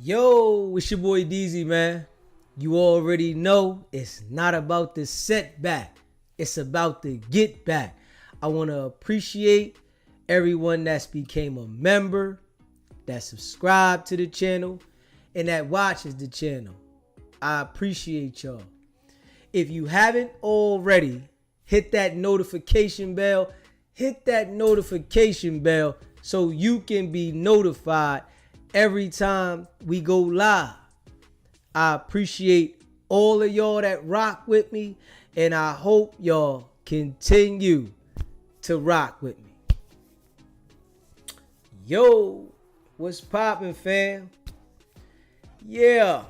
Yo, it's your boy DZ, man. You already know it's not about the setback. It's about the get back. I want to appreciate everyone that's became a member, that subscribed to the channel, and that watches the channel. I appreciate y'all. If you haven't already, hit that notification bell. Hit that notification bell so you can be notified every time we go live. I appreciate all of y'all that rock with me, and I hope y'all continue to rock with me. Yo, what's poppin', fam? Yeah,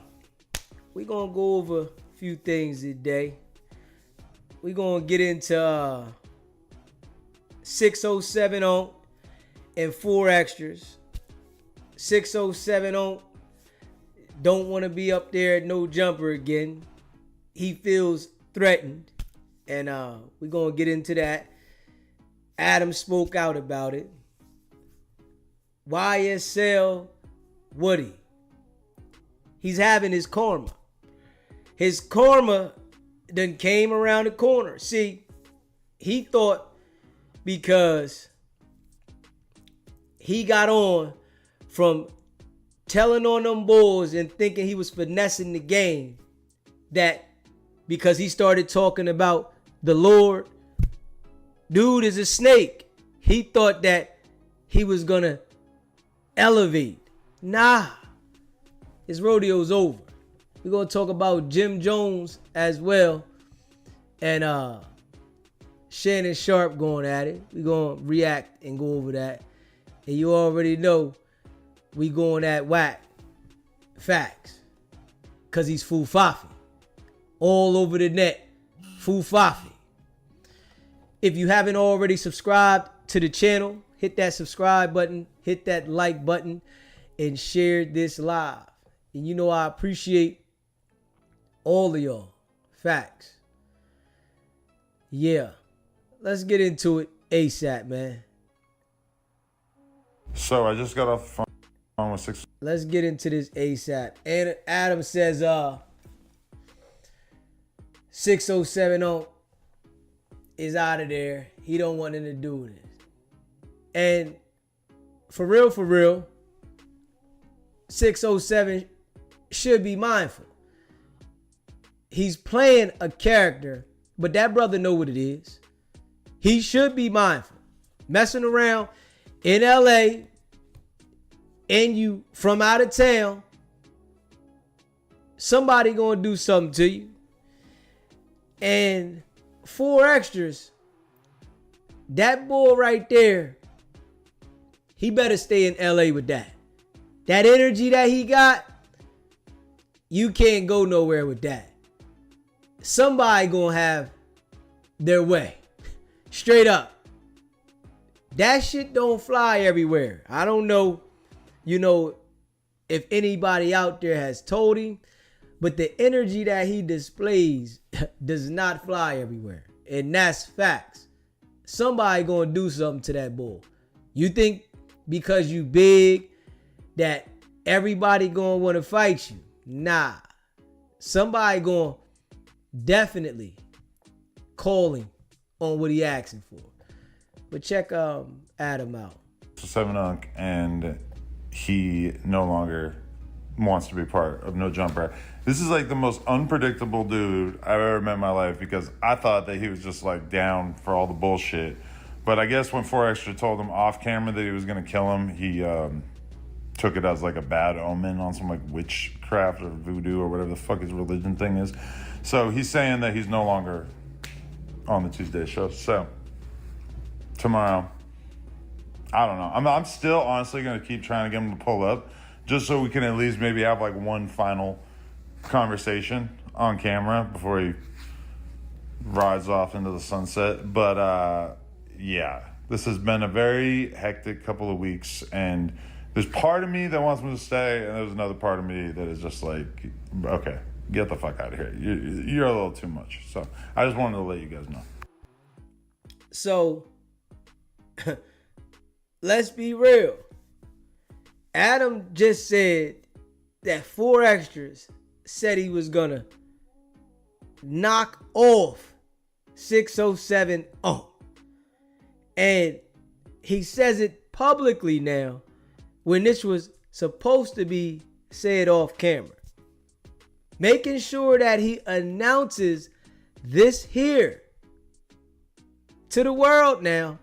we gonna go over a few things today. We gonna get into 607 on and 4 extras. 607 on don't want to be up there at No Jumper again. He feels threatened, and we're gonna get into that. Adam spoke out about it. YSL Woody, he's having his karma. His karma done came around the corner. See, he thought because he got on from telling on them bulls and thinking he was finessing the game, that because he started talking about the Lord, dude is a snake. He thought that he was gonna elevate. Nah, his rodeo's over. We're gonna talk about Jim Jones as well, and Shannon Sharpe going at it. We're gonna react and go over that. And you already know we going at Wack. Facts. Cause he's Fufafi. All over the net. Fufafi. If you haven't already subscribed to the channel, hit that subscribe button, hit that like button, and share this live. And you know I appreciate all of y'all. Facts. Yeah. Let's get into it ASAP, man. So I just got off the phone with 6. Let's get into this ASAP. And Adam says 607 on is out of there. He don't want nothing to do with it. And for real, 607 should be mindful. He's playing a character, but that brother know what it is. He should be mindful. Messing around in LA, and you from out of town, somebody gonna do something to you. And 4 extras, that boy right there, he better stay in LA with that. That energy that he got, you can't go nowhere with that. Somebody gonna have their way. Straight up. That shit don't fly everywhere. I don't know, if anybody out there has told him, but the energy that he displays does not fly everywhere. And that's facts. Somebody gonna do something to that bull. You think because you big that everybody gonna want to fight you? Nah. Somebody gonna definitely call him on what he asking for. But check Adam out. 7 Unk, and he no longer wants to be part of No Jumper. This is like the most unpredictable dude I've ever met in my life, because I thought that he was just like down for all the bullshit. But I guess when 4 Extra told him off camera that he was gonna kill him, he took it as like a bad omen on some like witchcraft or voodoo or whatever the fuck his religion thing is. So he's saying that he's no longer on the Tuesday show. So tomorrow, I don't know. I'm still honestly going to keep trying to get him to pull up, just so we can at least maybe have like one final conversation on camera before he rides off into the sunset. But yeah, this has been a very hectic couple of weeks, and there's part of me that wants him to stay, and there's another part of me that is just like, okay, get the fuck out of here. You're a little too much. So I just wanted to let you guys know. So let's be real. Adam just said that 4 Extras said he was gonna knock off 607 and he says it publicly now when this was supposed to be said off camera, making sure that he announces this here to the world now.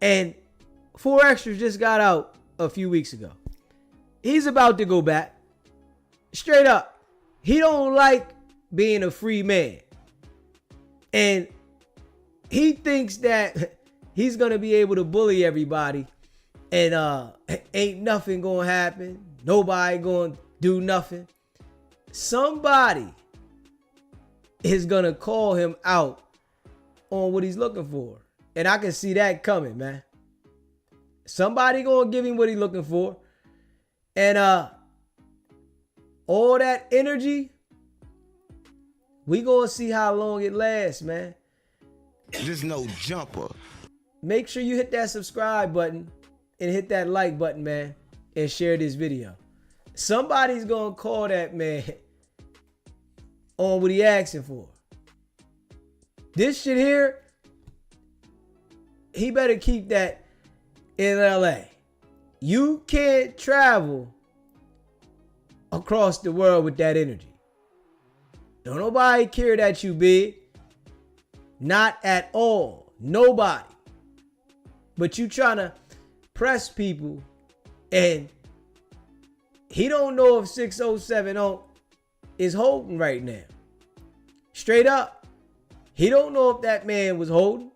And 4 Extras just got out a few weeks ago. He's about to go back. Straight up. He don't like being a free man. And he thinks that he's going to be able to bully everybody and ain't nothing going to happen. Nobody going to do nothing. Somebody is going to call him out on what he's looking for. And I can see that coming, man. Somebody going to give him what he's looking for. And all that energy, we going to see how long it lasts, man. There's no jumper. Make sure you hit that subscribe button and hit that like button, man, and share this video. Somebody's going to call that man on what he asking for. This shit here, he better keep that in LA. You can't travel across the world with that energy. Don't nobody care that you big. Not at all. Nobody. But you trying to press people, and he don't know if 607 is holding right now. Straight up. He don't know if that man was holding,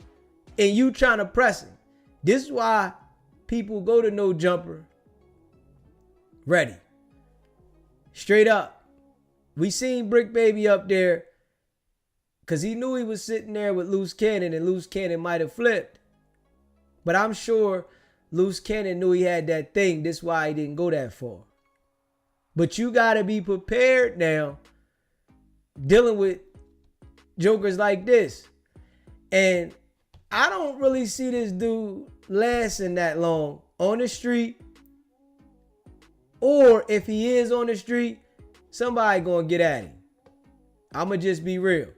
and you trying to press him. This is why people go to No Jumper ready. Straight up. We seen Brick Baby up there because he knew he was sitting there with Loose Cannon, and Loose Cannon might have flipped. But I'm sure Loose Cannon knew he had that thing. This is why he didn't go that far. But you got to be prepared now dealing with jokers like this. And I don't really see this dude lasting that long on the street. Or if he is on the street, somebody gonna get at him. I'ma just be real.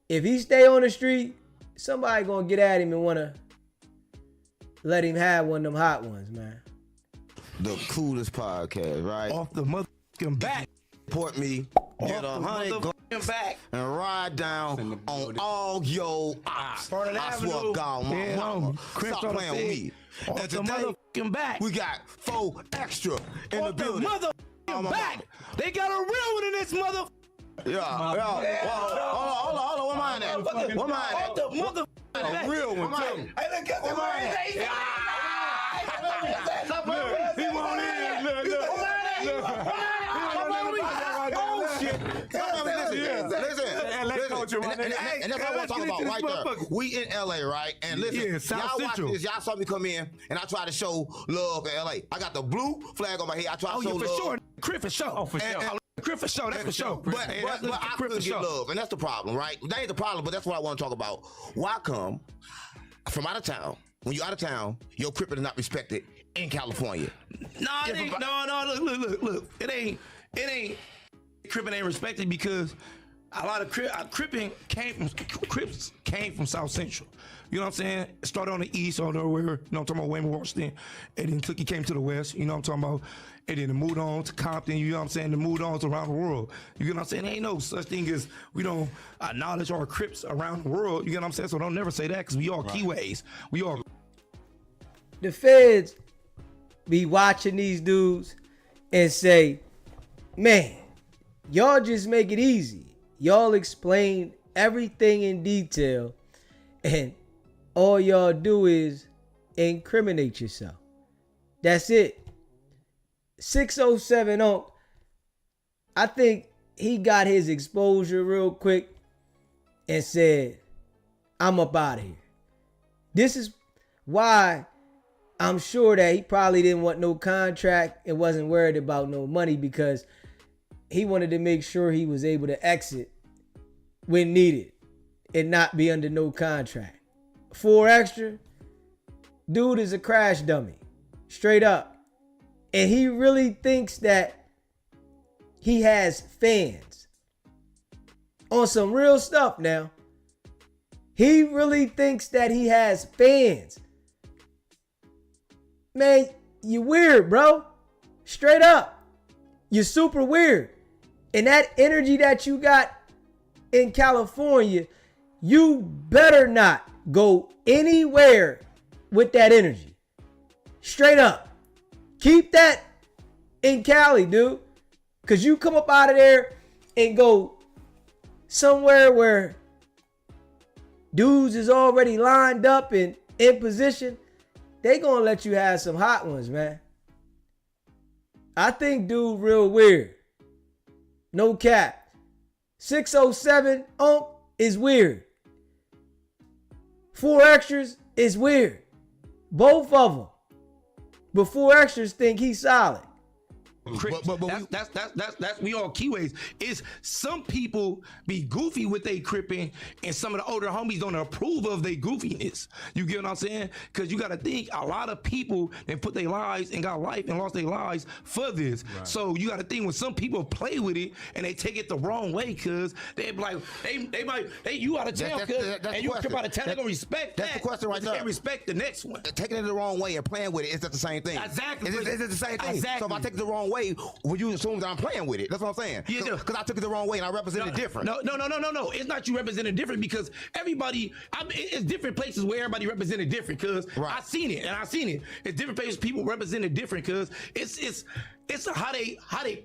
If he stay on the street, somebody gonna get at him and wanna let him have one of them hot ones, man. The coolest podcast, right? Off the motherfucking back. Support me. Get 100 back. and ride down on all your ops. I swear to God, my mama. Stop playing with me. Off And the today, motherfucking back. we got 4 Extra in the Off the building. motherfucking back. They got a real one in this mother. Yeah. Hold on. Where mine at? Where mine Off at? the motherfucking back. A real one, too. Hey, look at the man. He won't in. Look. Listen. And that's what I want to talk about right there. We in LA, right? And listen, y'all watch this. Y'all saw me come in, and I try to show love in LA. I got the blue flag on my head. I try to show love. For sure. Crip for sure. Oh, for sure. Crip for sure. That's for sure. But I couldn't get love, and that's the problem, right? That ain't the problem, but that's what I want to talk about. Why come from out of town? When you're out of town, your crippin is not respected in California. No, it ain't. No. Look. It ain't. Crippin ain't respected because a lot of Crippin Crips came from South Central. You know what I'm saying? It started on the east, or wherever, you know what I'm talking about, Wayne, Washington, and then he came to the west, you know what I'm talking about, and then it moved on to Compton, you know what I'm saying, it moved on to around the world. You know what I'm saying? There ain't no such thing as we don't acknowledge our Crips around the world, you know what I'm saying? So don't never say that, because we all keyways. We all. The feds be watching these dudes and say, man, y'all just make it easy. Y'all explain everything in detail, and all y'all do is incriminate yourself. That's it. 607 I think he got his exposure real quick and said, I'm up out of here. This is why I'm sure that he probably didn't want no contract and wasn't worried about no money, because he wanted to make sure he was able to exit when needed and not be under no contract. 4 Extra, dude is a crash dummy, straight up. And he really thinks that he has fans. On some real stuff now. He really thinks that he has fans. Man, you weird, bro. Straight up. You're super weird. And that energy that you got in California, you better not go anywhere with that energy. Straight up. Keep that in Cali, dude. Because you come up out of there and go somewhere where dudes is already lined up and in position, they gonna let you have some hot ones, man. I think dude real weird. No cap. 607 is weird. 4 Extras is weird. Both of them. But 4 Extras think he's solid. That's we all keyways. Is some people be goofy with they crippin', and some of the older homies don't approve of their goofiness. You get what I'm saying? Because you got to think a lot of people that put their lives and got life and lost their lives for this. Right. So you got to think when some people play with it and they take it the wrong way, cause they be like they you out of town, cause and you trip out of town, they gonna respect that. That's the question right there. They can't respect the next one. Taking it the wrong way and playing with it is that the same thing. Exactly. It's the same thing. Exactly. So if I take it the wrong way, will you assume that I'm playing with it? That's what I'm saying. Yeah, because I took it the wrong way and I represented different. No. It's not you represented different because everybody. It's different places where everybody represented different. Cause I seen it. It's different places people represented different. Cause it's how they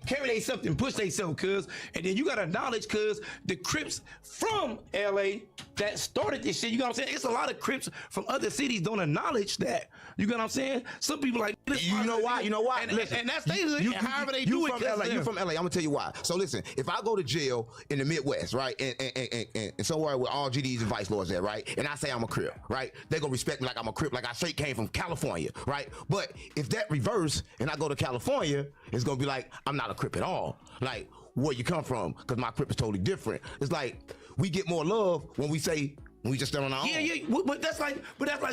carry themselves and push themselves. Cause and then you gotta acknowledge cause the Crips from LA that started this shit. You know what I'm saying? It's a lot of Crips from other cities don't acknowledge that. You know what I'm saying? Some people like you know why? And that's they hood. However they do it. You from LA. I'm gonna tell you why. So listen, if I go to jail in the Midwest, right, and somewhere where all GDs and vice lords at, right, and I say I'm a Crip, right, they gonna respect me like I'm a Crip, like I straight came from California, right? But if that reverse and I go to California, it's gonna be like I'm not a Crip at all. Like where you come from, because my Crip is totally different. It's like we get more love when we say. We just stand on our own. Yeah. But that's like,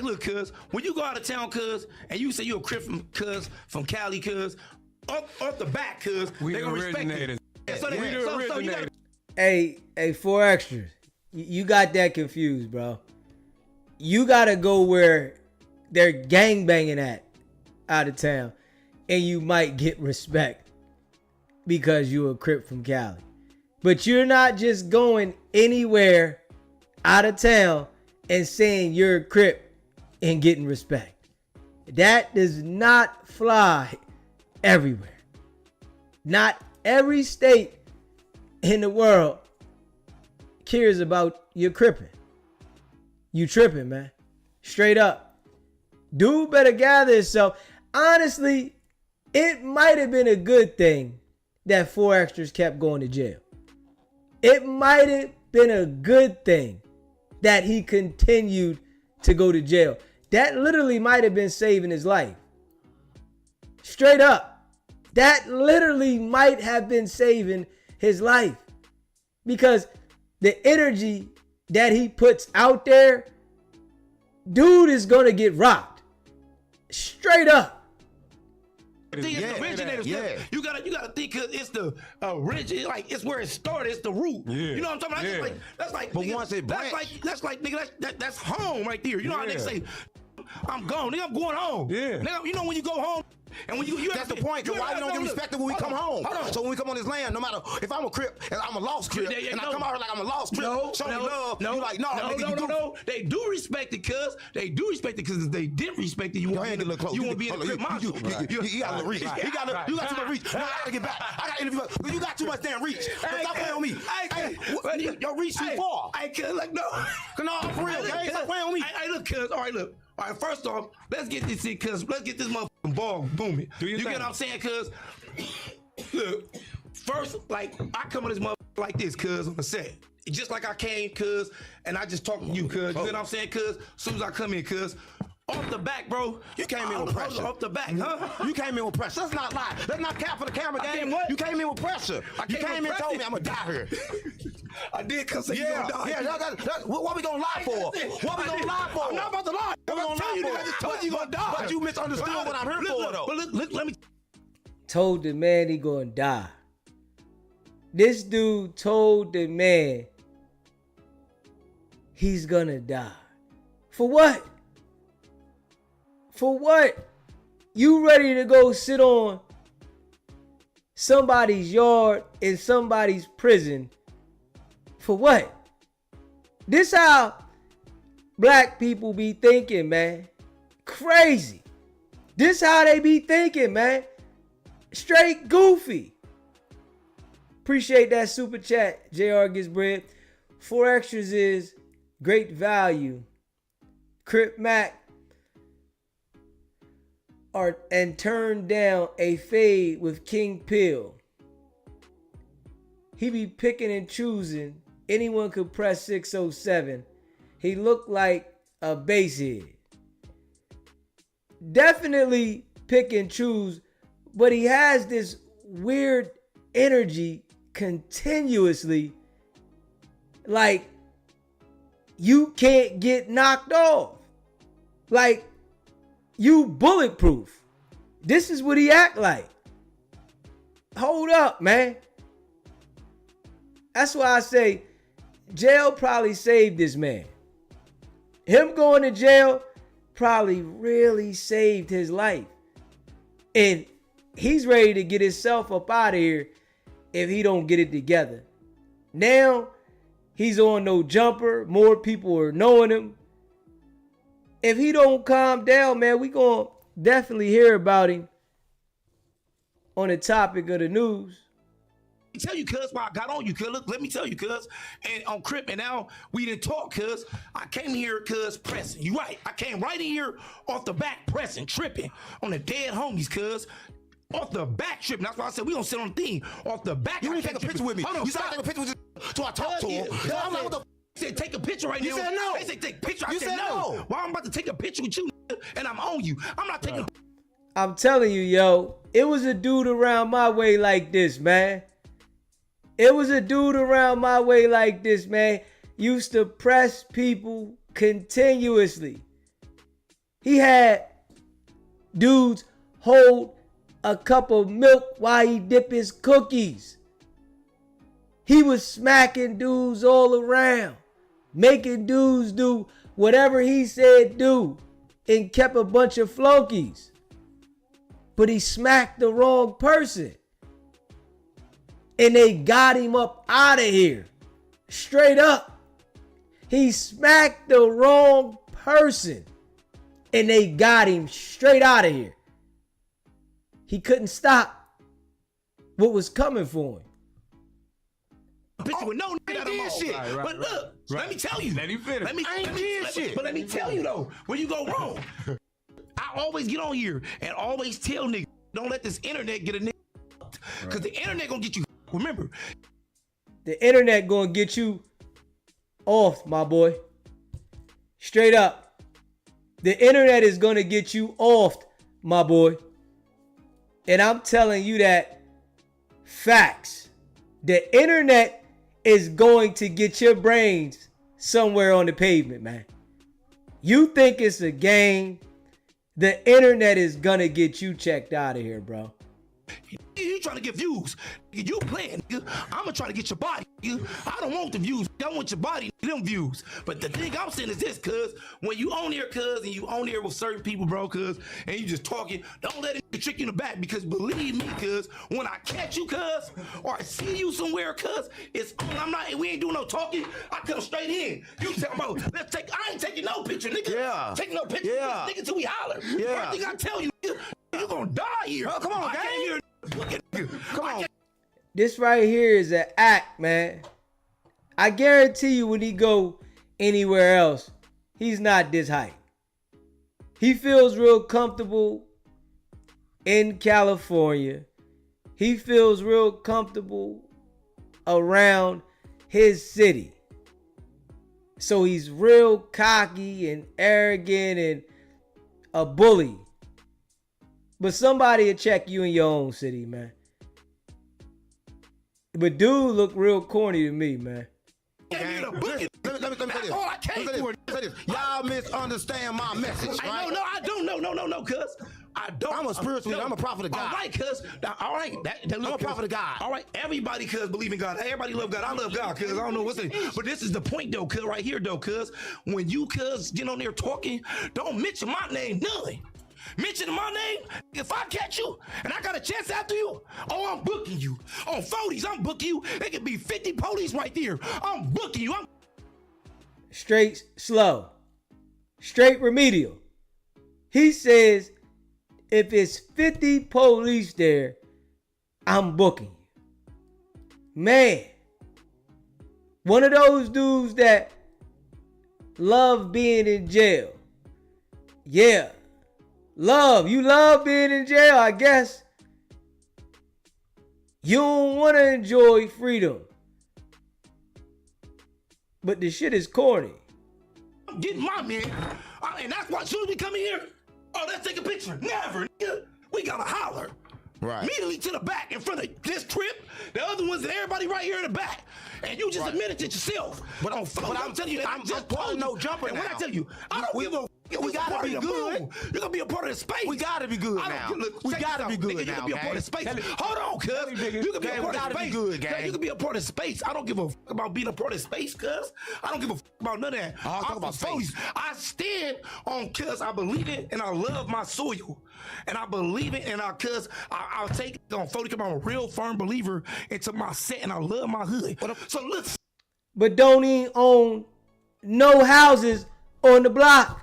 look, cuz when you go out of town, cuz, and you say you're a Crip from Cali, cuz, off the back, cuz, they gonna respect it. Yeah, so you gotta... Hey, 4 Extras. You got that confused, bro. You gotta go where they're gangbanging at out of town, and you might get respect because you're a Crip from Cali. But you're not just going anywhere out of town and saying you're a Crip and getting respect. That does not fly everywhere. Not every state in the world cares about your crippin'. You tripping, man. Straight up. Dude better gather himself. Honestly, it might have been a good thing that 4 Extras kept going to jail. It might have been a good thing that he continued to go to jail. That literally might have been saving his life. Straight up. That literally might have been saving his life. Because the energy that he puts out there, dude is gonna get robbed. Straight up. It's the originator stuff. You gotta think cause it's the origin, like it's where it started, it's the root. Yeah. You know what I'm talking about? That's like but nigga, once it nigga, that's home right there. You know how niggas say, I'm gone, nigga, I'm going home. Yeah. Nigga, you know when you go home and when you that's the point. Why we don't get respected when we come home? So when we come on this land, no matter if I'm a Crip and I'm a lost Crip, and I come out here like I'm a lost Crip, show me love. You like no. They do respect it, cuz they do respect it, cause if they didn't respect it, you won't be in the Crip monster. You got to reach. You got too much reach. I gotta get back. I gotta interview. You got too much damn reach. Stop playing with me. Hey, your reach too far. I can't like no. No, for real. Stop playing with me. Hey, look, cuz. All right, first off, let's get this shit, cuz. Let's get this motherfucking ball booming. You get what I'm saying, cuz? Look, first, like, I come on this motherfucker like this, cuz, on the set. Just like I came, cuz, and I just talked to you, cuz. You know what I'm saying, cuz? As soon as I come in, cuz. Off the back, bro. You came in with pressure. Off the back, huh? You came in with pressure. Let's not lie. Let's not cap for the camera game. You came in with pressure. You came in and told me I'm going to die here. I did because you going to die. Yeah, what we going to lie for? What we going to lie for? I'm not about to lie. What we going to lie for? I just told you going to die. But you misunderstood what I'm here for, though. But look, let me... Told the man he going to die. This dude told the man he's gonna die. For what? For what? You ready to go sit on somebody's yard in somebody's prison? For what? This how black people be thinking, man. Crazy. This how they be thinking, man. Straight goofy. Appreciate that super chat. JR gets bread. 4 extras is great value. Crip Mac and turn down a fade with King Pill. He be picking and choosing. Anyone could press 607. He looked like a basehead. Definitely pick and choose, but he has this weird energy continuously. Like, you can't get knocked off. Like, you bulletproof. This is what he act like. Hold up, man. That's why I say jail probably saved this man. Him going to jail probably really saved his life. And he's ready to get himself up out of here if he don't get it together. Now, he's on No Jumper. More people are knowing him. If he don't calm down, man, we gonna definitely hear about him on the topic of the news. Tell you, cuz, why I got on you, cuz. Look, let me tell you, cuz. And on Crip, and now we didn't talk, cuz. I came here, cuz, pressing. You right. I came right in here off the back pressing, tripping on the dead homies, cuz. Off the back tripping. That's why I said we gonna sit on the thing. Off the back. You didn't take a picture with me. Hold on, you said I take a picture with you. So I talked to him. I'm like, what the said take a picture right now. You said no. They said take a picture. I You said said no. no. Why I'm about to take a picture with you, and I'm on you. I'm not taking. I'm telling you, yo, it was a dude around my way like this, man. It was a dude around my way like this, man. Used to press people continuously. He had dudes hold a cup of milk while he dip his cookies. He was smacking dudes all around, making dudes do whatever he said do, and kept a bunch of flunkies. But he smacked the wrong person. And they got him up out of here. Straight up. He smacked the wrong person. And they got him straight out of here. He couldn't stop what was coming for him. Picture with no nigga that I'm on. shit. But look, let me tell you. Let him finish. But let me tell you though, where you go wrong. I always get on here and always tell niggas, don't let this internet get a nigga. Because the internet gonna get you. Remember, the internet gonna get you off, my boy. Straight up. The internet is gonna get you off, my boy. And I'm telling you that facts. The internet is going to get your brains somewhere on the pavement, man. You think it's a game. The internet is gonna get you checked out of here, bro. you trying to get views. You playing, nigga. I'm gonna try to get your body, nigga. I don't want the views. I want your body, them views. But the thing I'm saying is this, cuz, when you on here, cuz, and you on here with certain people, bro, cuz, and you just talking, don't let it trick you in the back, because believe me, cuz, when I catch you, cuz, or I see you somewhere, cuz, it's on. We ain't doing no talking. I come straight in. You talking about, I ain't taking no picture, nigga. Yeah. Taking no picture, Yeah. nigga, till we holler. Yeah. First thing I tell you, nigga, you gonna die here. Oh, come on, I gang. came here, look at you. Come on. This right here is an act, man. I guarantee you when he go anywhere else, he's not this hype. He feels real comfortable in California. He feels real comfortable around his city. So he's real cocky and arrogant and a bully. But somebody will check you in your own city, man. But dude look real corny to me, man. Let me say this. all I came for. Y'all misunderstand my message, right? No, I don't. No, cuz. I don't. I'm a spiritual leader. I'm a prophet of God. All right, cuz. All right. I'm a prophet of God. All right. Everybody, cuz, believe in God. Everybody love God. I love God, cuz. I don't know what's it. But this is the point, though, cuz, right here, though, cuz. When you, cuz, get on there talking, don't mention my name, none. Mention my name. If I catch you and I got a chance after you, oh, I'm booking you. On 40s, I'm booking you. It could be 50 police right there. I'm booking you. Straight slow. Straight remedial. He says, if it's 50 police there, I'm booking you. Man. One of those dudes that love being in jail. Yeah. You love being in jail, I guess. You don't want to enjoy freedom. But the shit is corny. I'm getting my man. And that's why, as soon as we come in here, oh, let's take a picture. Never, nigga. We gotta holler. Right. Immediately to the back in front of this trip, the other ones and everybody right here in the back. And you just admitted it yourself. But I'm telling you that I'm just part of No Jumper now. And when I tell you, I don't give a we gotta be good. You're gonna be a part of the space. We gotta be good now. We gotta be good now. You can be a part of space. Hold on, cuz. You can be a part of space. You can be a part of space. I don't give a fuck about being a part of space, cuz. I don't give a fuck about none of that. I'll talk about space. I stand on cuz I believe it and I love my soil. And I believe it and I'll take it on 40 because I'm a real firm believer into my set and I love my hood. So look. But don't even own no houses on the block.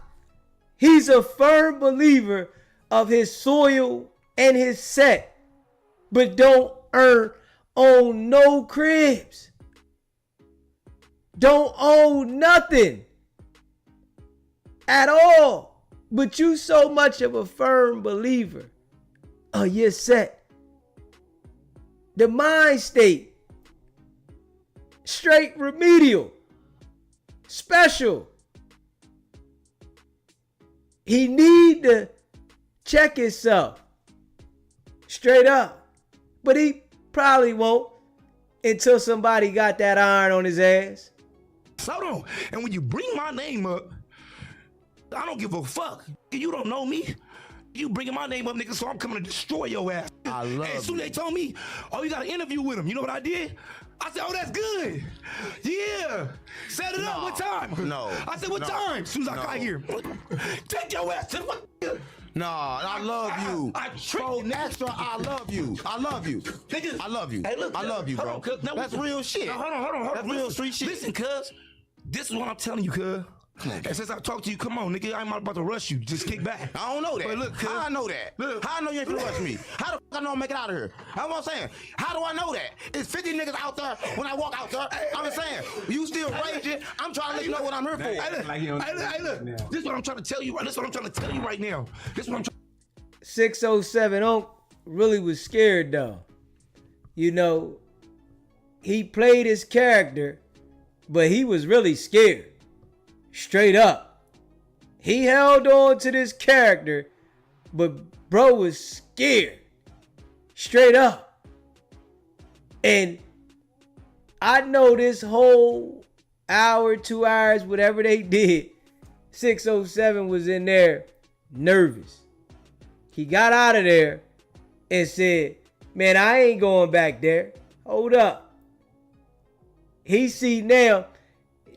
He's a firm believer of his soil and his set, but don't own no cribs. Don't own nothing at all. But you so much of a firm believer of your set. The mind state, straight remedial, special. He need to check himself straight up. But he probably won't until somebody got that iron on his ass. Hold on. And when you bring my name up, I don't give a fuck. You don't know me. You bringing my name up, nigga, so I'm coming to destroy your ass. I love And as soon as they told me, oh, you got an interview with him. You know what I did? I said, oh, that's good. Yeah. Set it up. What time? No. I said, what time? As soon as I got here. Take your ass to the what? No, I love you. Bro, Extra, I love you. I love you. Niggas, I love you. Hey, look, I love you, bro. On, now, that's real shit. Now, hold on. That's real street shit. Listen, cuz, this is what I'm telling you, cuz. And since I talked to you, come on, nigga, I'm not about to rush you. Just kick back. I don't know that. But look, cuz, how I know that? Look. How I know you ain't finna rush me? How the fuck I know I'm making it out of here? That's what I'm saying. How do I know that? It's 50 niggas out there when I walk out there. I'm just saying, you still raging. I'm trying to let you know what I'm here for. Hey, look. This is what I'm trying to tell you. This is what I'm trying to tell you right now. This is what I'm trying. 607 Onk really was scared though. You know, he played his character, but he was really scared. Straight up. He held on to this character, but bro was scared. Straight up. And I know this whole hour, 2 hours, whatever they did, 607 was in there nervous. He got out of there and said, man, I ain't going back there. Hold up. He see now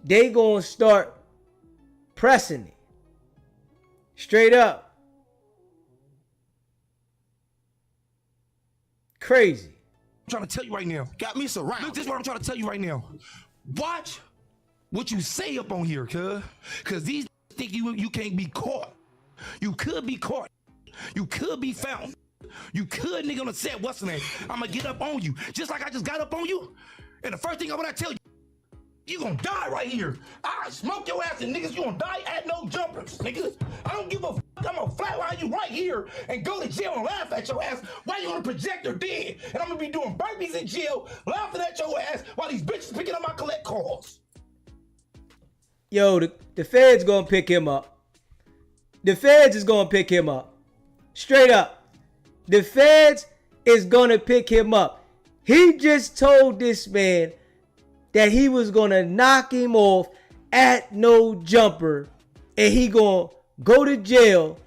they gonna start pressing it. Straight up. Crazy. I'm trying to tell you right now. Got me surrounded. Look, this is what I'm trying to tell you right now. Watch what you say up on here, cuz these think you can't be caught. You could be caught. You could be found. You could, nigga, on the set. What's the name? I'm gonna get up on you. Just like I just got up on you. And the first thing I'm gonna tell you, you gonna die right here. I smoke your ass and niggas, you gonna die at No Jumpers, niggas. I don't give a fuck. I'm gonna flatline you right here and go to jail and laugh at your ass while you on the projector dead. And I'm gonna be doing burpees in jail, laughing at your ass while these bitches picking up my collect calls. Yo, the feds gonna pick him up. The feds is gonna pick him up. Straight up. The feds is gonna pick him up. He just told this man that he was gonna knock him off at No Jumper, and he gonna go to jail,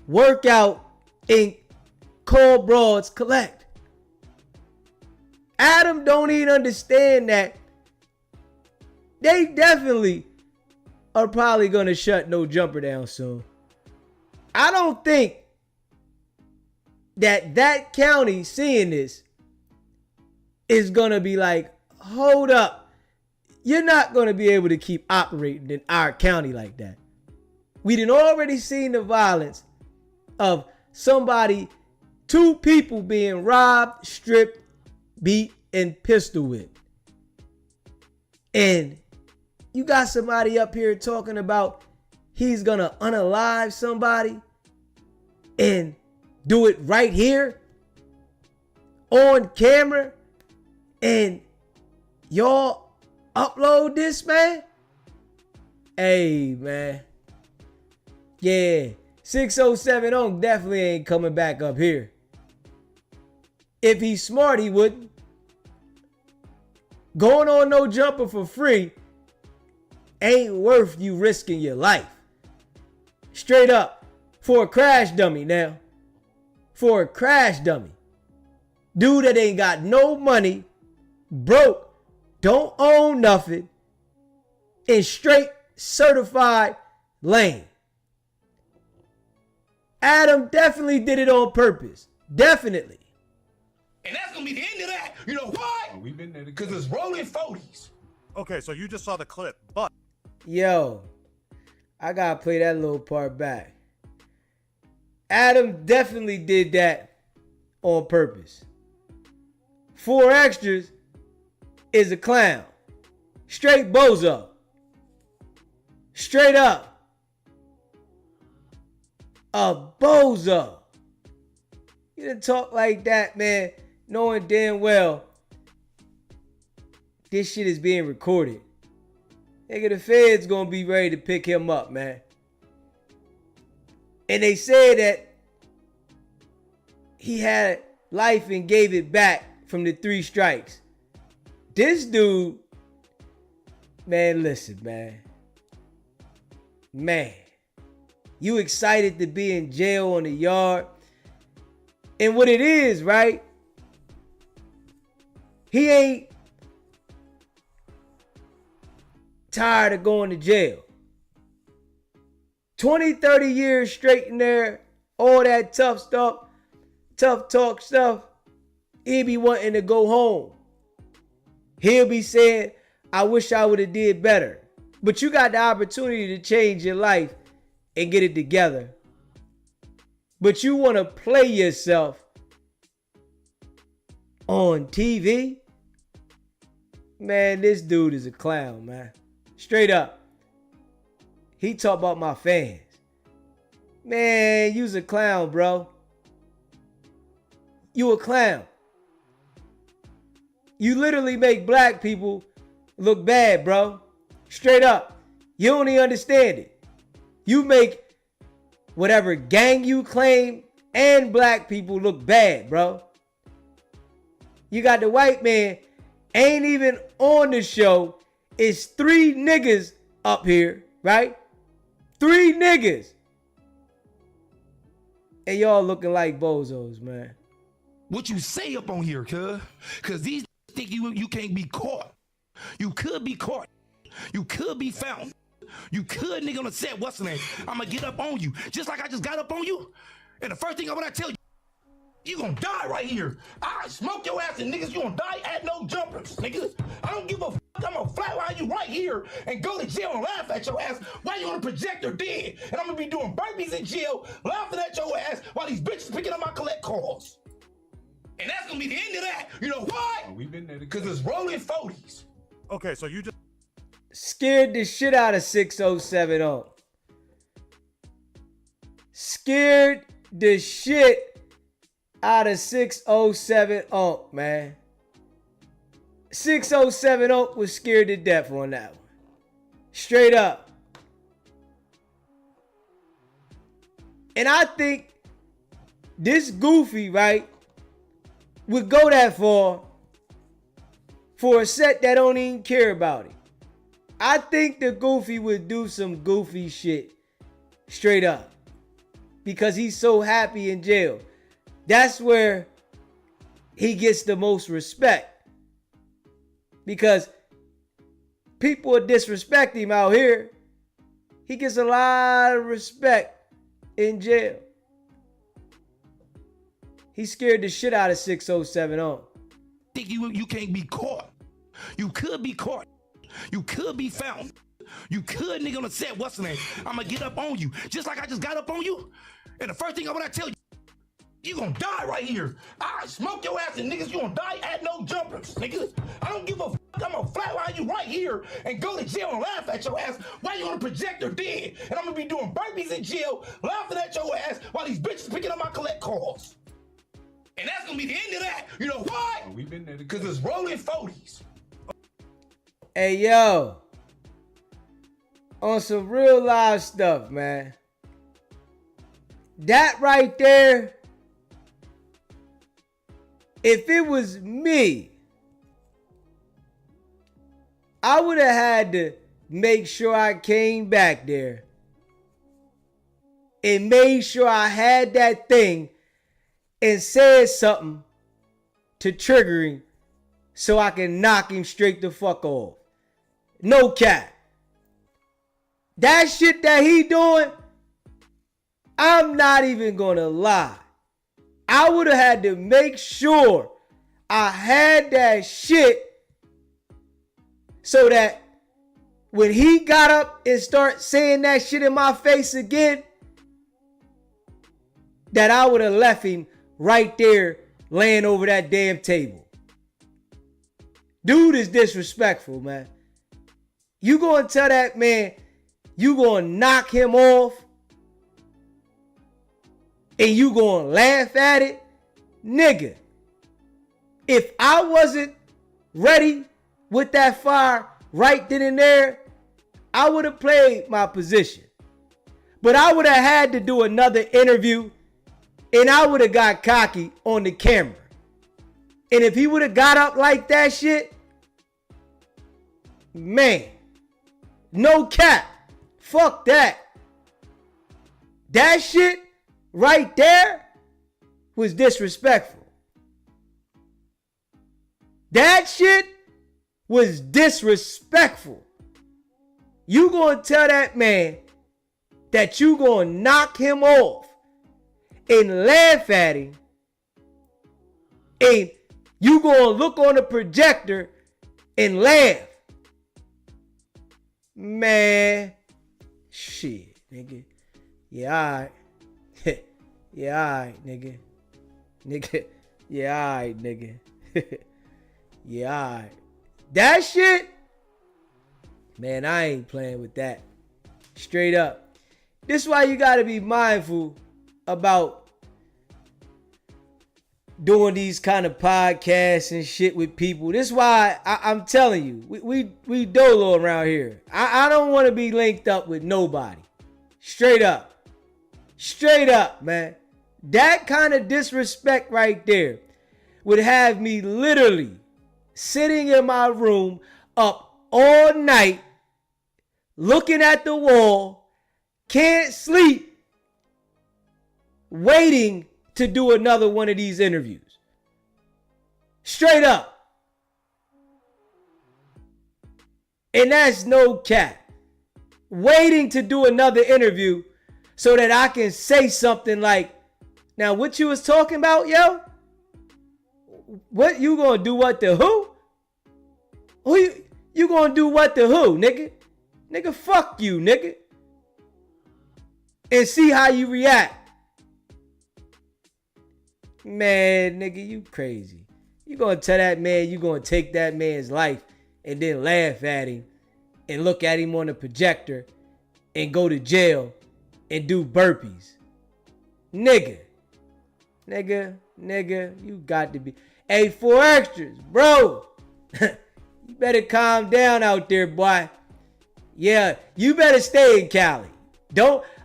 work out, and call broads collect. Adam don't even understand that they definitely are probably going to shut No Jumper down soon. I don't think that county seeing this is going to be like, hold up. You're not going to be able to keep operating in our county like that. We done already seen the violence of somebody, two people being robbed, stripped, beat, and pistol whipped. And you got somebody up here talking about he's going to unalive somebody and do it right here on camera, and y'all upload this, man? Hey, man. Yeah, 607 on definitely ain't coming back up here. If he's smart, he wouldn't. Going on No Jumper for free ain't worth you risking your life. Straight up. For a crash dummy now. For a crash dummy. Dude that ain't got no money, broke, don't own nothing, and straight certified lame. Adam definitely did it on purpose. Definitely. And that's gonna be the end of that. You know why? Oh, we've been there because it's rolling 40s. Okay, so you just saw the clip, but yo, I gotta play that little part back. Adam definitely did that on purpose. 4 Extras is a clown. Straight bozo. Straight up. A bozo. You didn't talk like that, man, knowing damn well this shit is being recorded. Nigga, the feds gonna be ready to pick him up, man. And they said that he had life and gave it back from the 3 strikes. This dude, man, listen, man. Man, you excited to be in jail on the yard. And what it is, right? He ain't tired of going to jail. 20, 30 years straight in there, all that tough stuff, tough talk stuff. He'll be wanting to go home. He'll be saying, I wish I would have did better. But you got the opportunity to change your life and get it together. But you want to play yourself on TV? Man, this dude is a clown, man. Straight up. He talk about my fans. Man, you's a clown, bro. You a clown. You literally make black people look bad, bro. Straight up. You don't even understand it. You make whatever gang you claim and black people look bad, bro. You got the white man ain't even on the show. It's 3 niggas up here, right? 3 niggas. And y'all looking like bozos, man. What you say up on here, cuz these think you can't be caught. You could be caught. You could be found. You could, nigga, on the set, what's the name? I'm gonna get up on you, just like I just got up on you. And the first thing I'm gonna tell you, you gonna die right here. I smoke your ass and niggas, you gonna die at No Jumpers, niggas. I don't give a fuck. I'm gonna flatline you right here and go to jail and laugh at your ass while you on the projector dead. And I'm gonna be doing burpees in jail, laughing at your ass while these bitches picking up my collect calls. And that's gonna be the end of that. You know why? Oh, we've been there because it's rolling 40s. okay, so you just Scared the shit out of 607 on. Scared the shit out of 607 on, man. 607 Oak was scared to death on that one. Straight up. And I think this goofy, right, would go that far for a set that don't even care about it. I think the goofy would do some goofy shit. Straight up. because he's so happy in jail. That's where he gets the most respect. Because people disrespect him out here. He gets a lot of respect in jail. He scared the shit out of 607 on. Think you can't be caught. You could be caught. You could be found. You could, nigga, on the set, what's the name? I'm gonna get up on you. Just like I just got up on you. And the first thing I'm gonna tell you, you gonna die right here. I smoke your ass and niggas, you gonna die at no jumpers, niggas. I don't give a fuck. I'm gonna flatline you right here and go to jail and laugh at your ass while you on a projector dead. And I'm gonna be doing burpees in jail, laughing at your ass while these bitches picking up my collect calls. And that's gonna be the end of that. You know why? We've been there Because it's rolling 40s. Hey, yo. On some real live stuff, man. That right there, if it was me, I would have had to make sure I came back there and made sure I had that thing and said something to trigger him so I can knock him straight the fuck off. No cap. That shit that he doing, I'm not even gonna lie. I would have had to make sure I had that shit so that when he got up and start saying that shit in my face again, that I would have left him right there laying over that damn table. Dude is disrespectful, man. You gonna tell that man you gonna knock him off and you gonna laugh at it? Nigga, if I wasn't ready with that fire right then and there, I would have played my position. But I would have had to do another interview and I would have got cocky on the camera. And if he would have got up like that shit, man, no cap. Fuck that. That shit right there was disrespectful. That shit was disrespectful. You gonna tell that man that you gonna knock him off and laugh at him, and you gonna look on the projector and laugh. Man, shit, nigga. Yeah, alright. Yeah, alright, nigga. Nigga. Yeah, alright, nigga. Yeah, alright. That shit, man, I ain't playing with that. Straight up. This is why you gotta be mindful about doing these kind of podcasts and shit with people. This is why I'm telling you, we dolo around here. I don't want to be linked up with nobody. Straight up. Straight up, man. That kind of disrespect right there would have me literally sitting in my room up all night, looking at the wall, can't sleep, waiting to do another one of these interviews. Straight up. And that's no cap. Waiting to do another interview so that I can say something like, now what you was talking about, yo? What you gonna do what to who? Who you gonna do what to who, nigga? Nigga, fuck you, nigga. And see how you react. Man, nigga, you crazy. You gonna tell that man you gonna take that man's life and then laugh at him and look at him on the projector and go to jail and do burpees. Nigga, you got to be. Hey, 4 extras, bro. You better calm down out there, boy. Yeah, you better stay in Cali.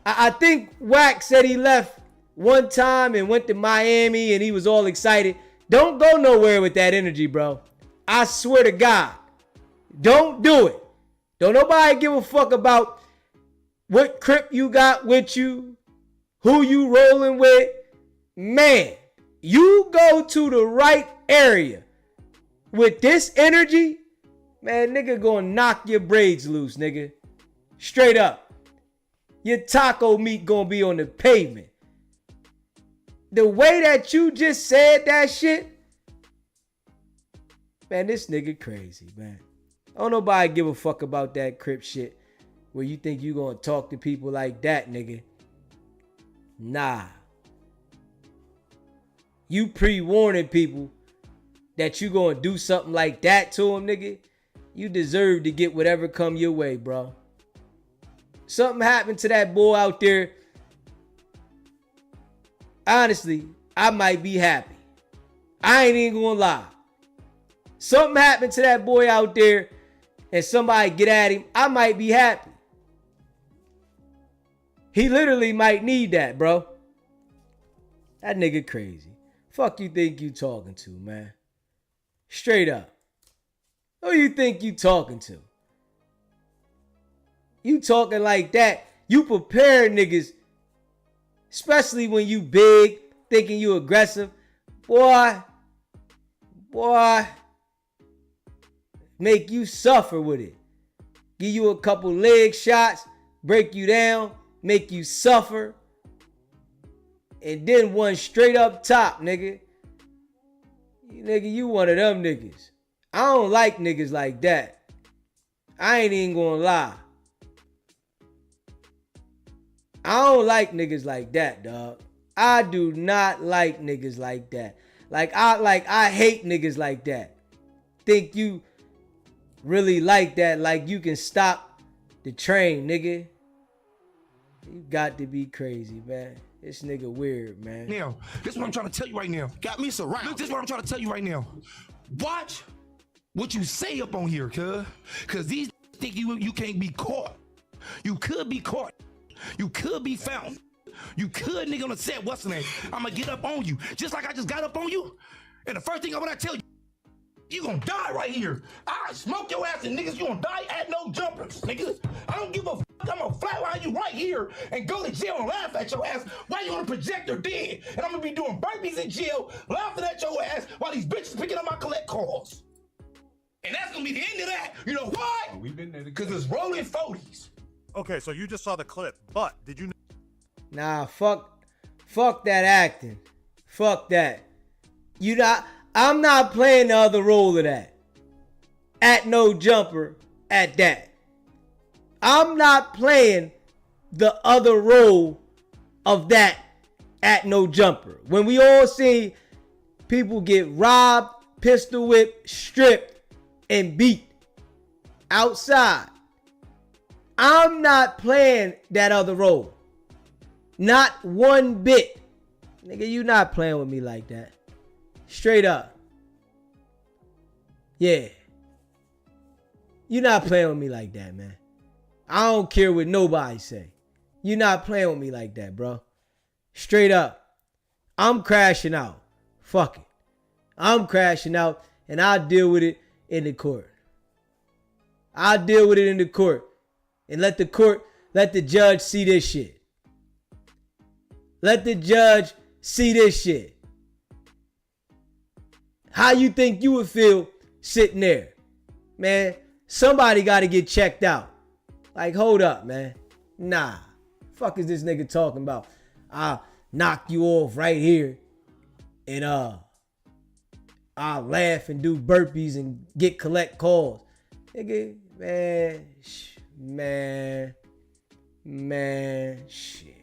I think Wack said he left one time and went to Miami and he was all excited. Don't go nowhere with that energy, bro. I swear to God. Don't do it. Don't nobody give a fuck about what crip you got with you. who you rolling with, man, you go to the right area with this energy, man, nigga gonna knock your braids loose, nigga. Straight up. Your taco meat gonna be on the pavement. The way that you just said that shit, man, this nigga crazy, man. Don't nobody give a fuck about that Crip shit where you think you gonna talk to people like that, nigga. Nah. You pre-warning people that you gonna do something like that to them, nigga. You deserve to get whatever come your way, bro. Something happened to that boy out there. Honestly, I might be happy. I ain't even gonna lie. Something happened to that boy out there and somebody get at him, I might be happy. He literally might need that, bro. That nigga crazy. Fuck you think you talking to, man? Straight up. Who you think you talking to? You talking like that, you prepare niggas, especially when you big, thinking you aggressive. Boy, make you suffer with it. Give you a couple leg shots, break you down, make you suffer. And then one straight up top, nigga. Nigga, you one of them niggas. I don't like niggas like that. I ain't even gonna lie. I don't like niggas like that, dog. I do not like niggas like that. I hate niggas like that. Think you really like that, like you can stop the train, nigga. You got to be crazy, man. This nigga weird, man. Now, this is what I'm trying to tell you right now. Got me surrounded. Look, this is what I'm trying to tell you right now. Watch what you say up on here, cuz these think you can't be caught. You could be caught. You could be found. You could, nigga, on the set. What's the name? I'm gonna get up on you, just like I just got up on you. And the first thing I'm gonna tell you, you gonna die right here. I smoke your ass and niggas, you gonna die at no jumpers, niggas. I don't give a fuck. I'm gonna flatline you right here and go to jail and laugh at your ass while you on a projector dead. And I'm gonna be doing burpees in jail, laughing at your ass while these bitches picking up my collect calls. And that's gonna be the end of that. You know why? Oh, we've been there because it's rolling 40s. Okay, so you just saw the clip, but did you? Nah, fuck that acting. Fuck that. I'm not playing the other role of that. At No Jumper, at that. I'm not playing the other role of that at No Jumper. When we all see people get robbed, pistol whipped, stripped, and beat outside, I'm not playing that other role. Not one bit. Nigga, you not playing with me like that. Straight up. Yeah. You not playing with me like that, man. I don't care what nobody say. You not playing with me like that, bro. Straight up. I'm crashing out. Fuck it. I'm crashing out and I'll deal with it in the court. I'll deal with it in the court. And let the judge see this shit. Let the judge see this shit. How you think you would feel sitting there? Man, somebody got to get checked out. Like, hold up, man. Nah. Fuck is this nigga talking about? I'll knock you off right here. And I'll laugh and do burpees and collect calls. Nigga, man, shit.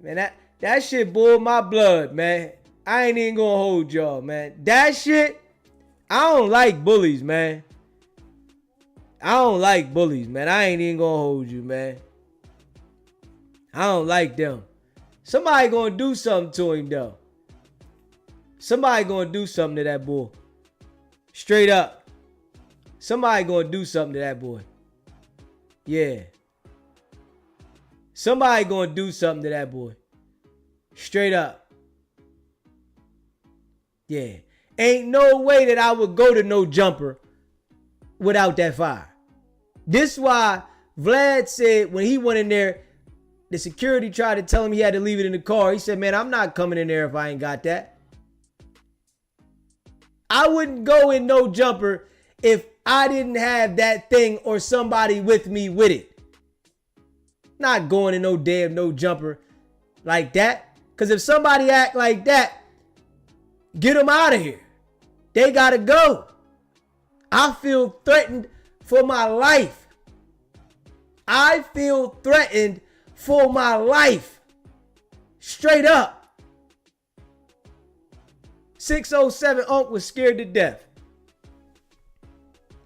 Man, that shit boiled my blood, man. I ain't even gonna hold y'all, man. That shit, I don't like bullies, man. I don't like bullies, man. I ain't even gonna hold you, man. I don't like them. Somebody gonna do something to him, though. Somebody gonna do something to that boy. Straight up. Somebody gonna do something to that boy. Yeah. Somebody gonna do something to that boy. Straight up. Yeah. Ain't no way that I would go to No Jumper without that fire. This why Vlad said when he went in there, the security tried to tell him he had to leave it in the car. He said, man, I'm not coming in there if I ain't got that. I wouldn't go in No Jumper if I didn't have that thing or somebody with me with it. Not going in no damn No Jumper like that. Because if somebody act like that, get them out of here. They got to go. I feel threatened for my life. I feel threatened for my life. Straight up. 607 Unc was scared to death.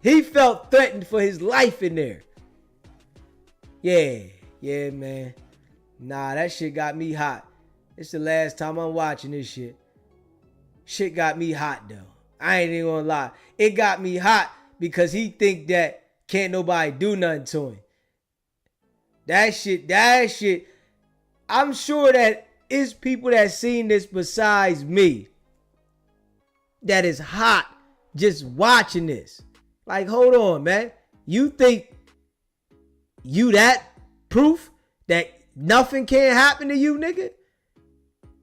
He felt threatened for his life in there. Yeah, man. Nah, that shit got me hot. It's the last time I'm watching this shit. Shit got me hot, though. I ain't even gonna lie. It got me hot because he think that can't nobody do nothing to him. That shit. I'm sure that it's people that seen this besides me that is hot just watching this. Like, hold on, man. You think you that proof that nothing can happen to you, nigga?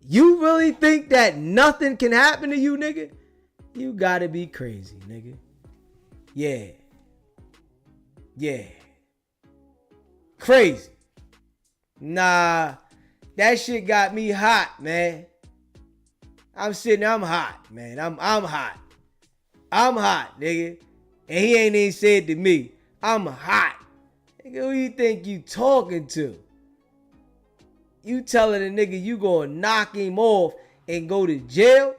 You really think that nothing can happen to you, nigga? You gotta be crazy, nigga. Yeah. Crazy. Nah, that shit got me hot, man. I'm hot, man. I'm hot. I'm hot, nigga. And he ain't even said to me, I'm hot. Nigga, who you think you talking to? You telling a nigga you gonna knock him off and go to jail?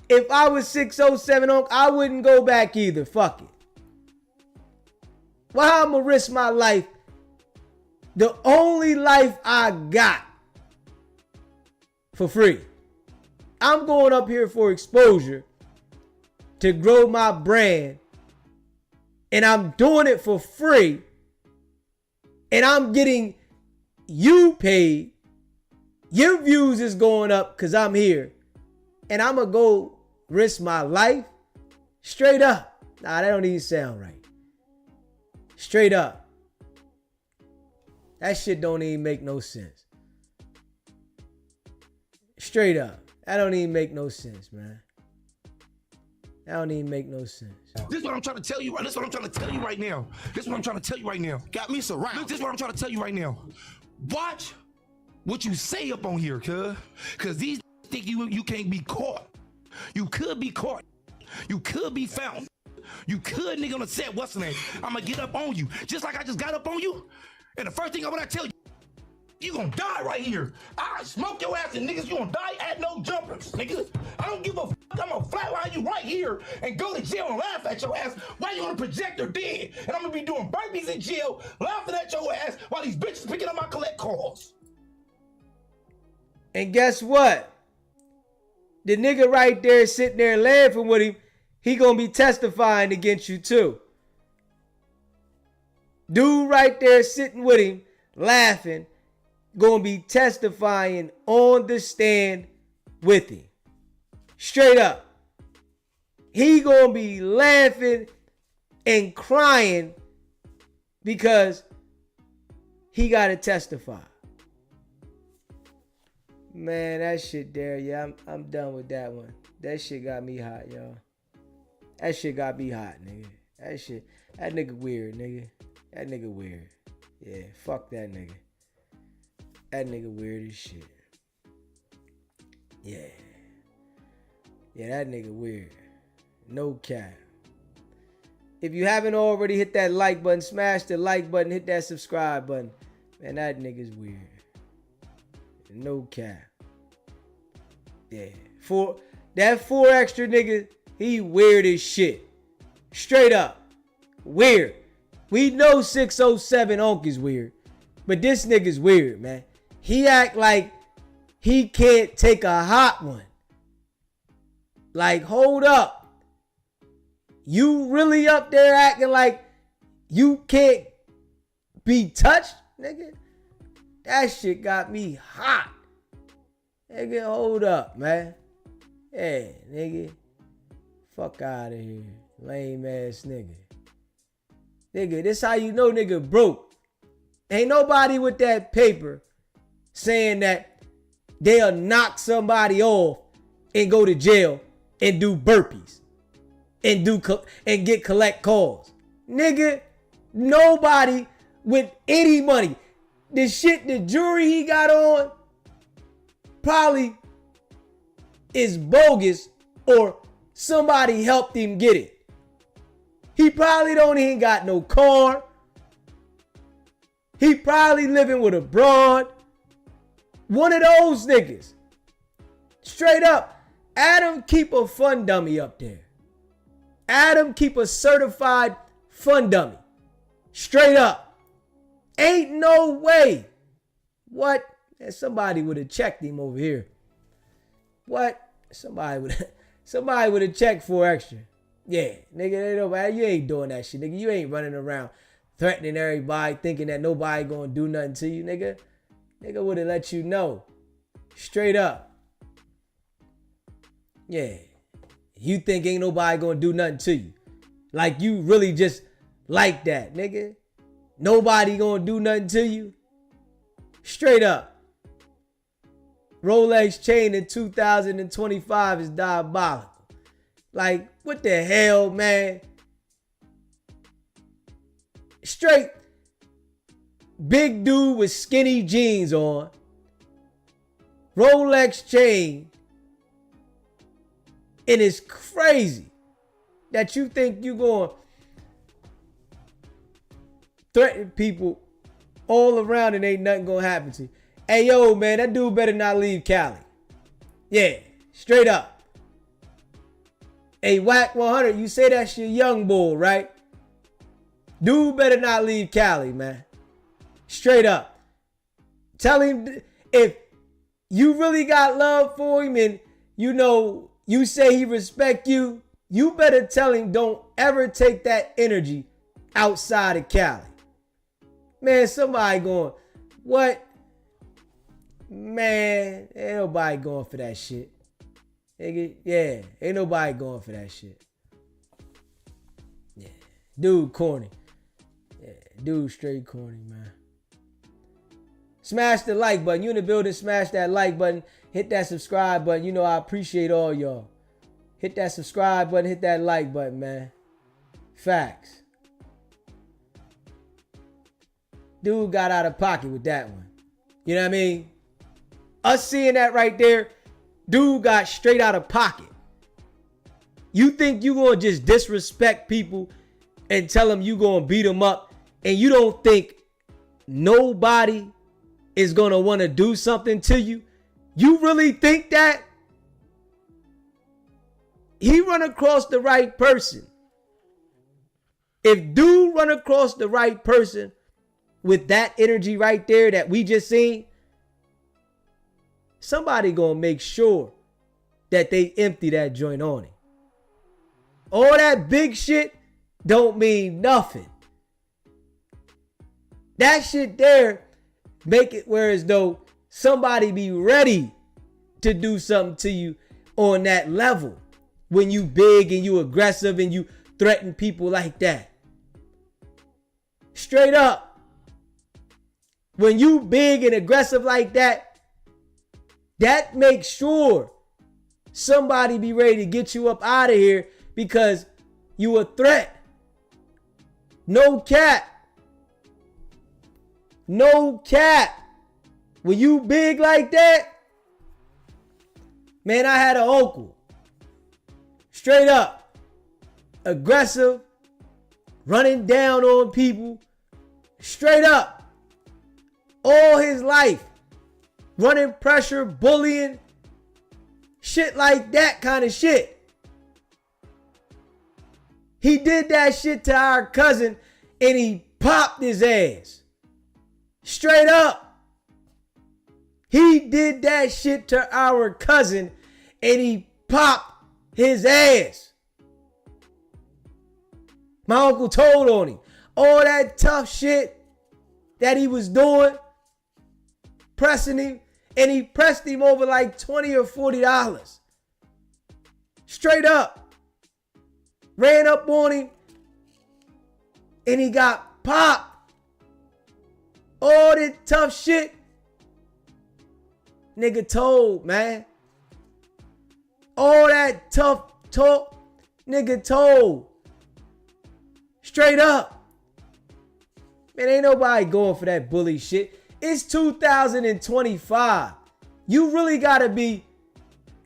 If I was 607 Unc, I wouldn't go back either. Fuck it. Why I'm gonna risk my life? The only life I got for free. I'm going up here for exposure to grow my brand. And I'm doing it for free. And I'm getting you paid. Your views is going up because I'm here. And I'm going to go risk my life straight up. Nah, that don't even sound right. Straight up. That shit don't even make no sense. Straight up. That don't even make no sense, man. That don't even make no sense. This is what I'm trying to tell you. This is what I'm trying to tell you right now. This is what I'm trying to tell you right now. Got me surrounded. Look, this is what I'm trying to tell you right now. Watch what you say up on here, cause these think you can't be caught. You could be caught. You could be found. You could, nigga, on the set. What's the name? I'm gonna get up on you, just like I just got up on you. And the first thing I'm gonna tell you, you gonna die right here. I smoke your ass and niggas, you gonna die at No Jumpers, niggas. I don't give a fuck. I'm gonna flatline you right here and go to jail and laugh at your ass while you on a projector dead. And I'm gonna be doing burpees in jail, laughing at your ass while these bitches picking up my collect calls. And guess what? The nigga right there sitting there laughing with him, he gonna be testifying against you too. Dude right there sitting with him, laughing, gonna be testifying on the stand with him. Straight up. He gonna be laughing and crying because he gotta testify. Man, that shit there, yeah, I'm done with that one. That shit got me hot, y'all. That shit got me hot, nigga. That nigga weird, nigga. That nigga weird. Yeah, fuck that nigga. That nigga weird as shit. Yeah. Yeah, that nigga weird. No cap. If you haven't already, hit that like button, smash the like button, hit that subscribe button. Man, that nigga's weird. No cap. Yeah. For that Forex Extra nigga, he weird as shit. Straight up. Weird. We know 607 Unc is weird. But this nigga's weird, man. He act like he can't take a hot one. Like, hold up. You really up there acting like you can't be touched, nigga? That shit got me hot. Nigga, hold up, man. Yeah, nigga. Fuck out of here. Lame ass nigga. Nigga, this how you know nigga broke. Ain't nobody with that paper saying that they'll knock somebody off and go to jail and do burpees and get collect calls. Nigga, nobody with any money. The shit, the jewelry he got on probably is bogus or somebody helped him get it. He probably don't even got no car. He probably living with a broad. One of those niggas. Straight up. Adam keep a fun dummy up there. Adam keep a certified fun dummy. Straight up. Ain't no way. What? Somebody would have checked him over here. What? Somebody would have checked for extra. Yeah, nigga, you ain't doing that shit, nigga. You ain't running around threatening everybody, thinking that nobody gonna do nothing to you, nigga. Nigga would have let you know. Straight up. Yeah. You think ain't nobody gonna do nothing to you. Like you really just like that, nigga. Nobody gonna do nothing to you. Straight up. Rolex chain in 2025 is diabolical. Like, what the hell, man? Straight big dude with skinny jeans on. Rolex chain. And it's crazy that you think you going to threaten people all around and ain't nothing going to happen to you. Hey, yo, man, that dude better not leave Cali. Yeah, straight up. Hey, Wack 100, you say that's your young bull, right? Dude better not leave Cali, man. Straight up. Tell him if you really got love for him and you know you say he respect you, you better tell him don't ever take that energy outside of Cali. Man, somebody going, what? Man, ain't nobody going for that shit. Nigga, yeah, ain't nobody going for that shit. Yeah, dude corny. Yeah, dude straight corny, man. Smash the like button. You in the building, smash that like button. Hit that subscribe button. You know I appreciate all y'all. Hit that subscribe button, hit that like button, man. Facts. Dude got out of pocket with that one. You know what I mean? Us seeing that right there, dude got straight out of pocket. You think you gonna just disrespect people and tell them you gonna beat them up and you don't think nobody is gonna wanna do something to you? You really think that? He run across the right person. If dude run across the right person with that energy right there that we just seen, somebody gonna make sure that they empty that joint on him. All that big shit don't mean nothing. That shit there make it where as though somebody be ready to do something to you on that level. When you big and you aggressive and you threaten people like that. Straight up. When you big and aggressive like that, that makes sure somebody be ready to get you up out of here because you a threat. No cap. No cap. When you big like that, man, I had an uncle. Straight up. Aggressive. Running down on people. Straight up. All his life. Running pressure, bullying. Shit like that kind of shit. He did that shit to our cousin and he popped his ass. Straight up. He did that shit to our cousin and he popped his ass. My uncle told on him. All that tough shit that he was doing, pressing him, and he pressed him over like $20 or $40. Straight up. Ran up on him, and he got popped. All that tough shit, nigga told, man. All that tough talk, nigga told. Straight up. Man, ain't nobody going for that bully shit. It's 2025. You really gotta be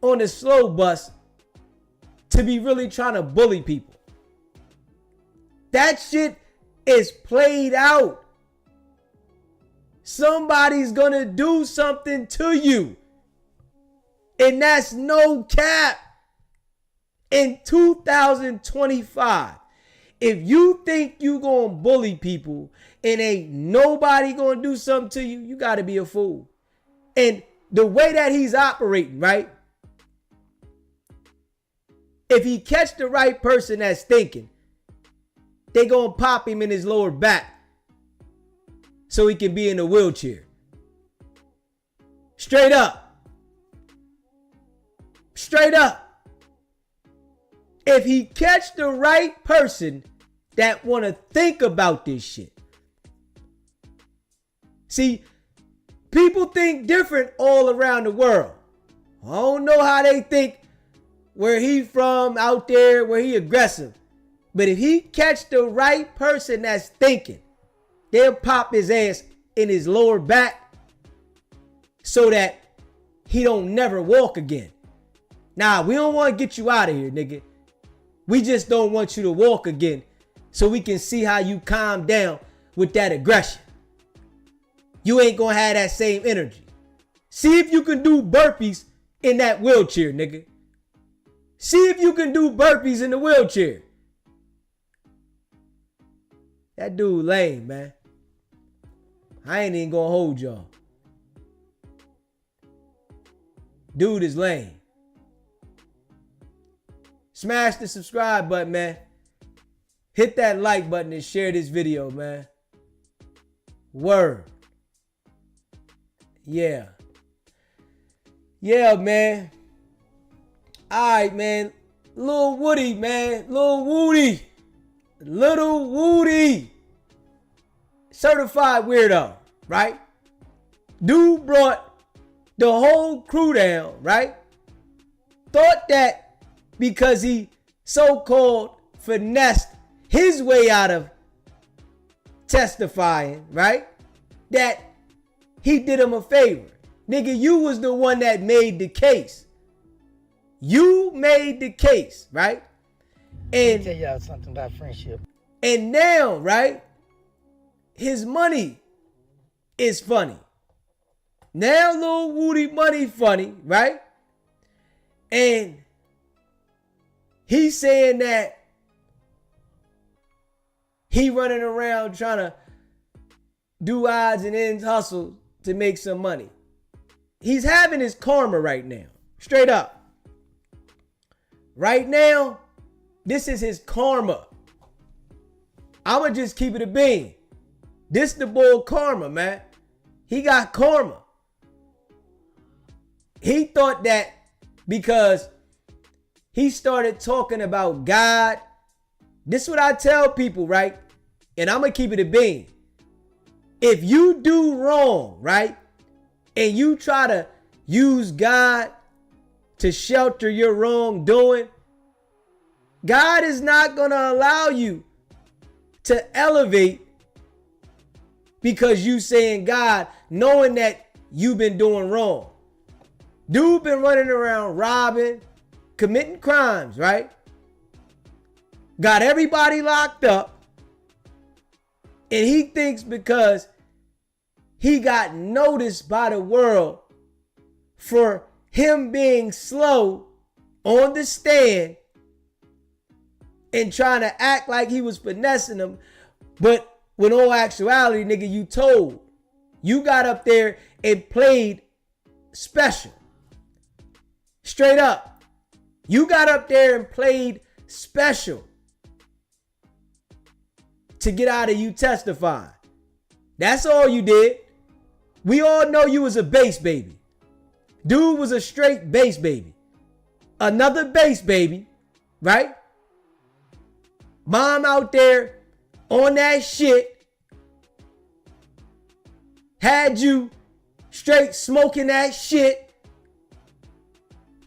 on the slow bus to be really trying to bully people. That shit is played out. Somebody's gonna do something to you. And that's no cap. In 2025, if you think you gonna bully people and ain't nobody gonna do something to you, you gotta be a fool. And the way that he's operating, right? If he catch the right person that's thinking, they gonna pop him in his lower back so he can be in a wheelchair. Straight up. Straight up. If he catch the right person that want to think about this shit. See, people think different all around the world. I don't know how they think where he from out there, where he aggressive. But if he catch the right person that's thinking, they'll pop his ass in his lower back so that he don't never walk again. Nah, we don't want to get you out of here, nigga. We just don't want you to walk again so we can see how you calm down with that aggression. You ain't gonna have that same energy. See if you can do burpees in that wheelchair, nigga. See if you can do burpees in the wheelchair. That dude lame, man. I ain't even gonna hold y'all. Dude is lame. Smash the subscribe button, man. Hit that like button and share this video, man. Word. Yeah. Yeah, man. Alright, man. Lil Woody, man. Lil Woody. Little Woody. Certified weirdo, right? Dude brought the whole crew down, right? Thought that because he so-called finessed his way out of testifying, right? That he did him a favor. Nigga, you was the one that made the case. You made the case, right? And tell y'all something about friendship. And now, right? His money is funny. Now Lil Woody money funny, right? And he's saying that he running around trying to do odds and ends hustle to make some money. He's having his karma right now. Straight up. Right now, this is his karma. I'ma just keep it a bean. This the bull karma, man. He got karma. He thought that because he started talking about God. This is what I tell people, right? And I'm going to keep it a bean. If you do wrong, right? And you try to use God to shelter your wrongdoing, God is not going to allow you to elevate because you saying God, knowing that you've been doing wrong. Dude been running around robbing, committing crimes, right? Got everybody locked up. And he thinks because he got noticed by the world for him being slow on the stand and trying to act like he was finessing them. But when all actuality, nigga, you told. You got up there and played special. Straight up. You got up there and played special to get out of you testifying. That's all you did. We all know you was a base baby. Dude was a straight base baby. Another base baby, right? Mom out there on that shit had you straight smoking that shit.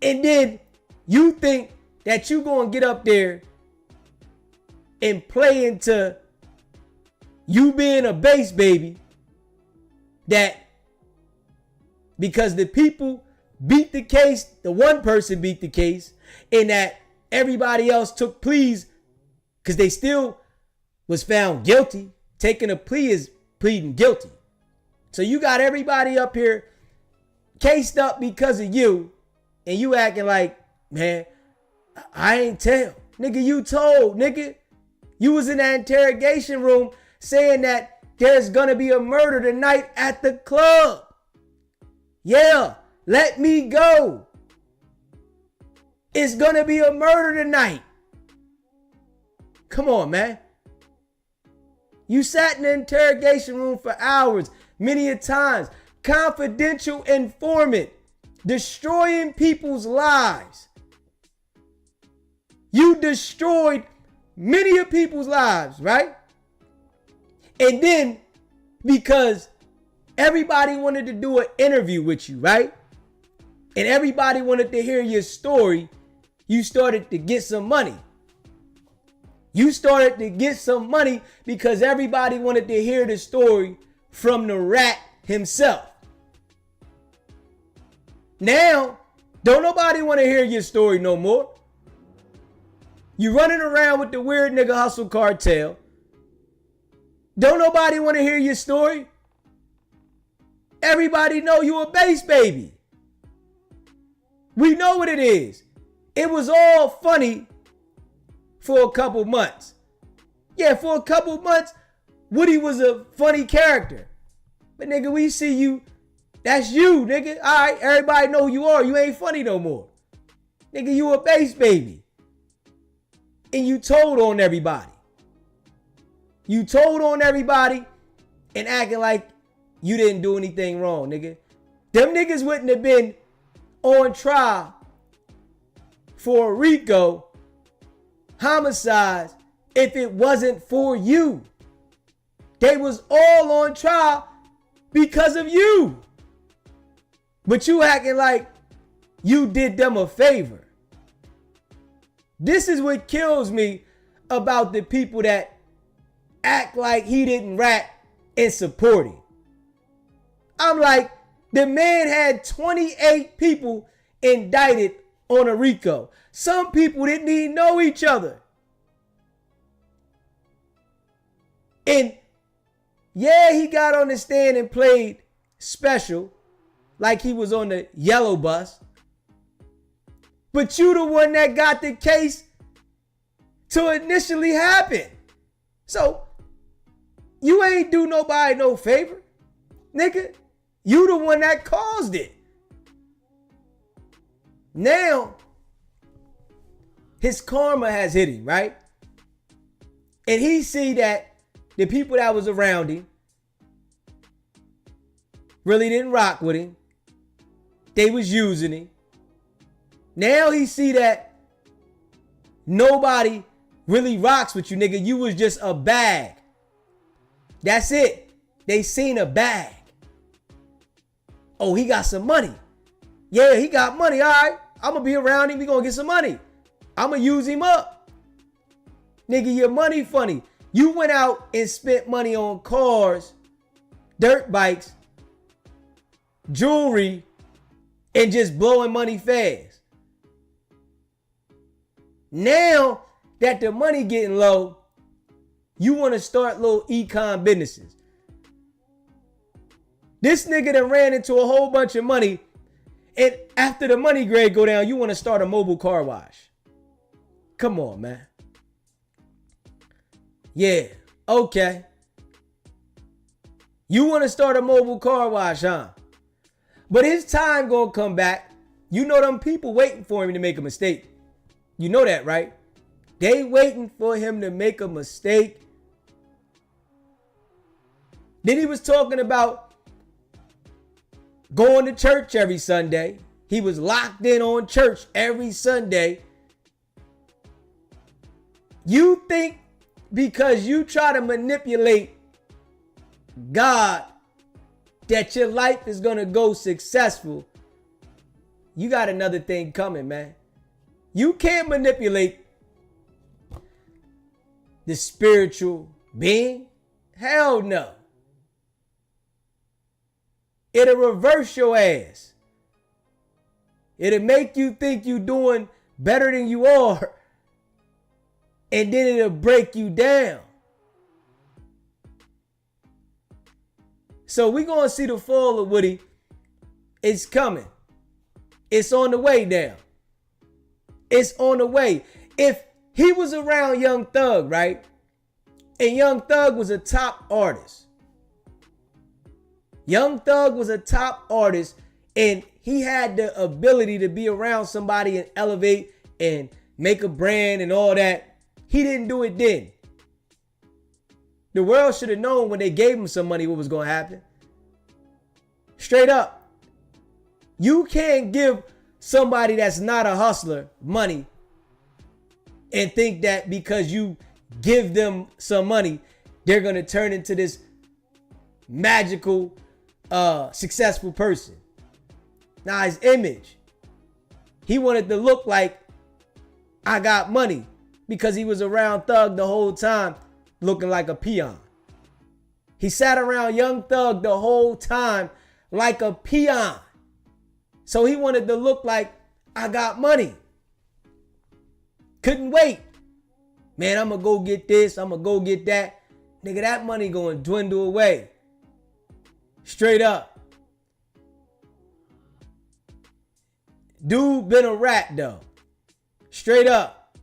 And then you think that you gonna get up there and play into you being a base baby, that because the people beat the case, the one person beat the case, and that everybody else took pleas because they still was found guilty. Taking a plea is pleading guilty. So you got everybody up here cased up because of you, and you acting like, man, I ain't tell. Nigga, you told, nigga. You was in that interrogation room saying that there's gonna be a murder tonight at the club. Yeah, let me go. It's gonna be a murder tonight. Come on, man. You sat in the interrogation room for hours, many a times. Confidential informant, destroying people's lives. You destroyed many of people's lives, right? And then, because everybody wanted to do an interview with you, right? And everybody wanted to hear your story, you started to get some money. You started to get some money because everybody wanted to hear the story from the rat himself. Now, don't nobody want to hear your story no more. You running around with the weird nigga hustle cartel. Don't nobody want to hear your story. Everybody know you a base baby. We know what it is. It was all funny for a couple months. Yeah, for a couple months, Woody was a funny character. But nigga, we see you. That's you, nigga. All right, everybody know who you are. You ain't funny no more. Nigga, you a base baby. And you told on everybody. You told on everybody and acting like you didn't do anything wrong, nigga. Them niggas wouldn't have been on trial for RICO homicides if it wasn't for you. They was all on trial because of you. But you acting like you did them a favor. This is what kills me about the people that act like he didn't rat and support him. I'm like, the man had 28 people indicted on a RICO. Some people didn't even know each other. And yeah, he got on the stand and played special like he was on the yellow bus. But you the one that got the case to initially happen. So you ain't do nobody no favor. Nigga, you the one that caused it. Now, his karma has hit him, right? And he see that the people that was around him really didn't rock with him. They was using him. Now he see that nobody really rocks with you, nigga. You was just a bag. That's it. They seen a bag. Oh, he got some money. Yeah, he got money. All right, I'm going to be around him. We going to get some money. I'm going to use him up. Nigga, your money funny. You went out and spent money on cars, dirt bikes, jewelry, and just blowing money fast. Now that the money getting low, you want to start little econ businesses. This nigga that ran into a whole bunch of money, and after the money grade go down, you want to start a mobile car wash. Come on, man. Yeah, okay. You want to start a mobile car wash, huh? But his time gonna come back. You know them people waiting for him to make a mistake. You know that, right? They waiting for him to make a mistake. Then he was talking about going to church every Sunday. He was locked in on church every Sunday. You think because you try to manipulate God that your life is gonna go successful, you got another thing coming, man. You can't manipulate the spiritual being. Hell no. It'll reverse your ass. It'll make you think you're doing better than you are. And then it'll break you down. So we're going to see the fall of Woody. It's coming. It's on the way now. It's on the way. If he was around Young Thug, right? And Young Thug was a top artist. Young Thug was a top artist, and he had the ability to be around somebody and elevate and make a brand and all that. He didn't do it then. The world should have known when they gave him some money what was going to happen. Straight up. You can't give somebody that's not a hustler money and think that because you give them some money, they're going to turn into this magical, successful person. Now, his image, he wanted to look like I got money because he was around Thug the whole time looking like a peon. He sat around Young Thug the whole time like a peon. So he wanted to look like I got money. Couldn't wait. Man, I'm going to go get this. I'm going to go get that. Nigga, that money going to dwindle away. Straight up. Dude been a rat though. Straight up.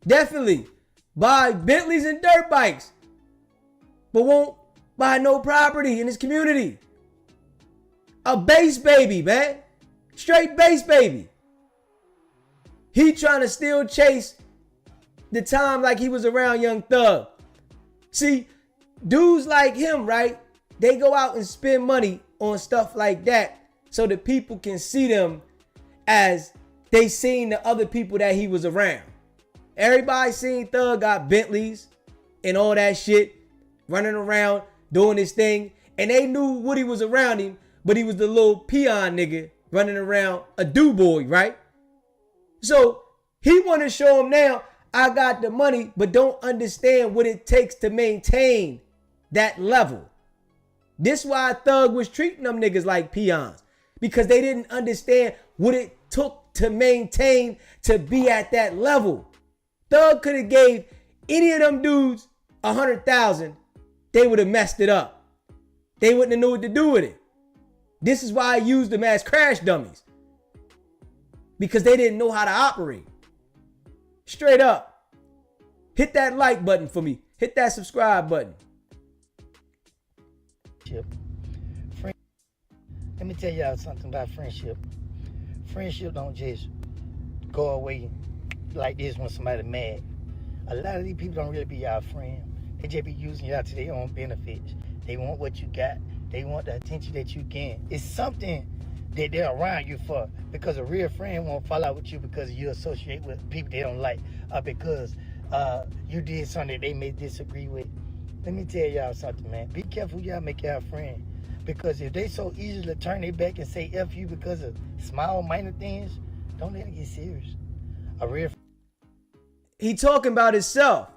Definitely buy Bentleys and dirt bikes, but won't buy no property in his community. A base baby, man. Straight base baby. He trying to still chase the time like he was around Young Thug. See, dudes like him, right? They go out and spend money on stuff like that so that people can see them as they seen the other people that he was around. Everybody seen Thug got Bentleys and all that shit, running around doing his thing. And they knew Woody was around him, but he was the little peon nigga running around a do-boy, right? So he want to show him now, I got the money, but don't understand what it takes to maintain that level. This why Thug was treating them niggas like peons, because they didn't understand what it took to maintain to be at that level. Thug could have gave any of them dudes 100,000, they would have messed it up. They wouldn't have known what to do with it. This is why I used them as crash dummies, because they didn't know how to operate. Straight up. Hit that like button for me. Hit that subscribe button. Let me tell y'all something about friendship. Friendship don't just go away like this when somebody mad. A lot of these people don't really be y'all friend. They just be using y'all to their own benefits. They want what you got. They want the attention that you get. It's something that they're around you for, because a real friend won't fall out with you because you associate with people they don't like, or because you did something that they may disagree with. Let me tell y'all something, man. Be careful y'all make y'all friend, because if they so easily turn their back and say F you because of small, minor things, don't let it get serious. A real He talking about himself.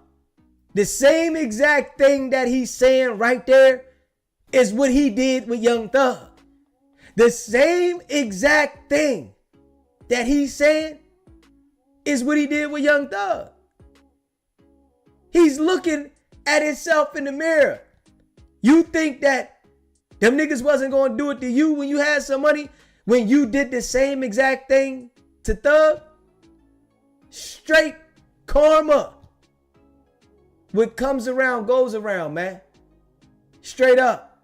The same exact thing that he's saying right there is what he did with Young Thug. The same exact thing that he's saying is what he did with Young Thug. He's looking at himself in the mirror. You think that them niggas wasn't going to do it to you when you had some money, when you did the same exact thing to Thug? Straight karma. What comes around goes around, man. Straight up.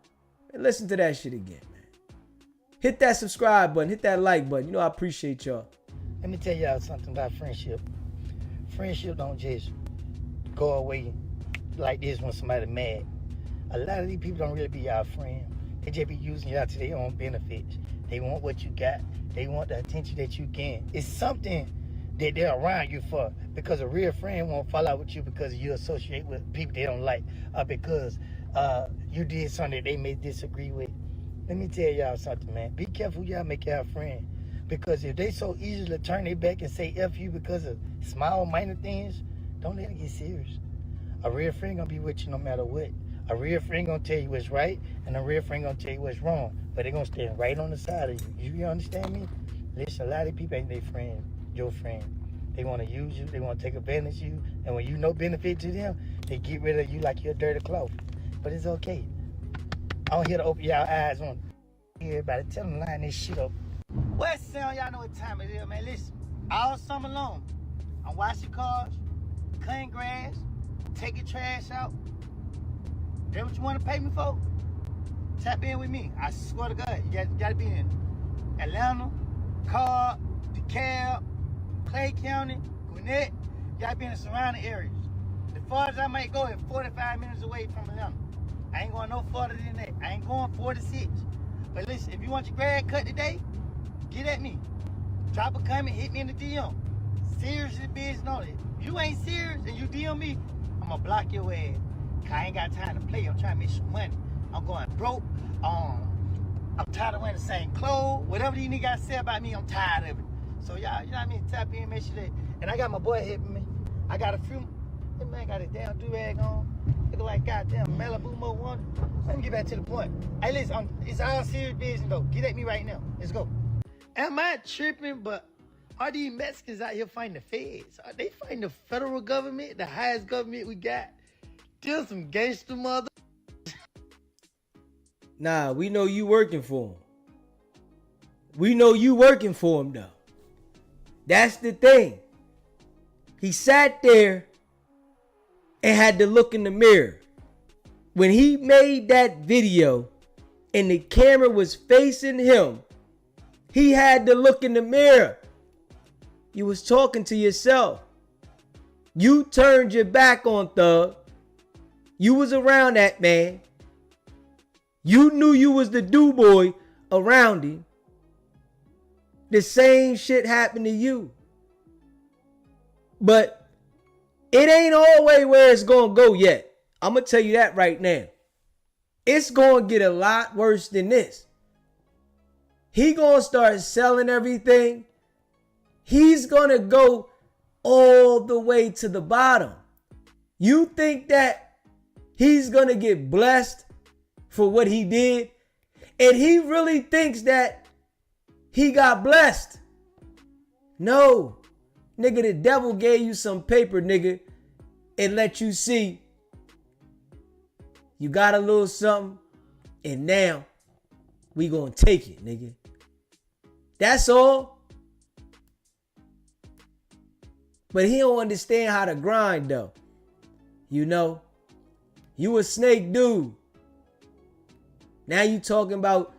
And listen to that shit again, man. Hit that subscribe button. Hit that like button. You know I appreciate y'all. Let me tell y'all something about friendship. Friendship don't just go away like this when somebody mad. A lot of these people don't really be y'all friend. They just be using y'all to their own benefits. They want what you got. They want the attention that you get. It's something that they're around you for, because a real friend won't fall out with you because you associate with people they don't like, or because you did something that they may disagree with. Let me tell y'all something, man. Be careful who y'all make y'all friend. Because if they so easily turn their back and say F you because of small, minor things, don't let it get serious. A real friend gonna be with you no matter what. A real friend gonna tell you what's right, and a real friend gonna tell you what's wrong. But they gonna stand right on the side of you. You understand me? Listen, a lot of people ain't their friend, your friend. They wanna use you, they wanna take advantage of you, and when you no benefit to them, they get rid of you like you're a dirty cloth. But it's okay. I'm here to open y'all eyes on everybody. Tell them to line this shit up. West Sound, y'all know what time it is, man. Listen, all summer long, I'm washing cars, cutting grass, taking trash out. That what you want to pay me for? Tap in with me. I swear to God, you got to be in Atlanta, Cobb, DeKalb, Clay County, Gwinnett. You got to be in the surrounding areas. The farthest I might go is 45 minutes away from Atlanta. I ain't going no farther than that. I ain't going 46. But listen, if you want your grass cut today, get at me. Drop a comment, hit me in the DM. Serious business on it. If you ain't serious and you DM me, I'm gonna block your ass. Cause I ain't got time to play. I'm trying to make some money. I'm going broke. I'm tired of wearing the same clothes. Whatever these niggas gotta say about me, I'm tired of it. So y'all, you know what I mean? Tap in, make sure that. And I got my boy helping me. I got a few. That man got his damn do-rag on. Look like goddamn Malibu Mo one. Let me get back to the point. Hey, listen, it's all serious business though. Get at me right now. Let's go. Am I tripping? But are these Mexicans out here fighting the feds? Are they fighting the federal government, the highest government we got? Still some gangster mother. Nah, we know you working for him. We know you working for him though. That's the thing. He sat there and had to look in the mirror. When he made that video and the camera was facing him, he had to look in the mirror. You was talking to yourself. You turned your back on Thug. You was around that man. You knew you was the do-boy around him. The same shit happened to you. But it ain't always where it's going to go yet. I'm going to tell you that right now. It's going to get a lot worse than this. He going to start selling everything. He's going to go all the way to the bottom. You think that he's going to get blessed for what he did? And he really thinks that he got blessed. No. Nigga, the devil gave you some paper, nigga, and let you see you got a little something, and now we gonna take it, nigga. That's all. But he don't understand how to grind, though. You know, you a snake dude. Now you talking about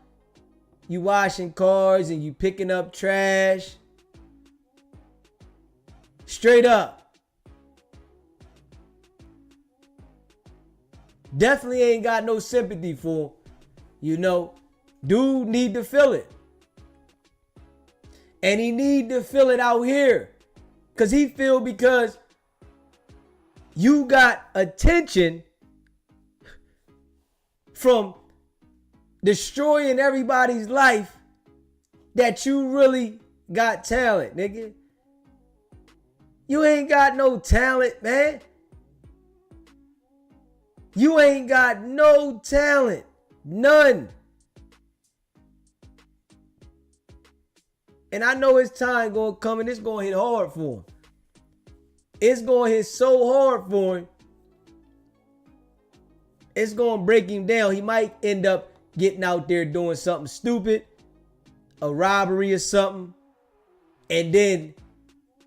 you washing cars and you picking up trash. Straight up. Definitely ain't got no sympathy for him. You know, dude need to feel it. And he need to feel it out here. Because he feel because you got attention from destroying everybody's life that you really got talent, nigga. You ain't got no talent, man. You ain't got no talent. None. And I know his time gonna come and it's gonna hit hard for him. It's gonna hit so hard for him. It's gonna break him down. He might end up getting out there doing something stupid, a robbery or something, and then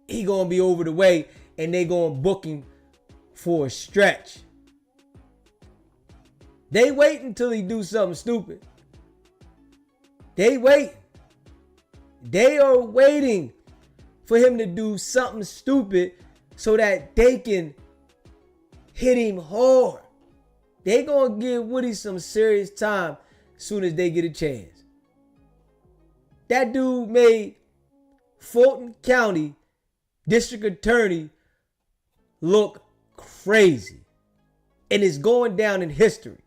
he gonna be over the way and they gonna book him for a stretch. They wait until he do something stupid. They wait. They are waiting for him to do something stupid so that they can hit him hard. They gonna give Woody some serious time as soon as they get a chance. That dude made Fulton County District Attorney look crazy. And it's going down in history.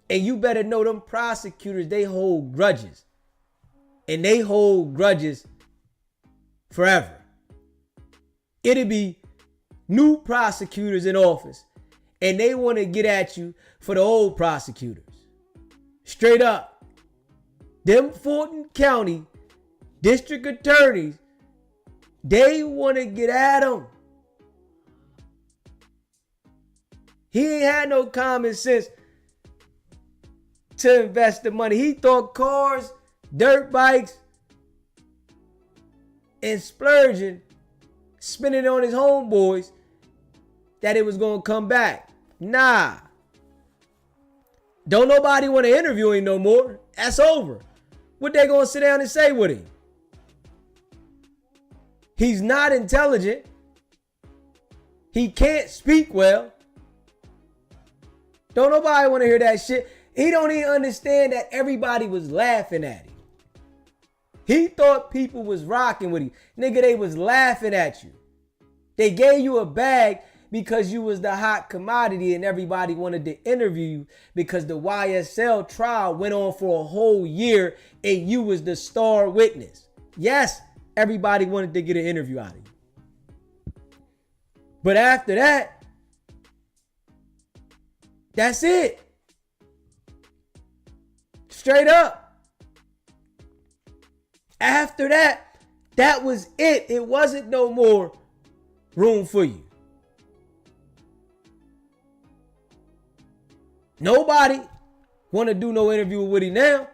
And you better know them prosecutors, they hold grudges. And they hold grudges forever. It'll be new prosecutors in office. And they want to get at you for the old prosecutors. Straight up. Them Fulton County district attorneys, they want to get at him. He ain't had no common sense to invest the money. He thought cars, dirt bikes, and splurging, spending it on his homeboys, that it was going to come back. Nah. Don't nobody want to interview him no more. That's over. What they going to sit down and say with him? He's not intelligent. He can't speak well. Don't nobody want to hear that shit. He don't even understand that everybody was laughing at him. He thought people was rocking with him. Nigga, they was laughing at you. They gave you a bag because you was the hot commodity and everybody wanted to interview you because the YSL trial went on for a whole year and you was the star witness. Yes, everybody wanted to get an interview out of you. But after that, that's it. Straight up. After that, that was it. It wasn't no more room for you. Nobody want to do no interview with Woody now.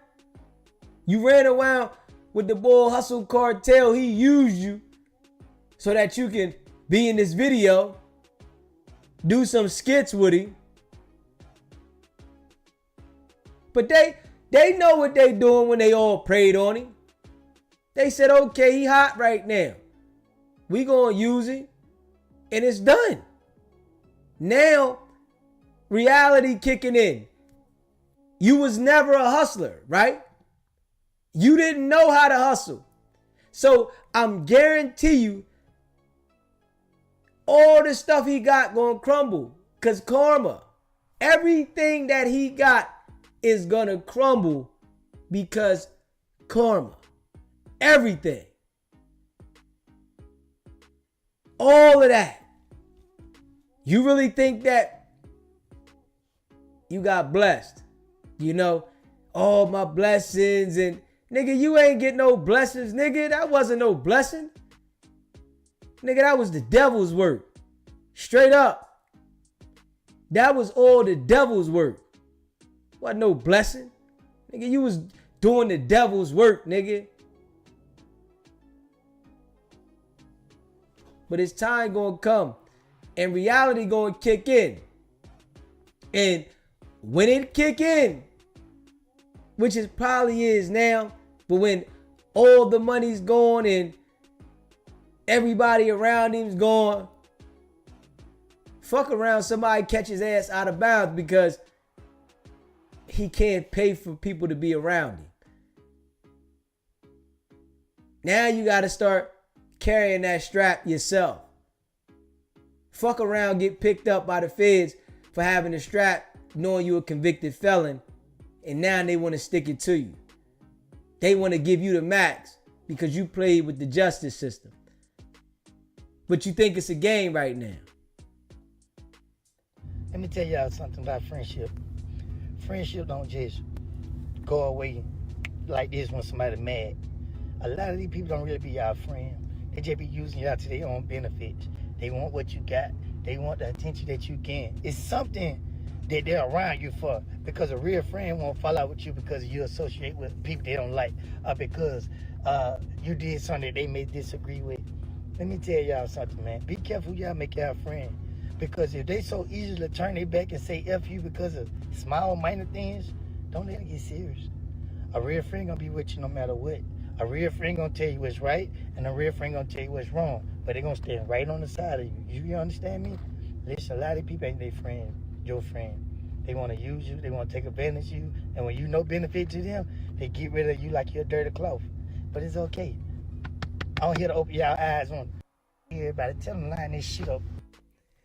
You ran around with the Bull Hustle Cartel. He used you so that you can be in this video, do some skits with him. But they know what they doing when they all prayed on him. They said, okay, he hot right now. We gonna use him. And it's done. Now, reality kicking in. You was never a hustler, right? You didn't know how to hustle. So I'm guarantee you, all the stuff he got gonna crumble. Cause karma, everything that he got is gonna crumble because karma. Everything. All of that. You really think that you got blessed? You know, all my blessings and nigga, you ain't get no blessings, nigga. That wasn't no blessing. Nigga, that was the devil's work. Straight up. That was all the devil's work. Wasn't no blessing. Nigga, you was doing the devil's work, nigga. But it's time gonna come and reality gonna kick in. And when it kick in, which it probably is now, but when all the money's gone and everybody around him's gone, fuck around, somebody catch his ass out of bounds because he can't pay for people to be around him. Now you gotta start carrying that strap yourself. Fuck around, get picked up by the feds for having a strap, knowing you a convicted felon, and now they want to stick it to you. They want to give you the max because you played with the justice system. But you think it's a game right now. Let me tell y'all something about friendship. Friendship don't just go away like this when somebody mad. A lot of these people don't really be y'all friend. They just be using y'all to their own benefit. They want what you got. They want the attention that you can. It's something that they're around you for, because a real friend won't fall out with you because you associate with people they don't like, or because you did something that they may disagree with. Let me tell y'all something, man. Be careful who y'all make y'all friend, because if they so easily turn their back and say F you because of small, minor things, don't let it get serious. A real friend gonna be with you no matter what. A real friend gonna tell you what's right, and a real friend gonna tell you what's wrong. But they gonna stand right on the side of you. You understand me? Listen, a lot of people ain't their friend, your friend. They wanna use you, they wanna take advantage of you, and when you no benefit to them, they get rid of you like you're a dirty cloth. But it's okay. I'm here to open y'all eyes on everybody. Tell them line this shit up.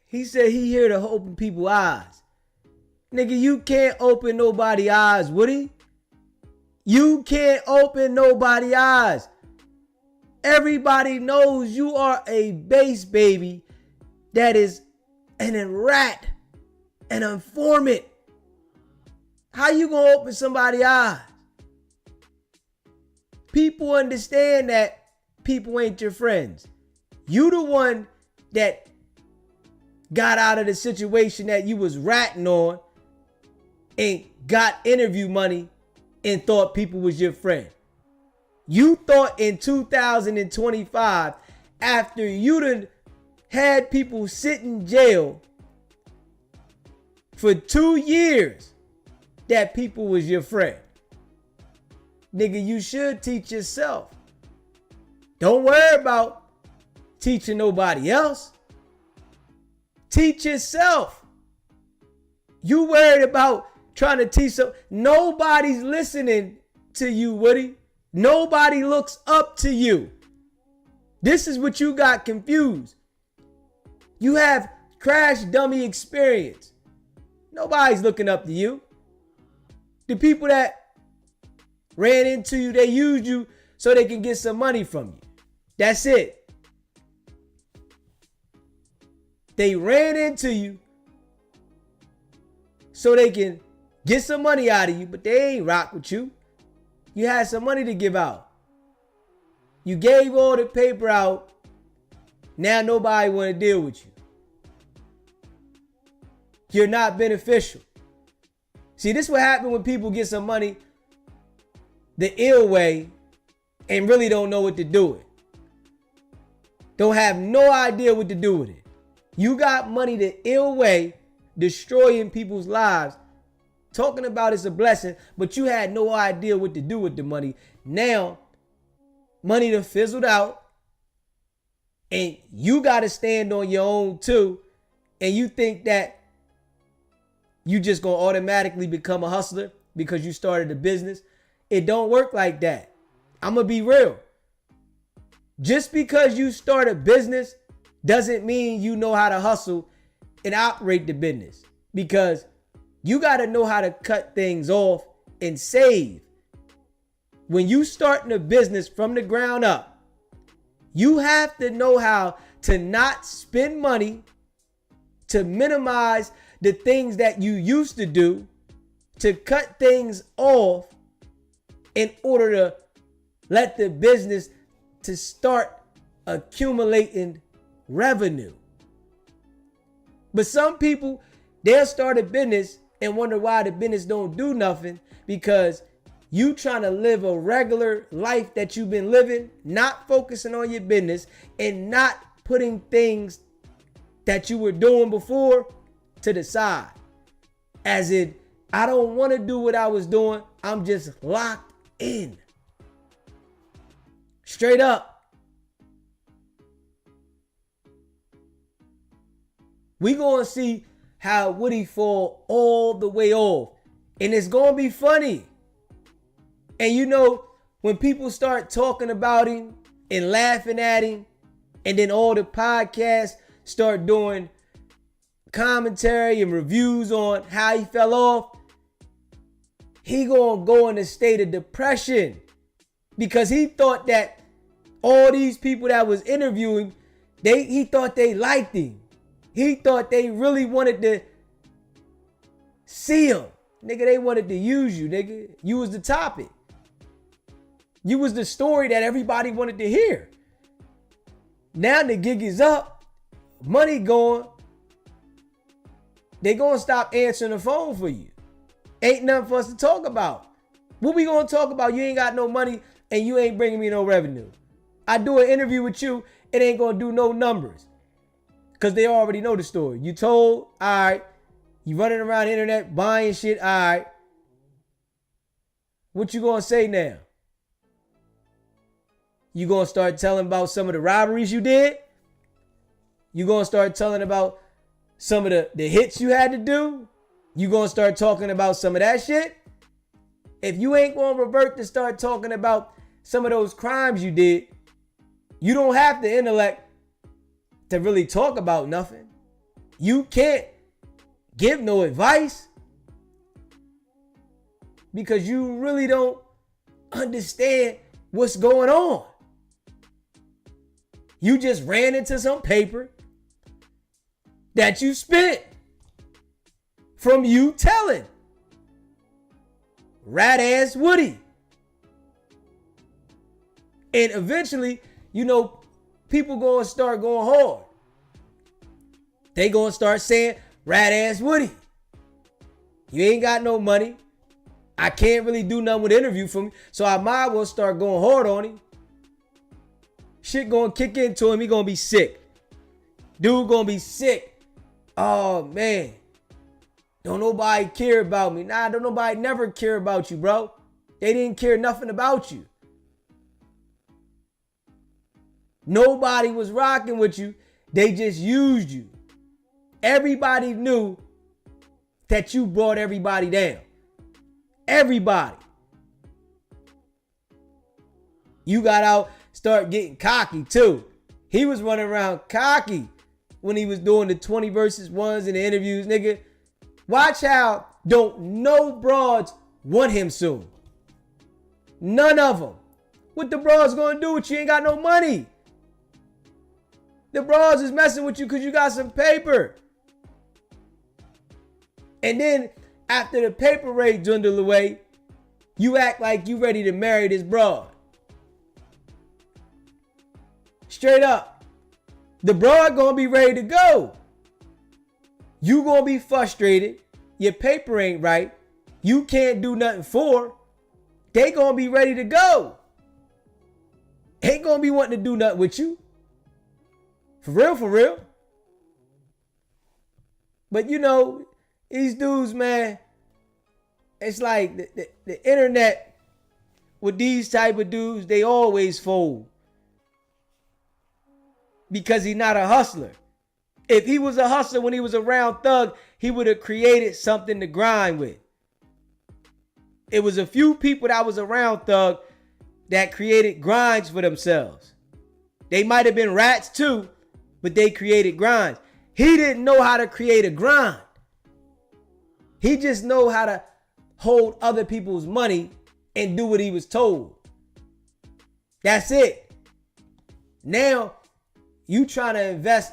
He said he here to open people's eyes. Nigga, you can't open nobody's eyes, Woody. You can't open nobody's eyes. Everybody knows you are a base baby that is an rat, an informant. How you gonna open somebody's eyes? People understand that people ain't your friends. You the one that got out of the situation that you was ratting on and got interview money and thought people was your friend. You thought in 2025, after you done had people sit in jail for 2 years, that people was your friend. Nigga, you should teach yourself. Don't worry about teaching nobody else. Teach yourself. You worried about trying to teach some. Nobody's listening to you, Woody. Nobody looks up to you. This is what you got confused. You have crash dummy experience. Nobody's looking up to you. The people that ran into you, they used you so they can get some money from you. That's it. They ran into you so they can get some money out of you, but they ain't rock with you. You had some money to give out. You gave all the paper out. Now nobody want to deal with you. You're not beneficial. See, this is what happens when people get some money the ill way and really don't know what to do with it. Don't have no idea what to do with it. You got money the ill way, destroying people's lives, talking about it's a blessing, but you had no idea what to do with the money. Now, money done fizzled out, and you got to stand on your own too, and you think that you just gonna automatically become a hustler because you started a business. It don't work like that. I'm gonna be real. Just because you start a business doesn't mean you know how to hustle and operate the business, because you got to know how to cut things off and save. When you starting a business from the ground up, you have to know how to not spend money, to minimize the things that you used to do, to cut things off in order to let the business to start accumulating revenue. But some people, they'll start a business and wonder why the business don't do nothing, because you trying to live a regular life that you've been living, not focusing on your business and not putting things that you were doing before to the side. As in, I don't want to do what I was doing. I'm just locked in. Straight up. We gonna see how Woody fall all the way off. And it's gonna be funny. And you know, when people start talking about him and laughing at him, and then all the podcasts start doing commentary and reviews on how he fell off, he gonna go in a state of depression, because he thought that all these people that was interviewing, he thought they liked him. He thought they really wanted to see him. Nigga, they wanted to use you, nigga. You was the topic. You was the story that everybody wanted to hear. Now the gig is up, money gone. They gonna stop answering the phone for you. Ain't nothing for us to talk about. What we gonna talk about? You ain't got no money and you ain't bringing me no revenue. I do an interview with you, it ain't gonna do no numbers, because they already know the story. You told, all right. You running around the internet buying shit, all right. What you gonna say now? You gonna start telling about some of the robberies you did? You gonna start telling about some of the hits you had to do? You gonna start talking about some of that shit? If you ain't gonna revert to start talking about some of those crimes you did, you don't have the intellect to really talk about nothing. You can't give no advice. because you really don't understand what's going on. You just ran into some paper that you spent from you telling rat ass Woody. And eventually, you know, people gonna start going hard. They gonna start saying rat ass Woody, you ain't got no money. I can't really do nothing with interview from you, so I might as well start going hard on him. Shit gonna kick into him. He gonna be sick. Dude gonna be sick. Oh man, don't nobody care about me. Nah, don't nobody never care about you, bro. They didn't care nothing about you. Nobody was rocking with you. They just used you. Everybody knew that you brought everybody down. Everybody. You got out, start getting cocky too. He was running around cocky when he was doing the 20 versus 1s in the interviews, nigga. Watch how don't no broads want him soon. None of them. What the broads gonna do with you? You ain't got no money. The broads is messing with you because you got some paper. And then after the paper rate dwindle away, you act like you ready to marry this broad. Straight up. The broad gonna be ready to go. You gonna be frustrated. Your paper ain't right. You can't do nothing for. They gonna be ready to go. Ain't gonna be wanting to do nothing with you. For real, for real. But you know, these dudes, man, it's like the internet with these type of dudes, they always fold. Because he's not a hustler. If he was a hustler when he was around Thug, he would have created something to grind with. It was a few people that was around Thug that created grinds for themselves. They might have been rats too, but they created grinds. He didn't know how to create a grind. He just know how to hold other people's money and do what he was told. That's it. Now, you trying to invest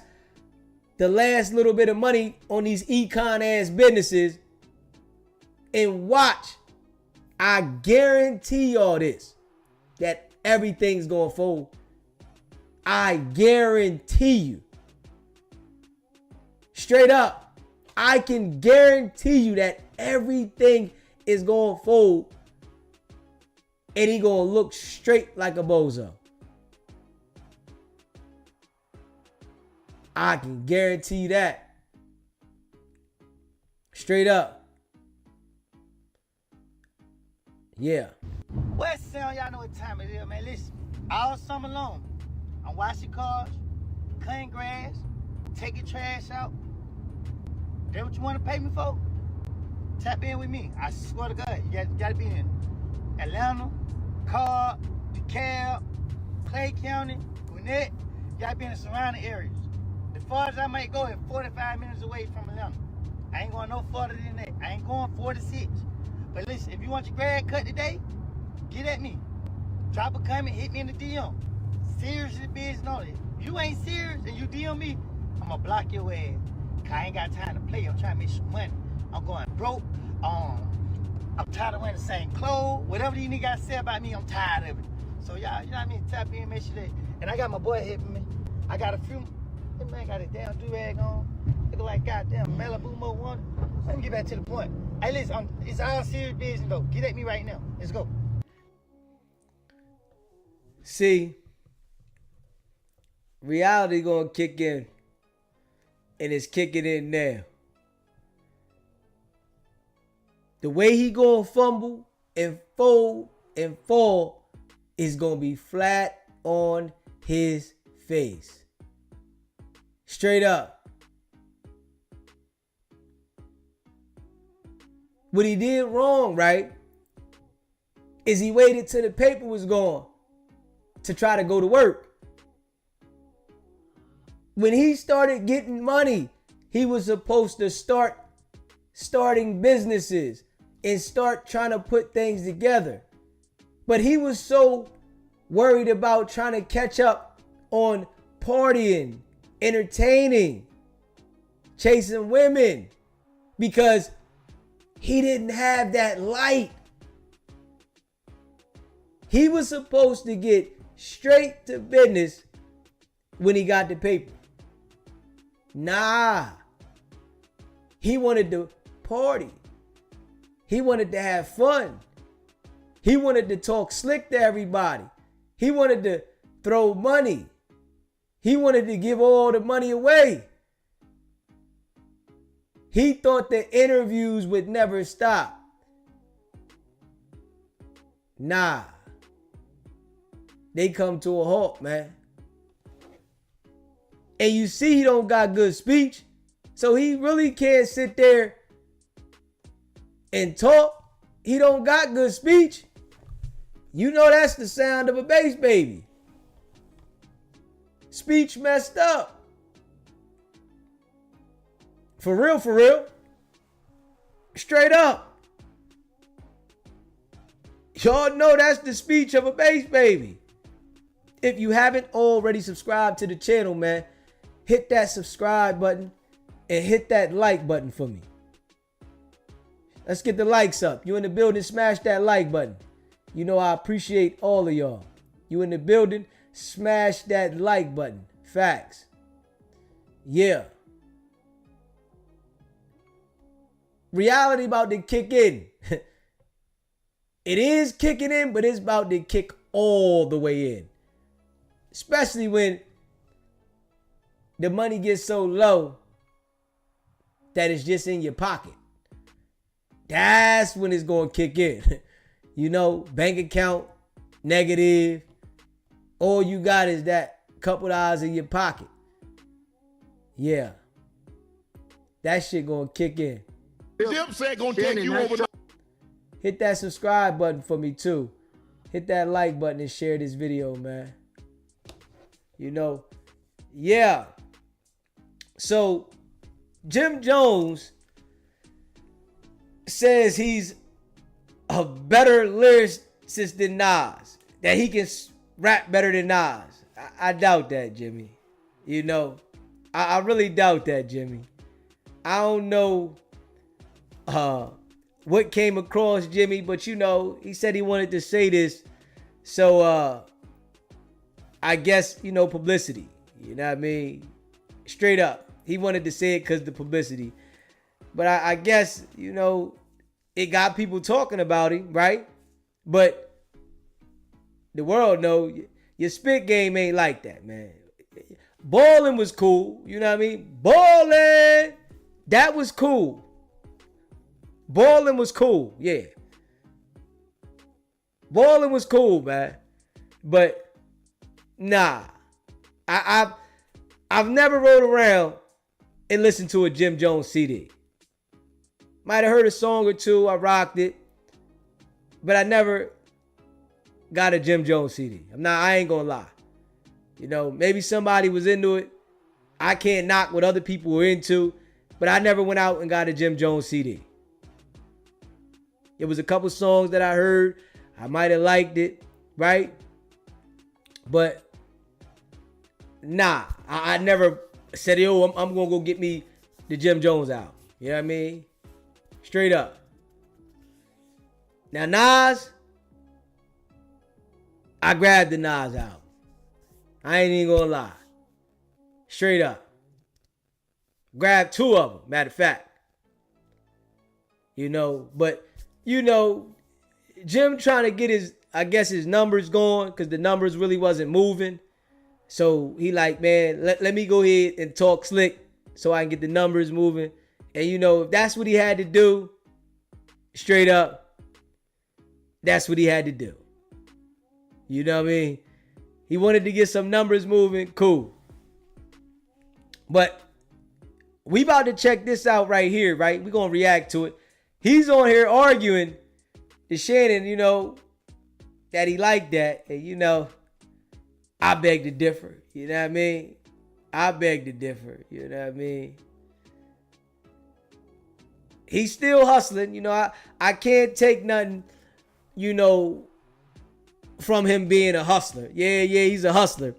the last little bit of money on these econ ass businesses and watch. I guarantee y'all this, that everything's gonna fold. I guarantee you. Straight up, I can guarantee you that everything is gonna fold and he gonna look straight like a bozo. I can guarantee you that. Straight up. Yeah. West Sound, y'all know what time it is, man. Listen, all summer long, I'm washing cars, cutting grass, taking trash out. That what you want to pay me for? Tap in with me. I swear to God, you got to be in Atlanta, Cobb, DeKalb, Clay County, Gwinnett. You got to be in the surrounding areas. As far as I might go, it's 45 minutes away from Atlanta. I ain't going no further than that. I ain't going 46. But listen, if you want your grad cut today, get at me. Drop a comment, hit me in the DM. Seriously business on it. If you ain't serious and you DM me, I'm gonna block your ass. Cause I ain't got time to play. I'm trying to make some money. I'm going broke. I'm tired of wearing the same clothes. Whatever these niggas gotta say about me, I'm tired of it. So y'all, you know what I mean? Tap in, make sure that. And I got my boy helping me. I got a few. This man got a damn do-rag on. Look like goddamn Malibu Mo one. Let me get back to the point. Hey, listen, it's all serious business though. Get at me right now. Let's go. See, reality gonna kick in, and it's kicking in now. The way he gonna fumble and fold and fall is gonna be flat on his face. Straight up. What he did wrong, right, is he waited till the paper was gone to try to go to work. When he started getting money, he was supposed to starting businesses and start trying to put things together. But he was so worried about trying to catch up on partying, entertaining, chasing women, because he didn't have that light. He was supposed to get straight to business when he got the paper. Nah. He wanted to party. He wanted to have fun. He wanted to talk slick to everybody. He wanted to throw money. He wanted to give all the money away. He thought the interviews would never stop. Nah. They come to a halt, man. And you see he don't got good speech. So he really can't sit there and talk. He don't got good speech. You know that's the sound of a bass baby. Speech messed up. For real, for real. Straight up. Y'all know that's the speech of a bass baby. If you haven't already subscribed to the channel, man, hit that subscribe button and hit that like button for me. Let's get the likes up. You in the building, smash that like button. You know I appreciate all of y'all. You in the building, smash that like button. Facts. Yeah. Reality about to kick in. It is kicking in, but it's about to kick all the way in. Especially when the money gets so low that it's just in your pocket. That's when it's going to kick in. You know, bank account, negative. All you got is that couple dollars in your pocket. Yeah. That shit going to kick in. Dipset gonna take you over. Hit that subscribe button for me too. Hit that like button and share this video, man. You know, yeah. So, Jim Jones says he's a better lyricist than Nas. That he can rap better than Nas. I doubt that, Jimmy. You know, I really doubt that, Jimmy. I don't know what came across Jimmy, but you know, he said he wanted to say this. So, I guess, you know, publicity. You know what I mean? Straight up. He wanted to say it because of the publicity. But I guess, you know, it got people talking about him, right? But the world know your spit game ain't like that, man. Ballin' was cool. You know what I mean? Ballin'. That was cool. Ballin' was cool. Yeah. Ballin' was cool, man. But nah, I've never rode around and listened to a Jim Jones CD. Might have heard a song or two. I rocked it, but I never got a Jim Jones CD. I ain't gonna lie. You know, maybe somebody was into it. I can't knock what other people were into, but I never went out and got a Jim Jones CD. It was a couple songs that I heard. I might have liked it, right? But nah, I never said, yo, I'm going to go get me the Jim Jones album. You know what I mean? Straight up. Now, Nas, I grabbed the Nas album. I ain't even going to lie. Straight up. Grabbed two of them, matter of fact. You know, but, you know, Jim trying to get his numbers going because the numbers really wasn't moving. So he like, man, let me go ahead and talk slick so I can get the numbers moving. And you know, if that's what he had to do, straight up, that's what he had to do. You know what I mean? He wanted to get some numbers moving, cool. But we about to check this out right here, right? We're going to react to it. He's on here arguing to Shannon, you know, that he liked that. And, you know, I beg to differ. You know what I mean? I beg to differ. You know what I mean? he's still hustling. You know, I can't take nothing, you know, from him being a hustler. Yeah, he's a hustler.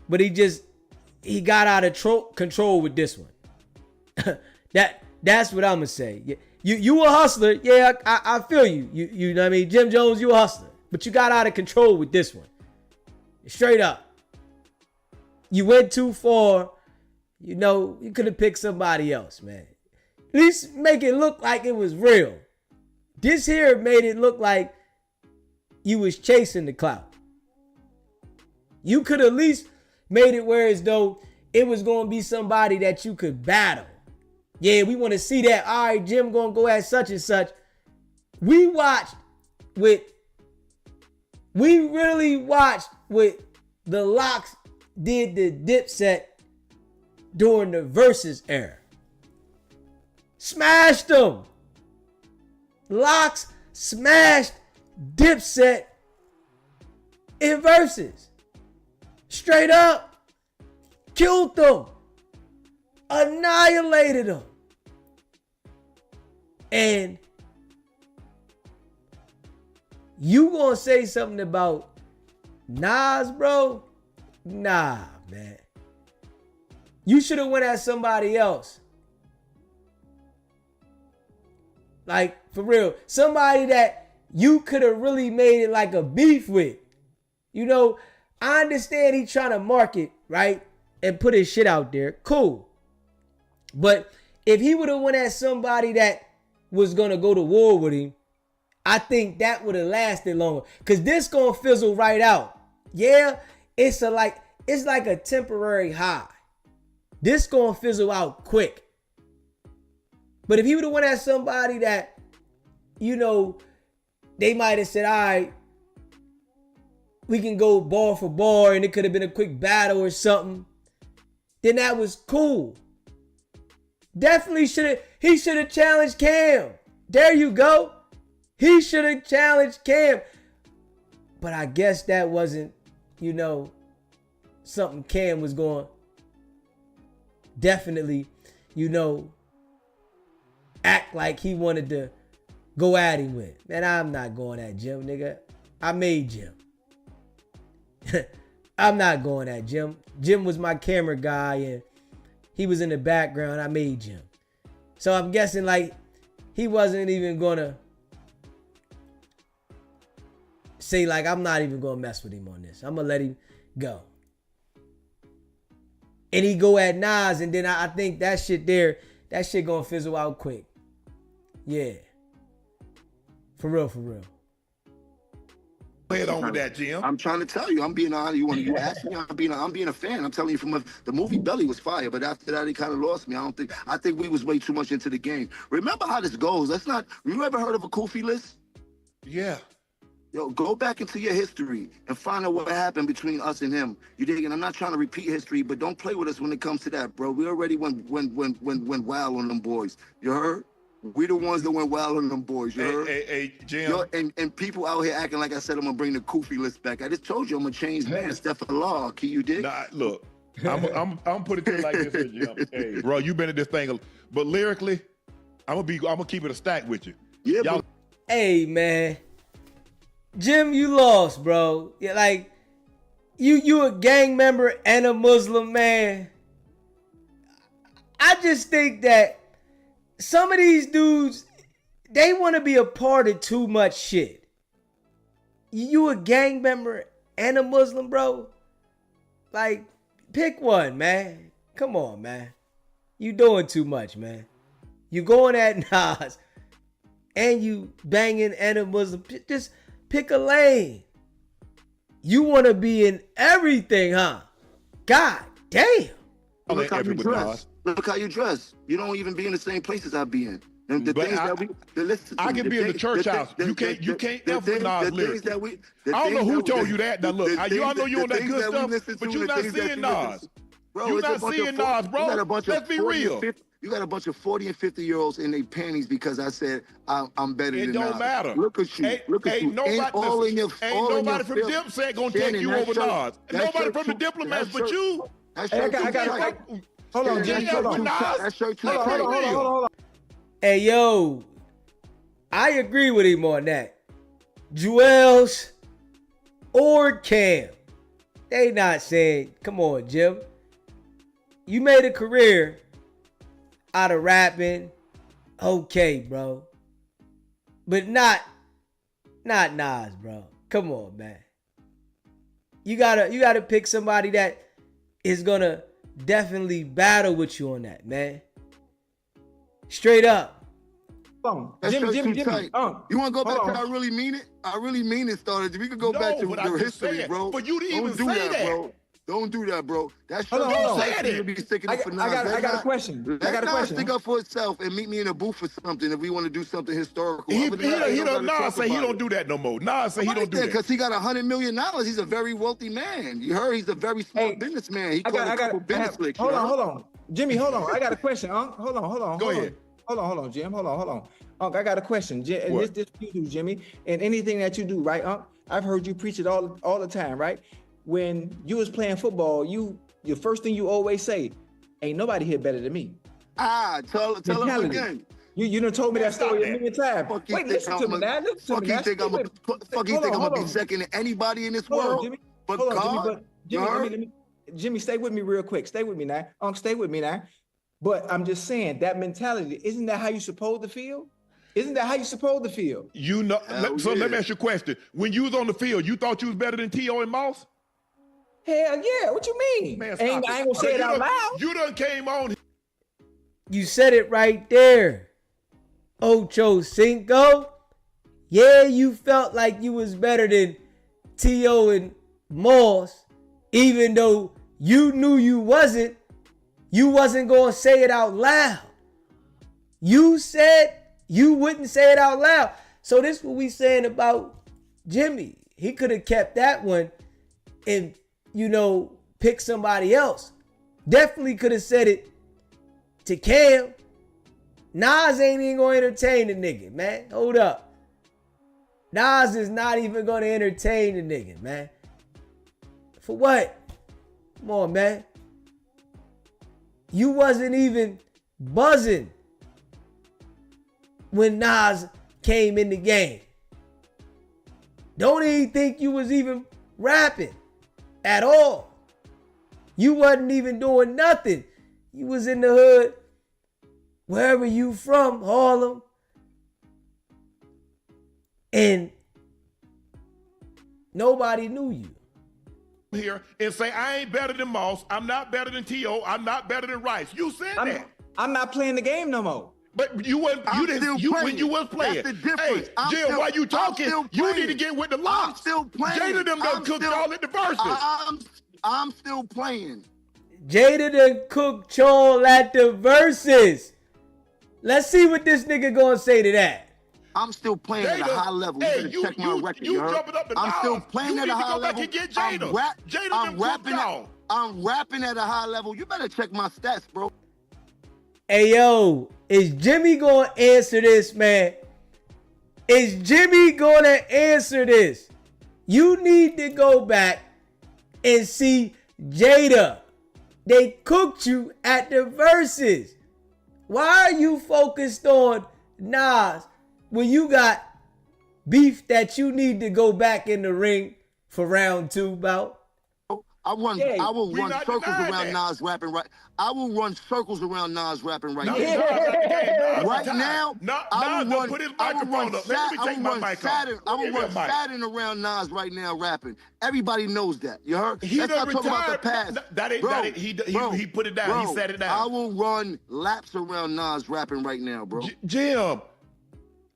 But he got out of control with this one. That's what I'm gonna say. You a hustler. Yeah, I feel you. You know what I mean? Jim Jones, you a hustler. But you got out of control with this one. Straight up. You went too far. You know, you could have picked somebody else, man. At least make it look like it was real. This here made it look like you was chasing the clout. You could at least made it where as though it was going to be somebody that you could battle. Yeah, we want to see that. All right, Jim going to go at such and such. We really watched what the Locks did the Dipset during the Versus era. Smashed them. Locks smashed Dipset in Versus. Straight up. Killed them. Annihilated them. And you gonna say something about Nas, bro? Nah, man. You should have went at somebody else. Like, for real. Somebody that you could have really made it like a beef with. You know, I understand he trying to market, right? And put his shit out there. Cool. But if he would have went at somebody that was going to go to war with him, I think that would have lasted longer. Because this going to fizzle right out. Yeah, it's like a temporary high. This going to fizzle out quick. But if he would have went at somebody that, you know, they might have said, all right, we can go bar for bar and it could have been a quick battle or something, then that was cool. Definitely he should have challenged Cam. There you go. He should have challenged Cam. But I guess that wasn't, you know, something Cam was going definitely, you know, act like he wanted to go at him with. Man, I'm not going at Jim, nigga. I made Jim. I'm not going at Jim. Jim was my camera guy and he was in the background. I made Jim. So I'm guessing like he wasn't even gonna say like, I'm not even gonna mess with him on this. I'm gonna let him go. And he go at Nas and then I think that shit gonna fizzle out quick. Yeah. For real, for real. Head on with that, Jim. I'm trying to tell you, I'm being honest. You ask me, I'm being a fan. I'm telling you, the movie Belly was fire, but after that, he kind of lost me. I think we was way too much into the game. Remember how this goes. You ever heard of a Kofi list? Yeah. Yo, go back into your history and find out what happened between us and him. You dig? And I'm not trying to repeat history, but don't play with us when it comes to that, bro. We already went wild on them boys. You heard? We the ones that went wild on them boys, you heard? Hey, Jim. Yo, and people out here acting like I said I'm gonna bring the Kofi list back. I just told you I'm a changed man. Stephen Law, can you dig? Nah, look, I'm putting it like this here, Jim. Hey, bro, you been at this thing, but lyrically, I'm gonna keep it a stack with you. Yeah, y'all. Hey, man, Jim, you lost, bro. Yeah, like you a gang member and a Muslim man. I just think that some of these dudes, they want to be a part of too much shit. You a gang member and a Muslim, bro? Like, pick one, man. Come on, man. You doing too much, man. You going at Nas and you banging and a Muslim. Just pick a lane. You want to be in everything, huh? God damn. Look how you dress. Look how you dress. You don't even be in the same places I be in. And the things I can be in the church house. You can't F with Nas lyrics. I don't know who told you that. Now look, I know you on that good stuff, but you're not seeing Nas. You're not seeing Nas, bro. Let's be real. You got a bunch of 40 and 50-year-olds in their panties because I said I'm better than Nas. It don't matter. Look at you. Look at you. Ain't nobody from Dipset gonna take you over Nas. Nobody from the Diplomats but you. Hold on, Jim. Hold on. That shirt too tight. Hold on. Hey, yo, I agree with him on that. Jewels or Cam, they not saying, come on, Jim. You made a career out of rapping. Okay, bro. But not Nas, bro. Come on, man. You gotta pick somebody that is gonna definitely battle with you on that, man. Straight up. Jimmy. You want to go back to I Really Mean It? I Really Mean It started. We could go back to the history, bro. For you to even say that, bro. Don't do that, bro. That's hold on. I got a question. Let Nas stick up for itself and meet me in a booth for something if we want to do something historical. Nas say he don't do that no more. Nas say he don't do that because he got $100 million. He's a very wealthy man. You heard he's a very smart businessman. He called a couple business clicks. Hold on. Jimmy, hold on. I got a question. Hold on. Go ahead. Hold on, Jim. Hold on. I got a question. And this you do, Jimmy, and anything that you do, right, I've heard you preach it all the time, right? When you was playing football, your first thing you always say, ain't nobody here better than me. Tell him again. You done told me that story a million times. Wait, listen to me now. Fuck you think I'm gonna be second to anybody in this world? Jimmy. But God, Jimmy, stay with me real quick. Stay with me now. Stay with me now. But I'm just saying, that mentality, isn't that how you supposed to feel? Isn't that how you supposed to feel? You know, let me ask you a question. When you was on the field, you thought you was better than T.O. and Moss? Hell yeah, what you mean? Man, I ain't gonna say it out loud. You done came on. You said it right there. Ocho Cinco. Yeah, you felt like you was better than T.O. and Moss, even though you knew you wasn't. You wasn't gonna say it out loud. You said you wouldn't say it out loud. So this is what we saying about Jimmy. He could have kept that one and, pick somebody else. Definitely could have said it to Cam. Nas ain't even gonna entertain the nigga, man. Hold up. Nas is not even gonna entertain the nigga, man. For what? Come on, man. You wasn't even buzzing when Nas came in the game. Don't even think you was even rapping at all. You wasn't even doing nothing. You was in the hood, wherever you from, Harlem. And nobody knew you. Here and say, I ain't better than Moss. I'm not better than T.O. I'm not better than Rice. You said that. I'm not playing the game no more. But you wasn't. When you was playing. That's the difference. Hey, Jim, while you talking, you need to get with the locks. I'm still playing. Jada them done cooked y'all at the verses. I'm still playing. Jada done cooked y'all at the verses. Let's see what this nigga gonna say to that. I'm still playing at a high level. You better check my record. I'm still playing at a high level. I'm rapping at a high level. You better check my stats, bro. Hey, yo, is Jimmy gonna answer this, man? Is Jimmy gonna answer this? You need to go back and see Jada. They cooked you at the verses. Why are you focused on Nas when you got beef that you need to go back in the ring for round 2 about? I will run circles around Nas rapping right. I will run circles around Nas rapping right now. Right now, I will run Saturn around Nas right now rapping. Everybody knows that. You heard? Let's not talk about the past. He put it down. He said it down. I will run laps around Nas rapping right now, bro. Jim.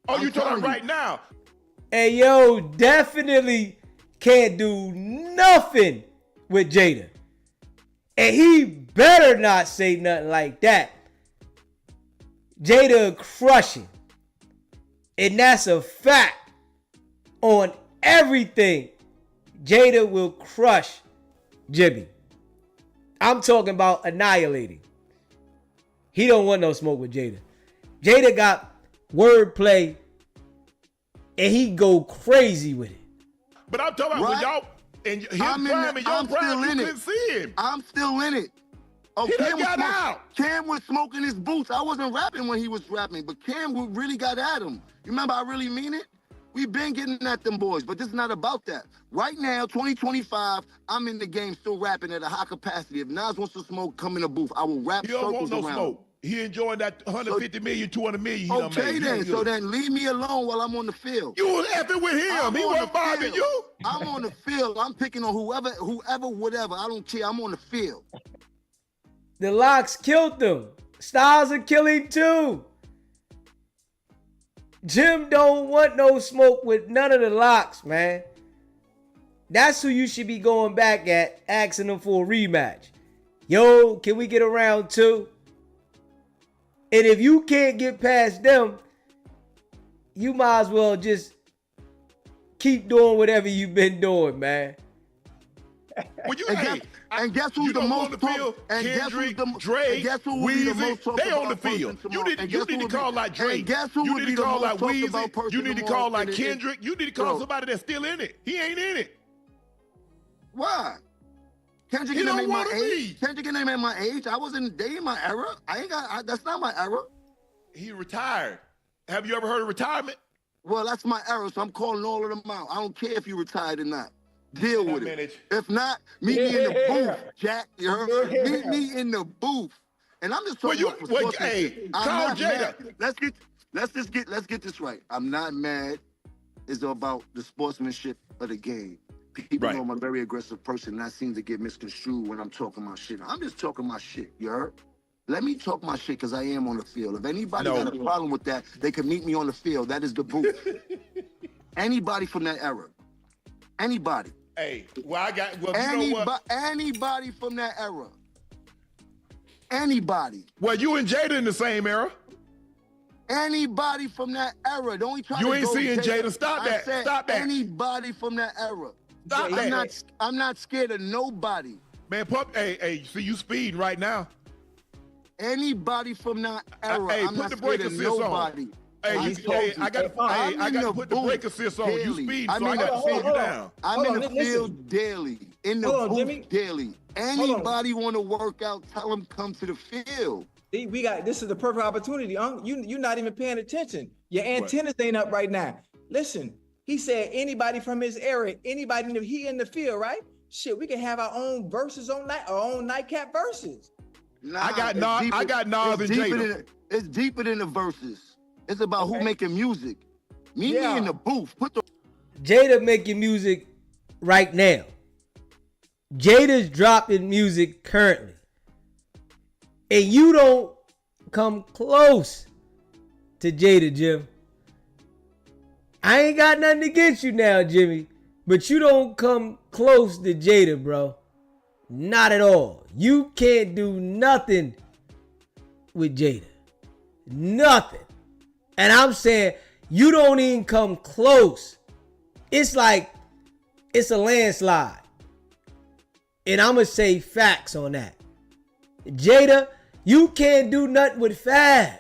Oh, you talking right now? Hey, yo, definitely can't do nothing with Jada. And he better not say nothing like that. Jada crushing. And that's a fact. On everything, Jada will crush Jimmy. I'm talking about annihilating. He don't want no smoke with Jada. Jada got wordplay and he go crazy with it. But I'm talking about when y'all and his prime and your prime, you couldn't see him. I'm still in it. Oh, He done got out. Cam was smoking his boots. I wasn't rapping when he was rapping, but Cam really got at him. You remember I really mean it? We've been getting at them boys, but this is not about that. Right now, 2025, I'm in the game still rapping at a high capacity. If Nas wants to smoke, come in the booth. I will rap He don't want circles no around. smoke. He enjoying that 150 million, 200 million he done Okay made. then, so then leave me alone while I'm on the field. You was effing with him. He wasn't bothering you. I'm on the field. I'm picking on whoever, whatever. I don't care. I'm on the field. The locks killed them. Styles are killing too. Jim don't want no smoke with none of the locks, man. That's who you should be going back at, asking them for a rematch. Yo, can we get a round 2? And if you can't get past them, you might as well just keep doing whatever you've been doing, man. Well, you, and guess who's the most field? and Kendrick, guess who's the Drake, and guess who would be the most Weezy, they on the field. You need to call like Drake. And guess who you would need be to the call most like talked about Weezy. person You need to tomorrow call like in the- Kendrick. You need to call Bro. somebody that's still in it. He ain't in it. Why? Kendrick He ain't don't my wanna age. be. Kendrick ain't my age. I wasn't dating my era. That's not my era. He retired. Have you ever heard of retirement? Well, that's my era, so I'm calling all of them out. I don't care if you retired or not. Deal with it. If not, meet me in the booth, Jack. You heard? Meet me in the booth. And I'm just talking about hey, I'm call not Jada. mad. Let's get this right. I'm not mad. It's about the sportsmanship of the game. People know I'm a very aggressive person, and that seems to get misconstrued when I'm talking my shit. I'm just talking my shit, you heard? Let me talk my shit because I am on the field. If anybody got a problem with that, they can meet me on the field. That is the booth. Anybody from that era. Anybody. Hey, well, you know what? Anybody from that era. Anybody. Well, you and Jada in the same era. Anybody from that era. Don't try You to ain't go seeing Jada. Jada. Stop I that. said Stop that. Anybody from that era. Stop that. I'm not scared of nobody. Man, hey, see you speeding right now. Anybody from that era. Hey, I'm put not the scared brake of assist nobody. on. Hey, I got to put the brake assist on. You speeding, so I got to slow you down. I'm in the field daily. In the booth Jimmy. daily. Anybody want to work out, tell them come to the field. This is the perfect opportunity, You're not even paying attention. Your antennas ain't up right now. Listen, he said anybody from his era, anybody in the field, right? Shit, we can have our own verses our own nightcap verses. Nah, I got Nas and Jada. It's deeper than the verses. It's about who making music. Meet me in the booth. Jada making music right now. Jada's dropping music currently. And you don't come close to Jada, Jim. I ain't got nothing against you now, Jimmy. But you don't come close to Jada, bro. Not at all. You can't do nothing with Jada. Nothing. And I'm saying you don't even come close. It's like it's a landslide. And I'm going to say facts on that. Jada, you can't do nothing with Fab.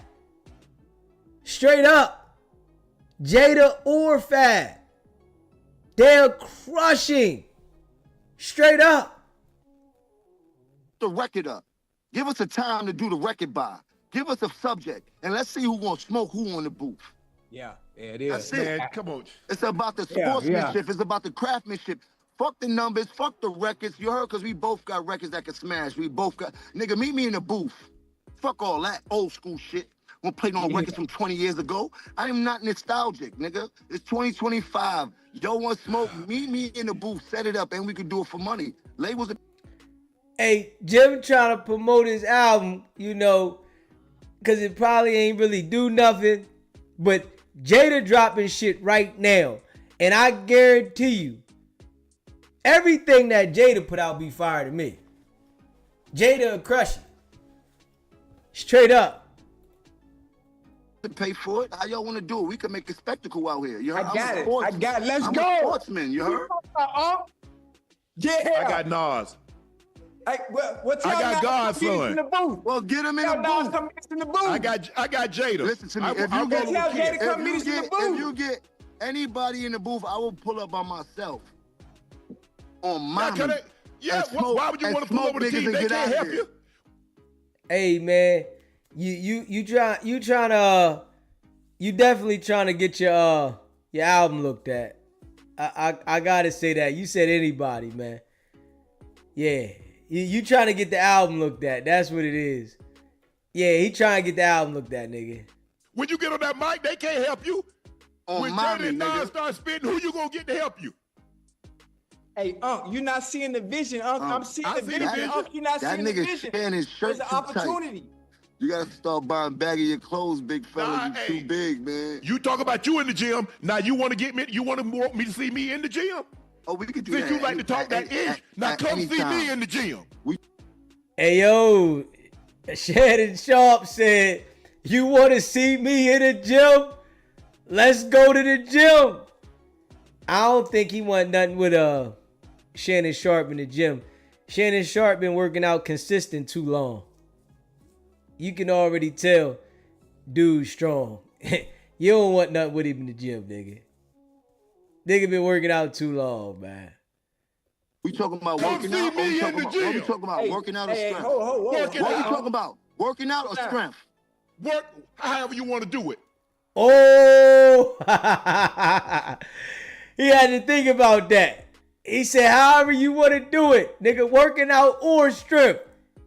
Straight up. Jada or Fab. They're crushing. Straight up. The record up. Give us a time to do the record by. Give us a subject, and let's see who wants smoke, who on the booth. Yeah, it is. That's it. Man, come on. It's about the sportsmanship. It's about the craftsmanship. Fuck the numbers. Fuck the records. You heard? Because we both got records that can smash. We both got... Nigga, meet me in the booth. Fuck all that old school shit. Won't play no records from 20 years ago. I am not nostalgic, nigga. It's 2025. Yo want smoke, meet me in the booth. Set it up, and we can do it for money. Labels... Hey, Jim trying to promote his album, because it probably ain't really do nothing. But Jada dropping shit right now. And I guarantee you, everything that Jada put out be fire to me. Jada will crush it. Straight up. To pay for it. How y'all want to do it? We can make a spectacle out here. You heard? I got it. Let's I'm go. a sportsman. You heard? Yeah. I got Nas. I got Godson. Well, get him in the booth. I got Jada. Listen to me. If you get anybody in the booth, I will pull up by myself. On my why would you want to pull over the team? They can't help you. Hey man, you definitely trying to get your album looked at. I gotta say that. You said anybody, man. Yeah. You trying to get the album looked at. That's what it is. Yeah, he trying to get the album looked at, nigga. When you get on that mic, they can't help you. When Jada and Nas nigga. start spitting, who you gonna get to help you? Hey, Unc, you're not seeing the vision, Unc. I'm seeing I the see the vision, vision. Unc. You're not That seeing the nigga vision. Shannon shirt There's an too tight. opportunity. You gotta start buying baggy your clothes, big fella. Nah, You hey. too big, man. You talk about you in the gym. Now you want to get me? You want me to see me in the gym? Oh, we could do Since that. you like to talk that ish, now come see me in the gym. Hey yo, Shannon Sharpe said, "You want to see me in the gym? Let's go to the gym." I don't think he want nothing with Shannon Sharpe in the gym. Shannon Sharpe been working out consistent too long. You can already tell, dude strong. You don't want nothing with him in the gym, nigga. Nigga been working out too long, man. We talking about Come working see out, or me we in talking the about, what we gym. talking about? Working out or strength? Whoa. Working What we out. talking about? Working out or strength? Work however you want to do it. Oh, he had to think about that. He said, however you want to do it, nigga, working out or strength.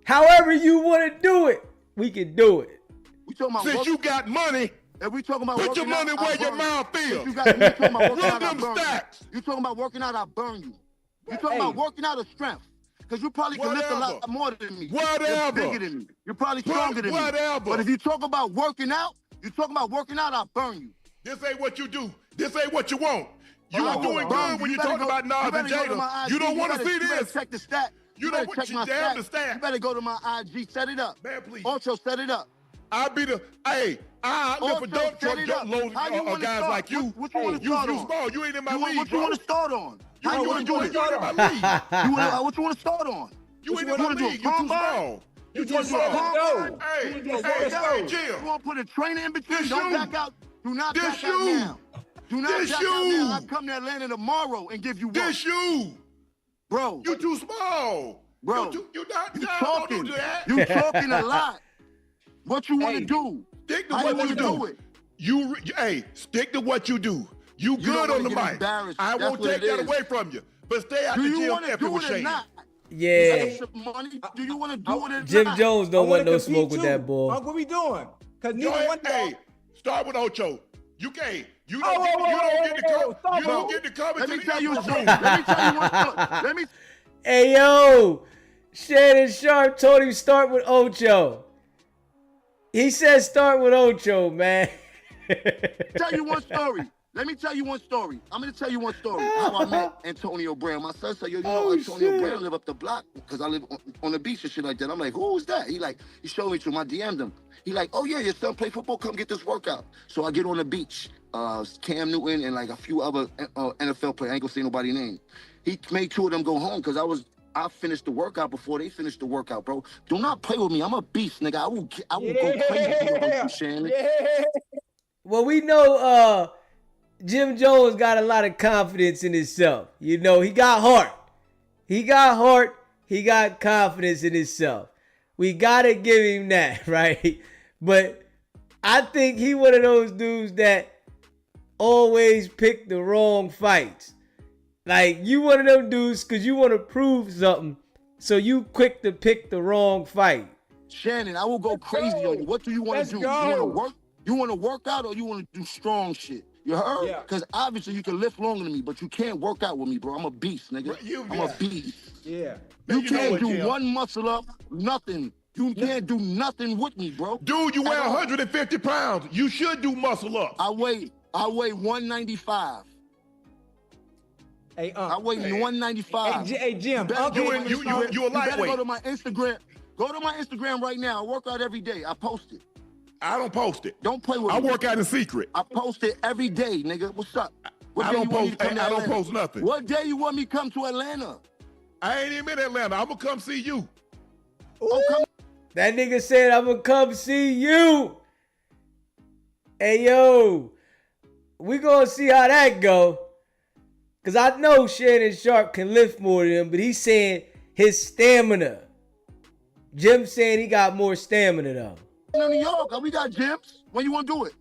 However you want to do it, we can do it. We talking about Since you got money, if we talking about put your working out, money I where your burn mouth you. feels. If you talking about working Run out, I them burn you. stacks. You talking about working out, I burn you. You talking about working out or strength? Because you probably can lift a Whatever. lot more than me. Whatever. You're bigger than me. You're probably stronger than me. Whatever. But if you talk about working out, you talking about working out, I burn you. This ain't what you do. This ain't what you want. You Hold are on, doing hold on. good when you better talk go- about Nas and better go to my Jada. IG. You don't want to better- see You better this. check the stat. You better don't check want my you damn stat. the stat. You better go to my IG. Set it up. Man, please. Ocho, set it up. I be the I live for Ocho, set it up. load How you wanna guys start? like you. What you want to You start too on? small. You ain't in my What league, you bro. want to start on? You How you want want to to do do it? it? You ain't in my league. What you want to start on? You ain't in you my wanna do, a league. You too combine? small. You too just small. wanna go. Hey, You just hey, wanna hey, go. Jim. You want to put a trainer in between? This Don't you. back out. Do not This back out you. now. Do not This back you. out now. I come to Atlanta tomorrow and give you work. This you. Bro, You too small. Bro, You not. you Nah, talking. Don't do that. You talking a lot. What you want to Hey. do? Stick to How you what you wanna do. it? Hey, stick to what you do. You don't good wanna on the get mic. embarrassed. I That's won't what take it that is. away from you. But stay out Do the you gym want to effing do with it or Shane. not? Yeah, Take some money. Do you want to do it or Jim not? Jones I don't want wanna no compete smoke with too. that boy. Unc, what we doing? Because Go neither ahead. one. Hey, start with Ocho. You can't. You Oh, don't get. whoa, You don't get the whoa, cover. stop, You don't bro. get the cover Let to me the tell you effing something. room. Let me tell you one. Let me. Hey yo, Shannon Sharpe told him start with Ocho. He said start with Ocho, man. Tell you one story. Let me tell you one story. I'm gonna tell you one story. How I met Antonio Brown. My son said, "Yo, you know Antonio Brown live up the block because I live on the beach and shit like that." I'm like, "Who is that?" He showed me to him. I DM'd him. He like, "Oh yeah, your son play football. Come get this workout." So I get on the beach. Cam Newton and like a few other NFL players. I ain't gonna say nobody's name. He made two of them go home because I finished the workout before they finished the workout, bro. Do not play with me. I'm a beast, nigga. I will go crazy for you, Shannon. Well, we know Jim Jones got a lot of confidence in himself. You know, he got heart. He got heart. He got confidence in himself. We gotta give him that, right? But I think he one of those dudes that always pick the wrong fights. Like, you one of them dudes because you want to prove something, so you quick to pick the wrong fight. Shannon, I will go crazy on you. What do you want Let's to do? go. You want to work? You want to work out or you want to do strong shit? You heard? Yeah. Because obviously you can lift longer than me, but you can't work out with me, bro. I'm a beast, nigga. Right, I'm a beast. Yeah. You you know can't what, do Jim? one muscle up, nothing. You can't do nothing with me, bro. Dude, you weigh At all. 150 pounds. You should do muscle up. I weigh 195. Hey, I weigh 195. Hey, Jim. better Unc, go You to ain't- my you- Instagram. you a better go lightweight. to my Instagram. Go to my Instagram right now. I work out every day. I post it. I don't post it. Don't play with I me. work out in secret. I post it every day, nigga. What's up? What I day don't you want me post. to come to I don't Atlanta? post nothing. What day you want me to come to Atlanta? I ain't even in Atlanta. I'm gonna come see you. Oh, come. That nigga said, I'm gonna come see you. Hey, yo, we gonna see how that go. Because I know Shannon Sharpe can lift more than him, but he's saying his stamina. Jim saying he got more stamina though. In New York, we got gyms. When you want to do it?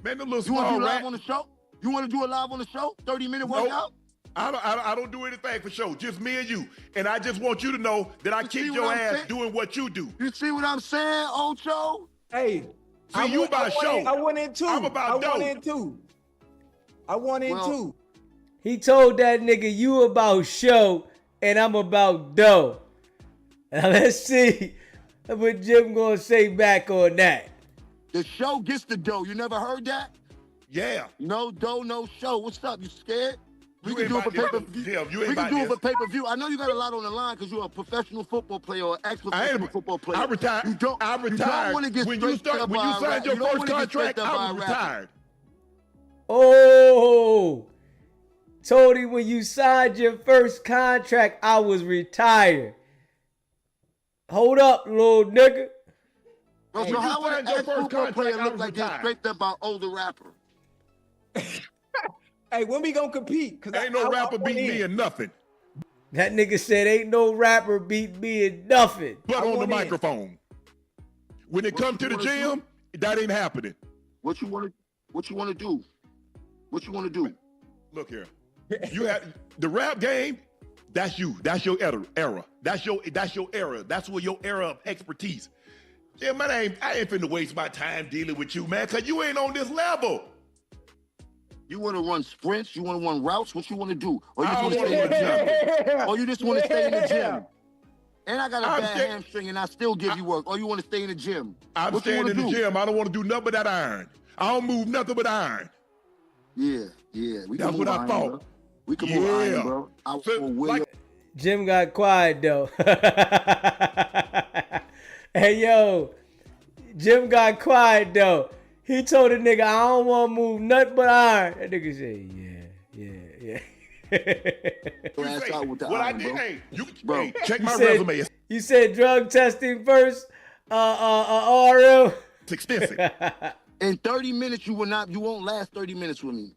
Man, the little You want to small do live rat. on the show? You want to do it live on the show? 30-minute workout? I don't do anything for show. Just me and you. And I just want you to know that I kick your ass doing what you do. You see what I'm saying, Ocho? Hey, See, you about show. I went in two. I'm about I went dough. in two. I won in two. He told that nigga, you about show and I'm about dough. Now let's see what Jim gonna say back on that. The show gets the dough. You never heard that? Yeah. No dough, no show. What's up? You scared? We You can ain't do it for about this, pay-per-view. Jim. You We ain't can about do it this. for pay-per-view. I know you got a lot on the line because you're a professional football player or ex-professional football player. I retired. You don't want to get When you signed your first contract, I was retired. Oh, Tony, when you signed your first contract, I was retired. Hold up, little nigga. Bro, so how would an ex-football player look like they're scraped up by older rapper? Hey, when we gonna compete? Cause Ain't no rapper beat me in nothing. That nigga said ain't no rapper beat me in nothing. But on the microphone. When it comes to the gym, that ain't happening. What you want to do? What you want to do? Look here. You have the rap game, that's you. That's your era. That's your era. That's where your era of expertise. Yeah, man, I ain't finna waste my time dealing with you, man, cause you ain't on this level. You want to run sprints? You want to run routes? What you want to do? Or you I just want to stay in the gym? Or you just want to stay in the gym? And I got a bad hamstring and I still give you work. Or you want to stay in the gym? I'm staying in the gym. I don't want to do nothing but that iron. I don't move nothing but iron. Yeah. That's what I thought. Bro. We can move iron, bro. Jim got quiet though. Hey yo, Jim got quiet though. He told the nigga, I don't want to move nothing but iron. That nigga said, yeah. Check my resume. You said drug testing first, RM. It's extensive. In 30 minutes, you won't last 30 minutes with me.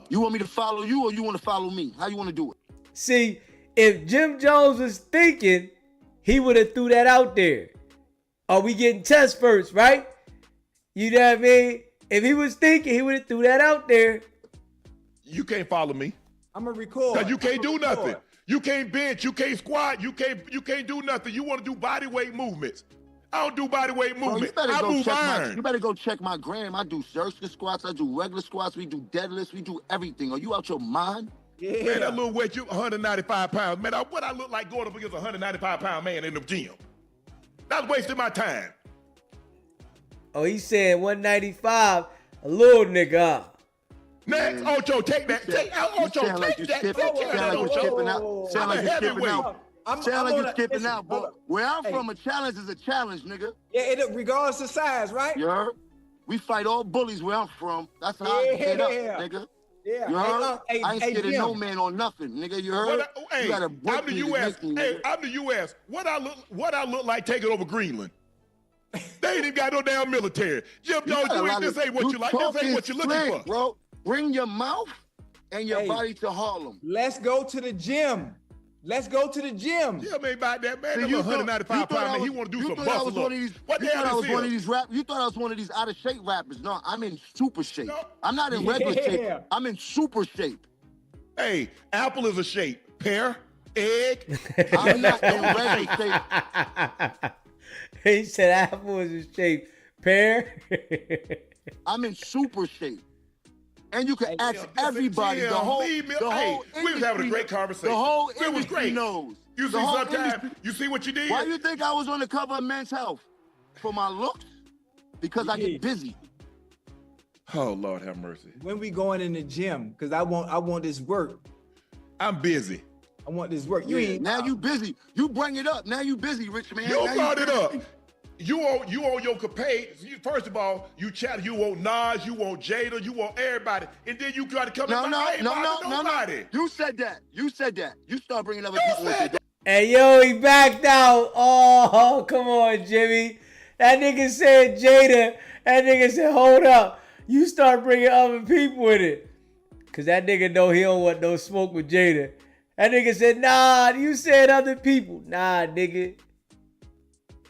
You want me to follow you or you want to follow me? How you want to do it? See, if Jim Jones was thinking, he would have threw that out there. Are we getting tests first, right? You know what I mean? If he was thinking, he would have threw that out there. You can't follow me. I'm gonna record. Cause you can't do nothing. You can't bench. You can't squat. You can't do nothing. You want to do body weight movements. I don't do body weight movements. I move iron. You better go check my gram. I do circular squats. I do regular squats. We do deadlifts. We do everything. Are you out your mind? Yeah. Man, that little weight, you 195 pounds. Man, what I look like going up against a 195-pound man in the gym? That's wasting my time. Oh, he said 195, a little nigga. Next, Ocho, take that. Take Ocho, take that. Sound like you're skipping out. Sound like you're skipping out, boy. Where I'm from, a challenge is a challenge, nigga. Yeah, it regardless of size, right? You heard? We fight all bullies where I'm from. That's how I get up, nigga. Yeah. You heard? I ain't scared of no man on nothing, nigga. You heard? Hey, you gotta I'm the U.S. I'm the U.S. What I look like taking over Greenland? They ain't even got no damn military. Jim Jones, this ain't what you like. This ain't what you're looking for. Bro, bring your mouth and your body to Harlem. Let's go to the gym. Let's go to the gym. Yeah, man, about that, man. That's 195 pounds, man. He want to do some muscle up. What the hell is this? You thought I was one of these out of shape rappers. No, I'm in super shape. No. I'm not in regular shape. I'm in super shape. Hey, apple is a shape. Pear, egg. I'm not in regular shape. He said apple is a shape. Pear. I'm in super shape. And you can ask everybody, the whole industry, we was having a great conversation. The whole industry was great. Knows. You see sometimes, you see what you did? Why do you think I was on the cover of Men's Health? For my looks? Because I get busy. Oh, Lord have mercy. When we going in the gym? Because I want this work. I'm busy. I want this work. Now you busy. You bring it up. Now you busy, rich man. You brought it up. You on your capade. First of all, you want Nas, you want Jada, you want everybody, and then you got to come. No. You said that. You start bringing other people. Hey yo, he backed out. Oh, come on, Jimmy. That nigga said Jada. That nigga said, hold up. You start bringing other people with it, cause that nigga know he don't want no smoke with Jada. That nigga said, nah. You said other people. Nah, nigga.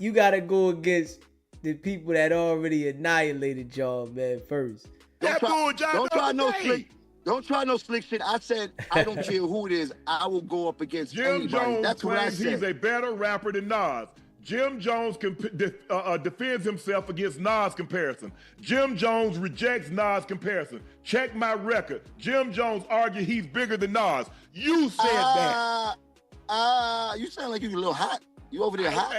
you gotta go against the people that already annihilated y'all, man, first. Don't try no slick. Don't try no slick shit. I said I don't care who it is. I will go up against Jim anybody. Jones That's what I claims said. he's a better rapper than Nas. Jim Jones defends himself against Nas comparison. Jim Jones rejects Nas comparison. Check my record. Jim Jones argued he's bigger than Nas. You said that. You sound like you a little hot. You over there hot?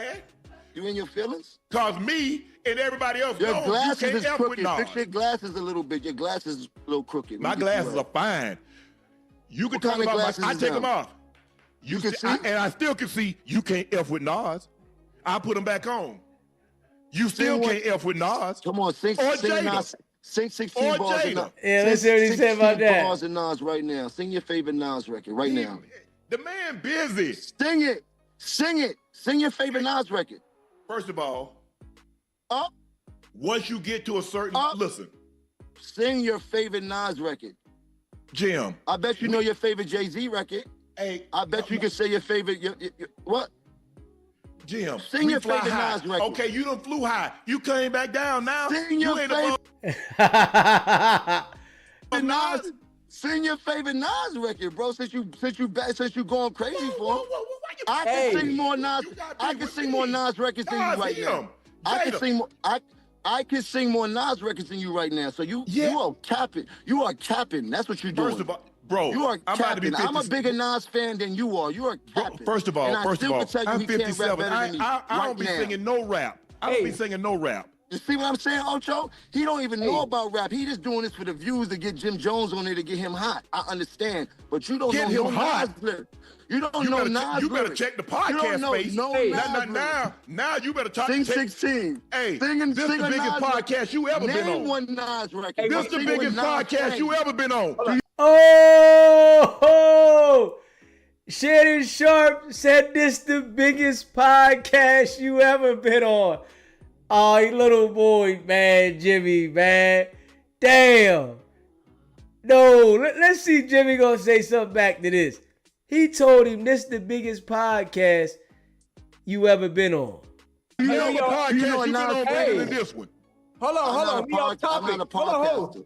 You in your feelings? Cause me and everybody else your knows glasses you can't is F with crooked. Nas. Fix your glasses a little bit. Your glasses is a little crooked. My glasses are fine. You can talk about my. I take them off. You can see, and I still can see. You can't F with Nas. I put them back on. You still can't F with Nas. Come on, sing Nas. Sing 16 bars in Nas. Yeah, let's see what he said about that. 16 bars in Nas right now. Sing your favorite Nas record right now. The man busy. Sing it. Sing it. Sing your favorite Nas record. First of all, once you get to a certain listen. Sing your favorite Nas record. Jim. I bet you know your favorite Jay-Z record. Hey, I bet you can say your favorite. What? Jim. Sing your favorite high. Nas record. Okay, you done flew high. You came back down now. Sing your favorite. Nas. Sing your favorite Nas record, bro. Since you going crazy for him. I can sing more Nas. I can sing more Nas records than you right now. I can sing more Nas records than you right now. So you are capping. You are capping. That's what you're doing. First of all, bro, you are I'm about to be 50. I'm a bigger Nas fan than you are. You are capping. First of all, I'm 57. I don't be now. singing no rap. I don't be singing no rap. You see what I'm saying, Ocho? He don't even know about rap. He just doing this for the views to get Jim Jones on there to get him hot. I understand, but you don't know Nas lyrics. You don't know Nas. You better check the podcast space. Now you better talk. Sing 16. Hey, this the biggest podcast you ever been on. Name one Nas record. This the biggest podcast you ever been on. Oh, Shannon Sharpe said this the biggest podcast you ever been on. Oh, you little boy, man, Jimmy, man. Damn. No, let's see Jimmy gonna say something back to this. He told him this the biggest podcast you ever been on. You know what podcast you been on better than this one? Hold on. We off topic. Hold on.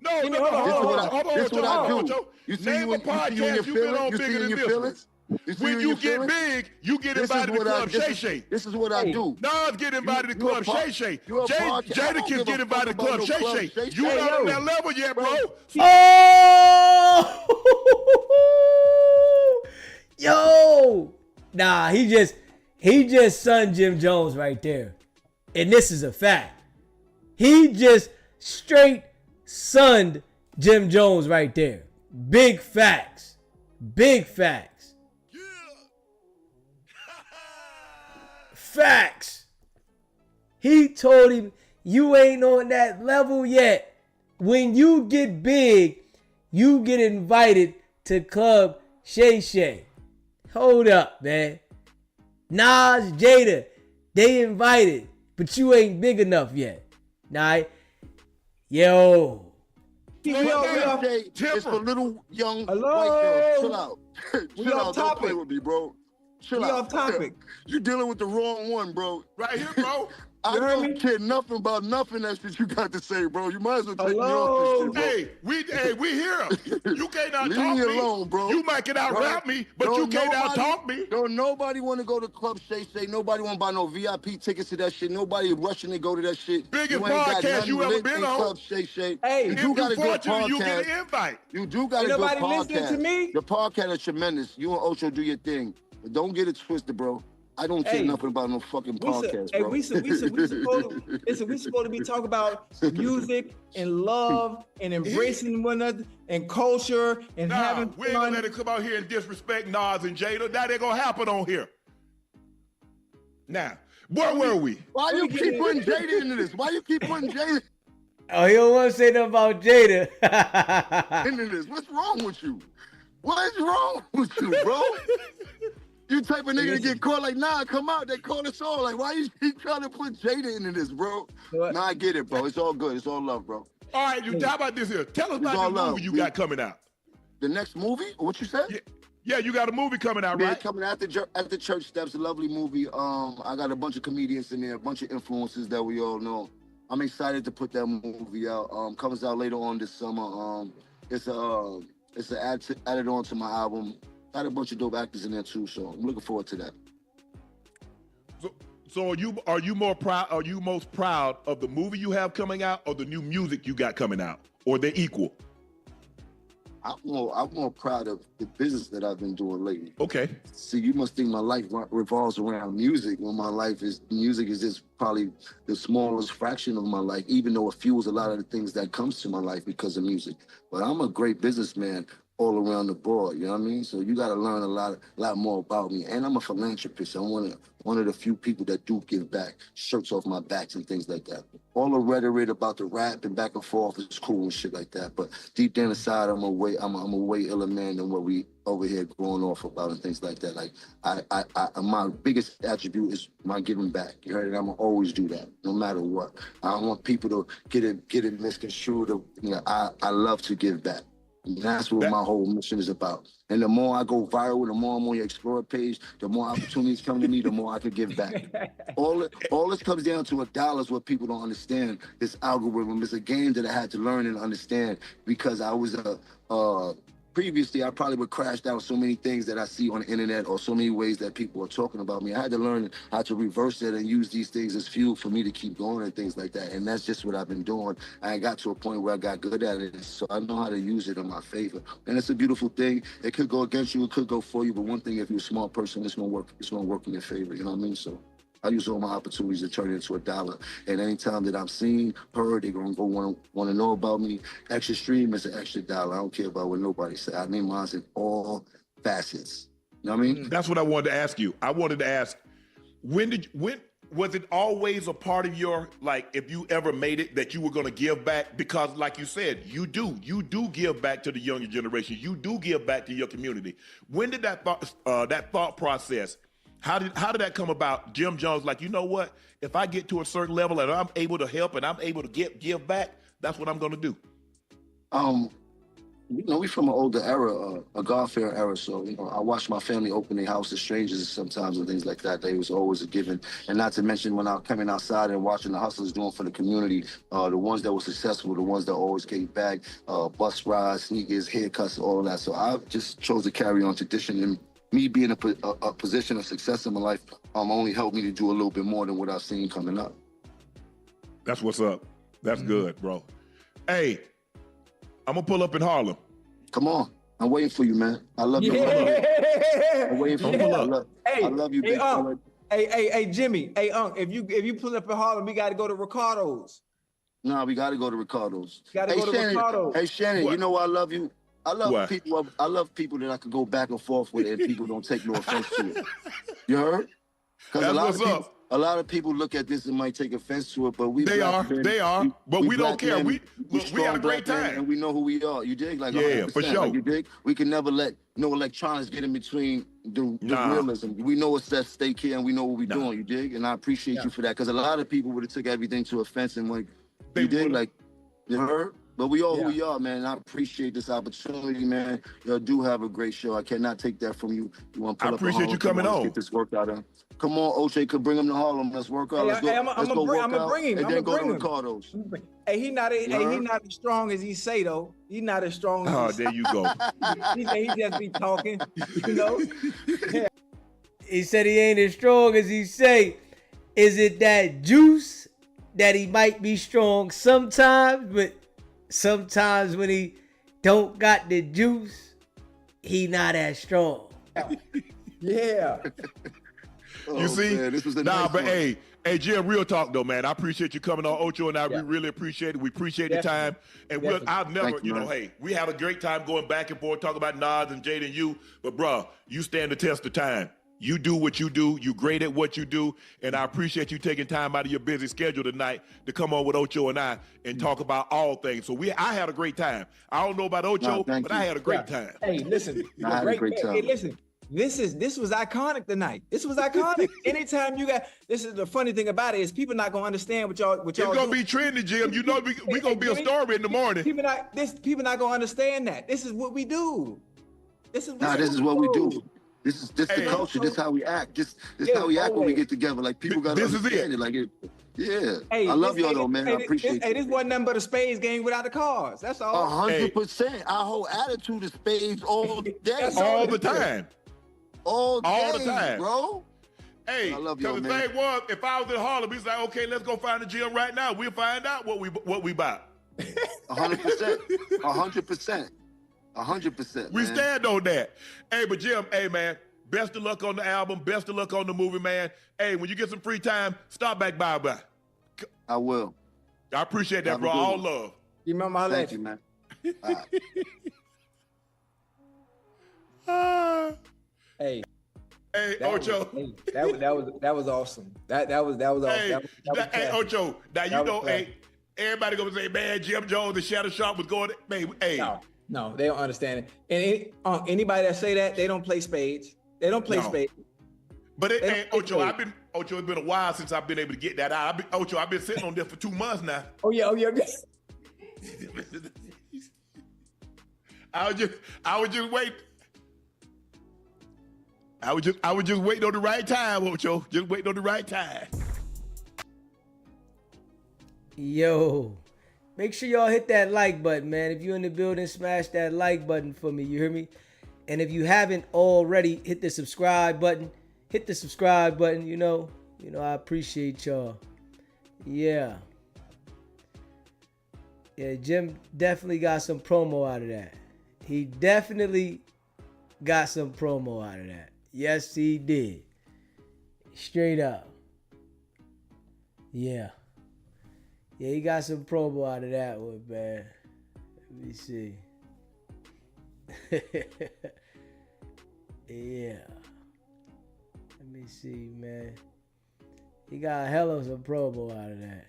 This is what I do. You see name a podcast you been on bigger than this one. When you get big, you get invited to Club Shay Shay. This is what I do. Nas get invited to Club Shay Shay. Jadakiss get invited to Club Shay Shay. You not on that level yet, bro. Oh! Yo! Nah, he just sunned Jim Jones right there. And this is a fact. He just straight sunned Jim Jones right there. Big facts. Big facts. Facts. He told him, you ain't on that level yet. When you get big, you get invited to Club Shay Shay. Hold up, man. Nas, Jada, they invited, but you ain't big enough yet. Nah, yo. It's for little young white girls. Chill out. Chill out. Don't play with me, bro. Chill out. Off topic. You dealing with the wrong one, bro. Right here, bro. I don't care nothing about nothing that shit you got to say, bro. You might as well take me off this shit, bro. We here. You can't out talk me. Leave me alone, bro. You might can out rap me, but you can't out talk me. Don't nobody want to go to Club Shay Shay. Nobody want to buy no VIP tickets to that shit. Nobody rushing to go to that shit. Biggest podcast you ever been on. Club Shay Shay. Hey, you got a good podcast. You get an invite. You do got a good podcast. Nobody listening to me. The podcast is tremendous. You and Ocho do your thing, but don't get it twisted, bro. I don't care nothing about no fucking podcast, bro. We supposed to be talking about music and love and embracing one another and culture and having fun. We ain't gonna let it come out here and disrespect Nas and Jada. That ain't gonna happen on here. Now, where were we? Why you keep putting Jada into this? Why you keep putting Jada Oh, he don't want to say nothing about Jada. into this? What's wrong with you? What is wrong with you, bro? You type of nigga to get caught like, nah, come out. They call us all. Like, why you keep trying to put Jada into this, bro? Nah, I get it, bro. It's all good. It's all love, bro. All right, how about this here? Tell us about the movie you got coming out. The next movie? What you said? Yeah, you got a movie coming out, Yeah, right? coming at the church steps. A lovely movie. I got a bunch of comedians in there, a bunch of influences that we all know. I'm excited to put that movie out. Comes out later on this summer. It's added on to my album. Got a bunch of dope actors in there too, so I'm looking forward to that. So are you more proud? Are you most proud of the movie you have coming out, or the new music you got coming out, or they're equal? I'm more proud of the business that I've been doing lately. Okay. See, you must think my life revolves around music, when my music is just probably the smallest fraction of my life, even though it fuels a lot of the things that comes to my life because of music. But I'm a great businessman all around the board, you know what I mean? So you got to learn a lot more about me. And I'm a philanthropist. I'm one of the few people that do give back, shirts off my backs and things like that. All the rhetoric about the rap and back and forth is cool and shit like that. But deep down inside, I'm a way iller man than what we over here going off about and things like that. Like my biggest attribute is my giving back. You heard it? I'm gonna always do that, no matter what. I don't want people to get it misconstrued. I love to give back. And that's what my whole mission is about. And the more I go viral, the more I'm on your Explore page, the more opportunities come to me, the more I can give back. All this comes down to $1 is what people don't understand. This algorithm is a game that I had to learn and understand because I was previously, I probably would crash down so many things that I see on the internet or so many ways that people are talking about me. I had to learn how to reverse that and use these things as fuel for me to keep going and things like that. And that's just what I've been doing. I got to a point where I got good at it, so I know how to use it in my favor. And it's a beautiful thing. It could go against you, it could go for you, but one thing, if you're a smart person, it's gonna work in your favor, you know what I mean? So I use all my opportunities to turn it into $1. And anytime that I'm seen, heard, they're gonna go want to know about me. Extra stream is an extra $1. I don't care about what nobody say. I name mine in all facets. You know what I mean? That's what I wanted to ask you. I wanted to ask, when was it always a part of your, like, if you ever made it that you were gonna give back? Because like you said, you do give back to the younger generation. You do give back to your community. When did that thought process, how did that come about? Jim Jones, like, you know what? If I get to a certain level and I'm able to help and I'm able to give back, that's what I'm gonna do. We from an older era, a God-fearing era. So, I watched my family open their house to strangers sometimes and things like that. They was always a given. And not to mention when I was coming outside and watching the hustlers doing for the community, the ones that were successful, the ones that always gave back, bus rides, sneakers, haircuts, all of that. So I just chose to carry on tradition, and me being in a position of success in my life only helped me to do a little bit more than what I've seen coming up. That's what's up. That's good, bro. Hey, I'm gonna pull up in Harlem. Come on. I'm waiting for you, man. I love you. I'm waiting for you. I love you, big fella. Hey, Jimmy. Hey, if you pull up in Harlem, we got to go to Ricardo's. No, we got to go to Ricardo's. Got to go to Ricardo's. Hey, Shannon, what? You know why I love you? I love what? people. I love people that I could go back and forth with, and people don't take no offense to it. You heard? Because a lot of people look at this and might take offense to it, but they are, but we don't care. We had a great time, and we know who we are. You dig? Like, yeah, for sure. Like, you dig? We can never let no electronics get in between the realism. We know what's at stake here, and we know what we're doing. You dig? And I appreciate you for that, because a lot of people would have took everything to offense and like, you dig? Like, you heard? But we are who we are, man. I appreciate this opportunity, man. You do have a great show. I cannot take that from you. You want to pull I up appreciate you coming on. Let's get this worked out. Come on, Oche, could bring him to Harlem. Let's work out. Let's go work out. And then go to Ricardo's. Hey, he not as strong as he say though. He not as strong. As there you go. he just be talking, you know. He said he ain't as strong as he say. Is it that juice that he might be strong sometimes, but sometimes when he don't got the juice, he not as strong. Yeah. You see? Man, this was a but one. hey, Jim, real talk though, man. I appreciate you coming on, Ocho, and we really appreciate it. We appreciate the time. And I'll never, hey, we have a great time going back and forth, talking about Nas and Jada and you. But bro, you stand the test of time. You do what you do. You great at what you do. And I appreciate you taking time out of your busy schedule tonight to come on with Ocho and I and talk about all things. So I had a great time. I don't know about Ocho, but I had a great time. Hey, listen. I had a great time. Hey, listen. this was iconic tonight. This was iconic. Anytime you got, this is the funny thing about it is people not gonna understand what y'all It's gonna be trending, Jim. You know we gonna be a story in the morning. People not gonna understand that. This is what we do. This is what we do. This is the culture. This is how we act. This is how we act when we get together. Like people gotta understand it. Like yeah. Hey, I love y'all though, man. I appreciate it. Hey, this wasn't nothing but a spades game without the cards. That's all. 100%. Our whole attitude is spades all day. All the time. All the time, bro. Hey, I love y'all, the man. thing was, if I was in Harlem, he's like, okay, let's go find the gym right now. We'll find out what we buy. 100%. 100%. 100%. We stand on that. Hey, but Jim, hey man, best of luck on the album. Best of luck on the movie, man. Hey, when you get some free time, stop back by. I will. I appreciate that, bro. All love. You remember my Thank you, man. Hey, Ocho. That was awesome. That was awesome. Hey, Ocho. Now you know, hey, everybody gonna say, man, Jim Jones and Shannon Sharpe was going. Hey. No, they don't understand it. And anybody that say that, they don't play spades. They don't play spades. But Ocho, it's been a while since I've been able to get that out. I've been sitting on this for 2 months now. Oh yeah. I was just waiting. I was just waiting on the right time, Ocho. Just waiting on the right time. Yo, make sure y'all hit that like button, man. If you're in the building, smash that like button for me. You hear me? And if you haven't already, hit the subscribe button. Hit the subscribe button. You know, I appreciate y'all. Yeah. Yeah, Jim definitely got some promo out of that. He definitely got some promo out of that. Yes, he did. Straight up. Yeah. Yeah, he got some promo out of that one, man. Let me see. Yeah. Let me see, man. He got a hell of some promo out of that.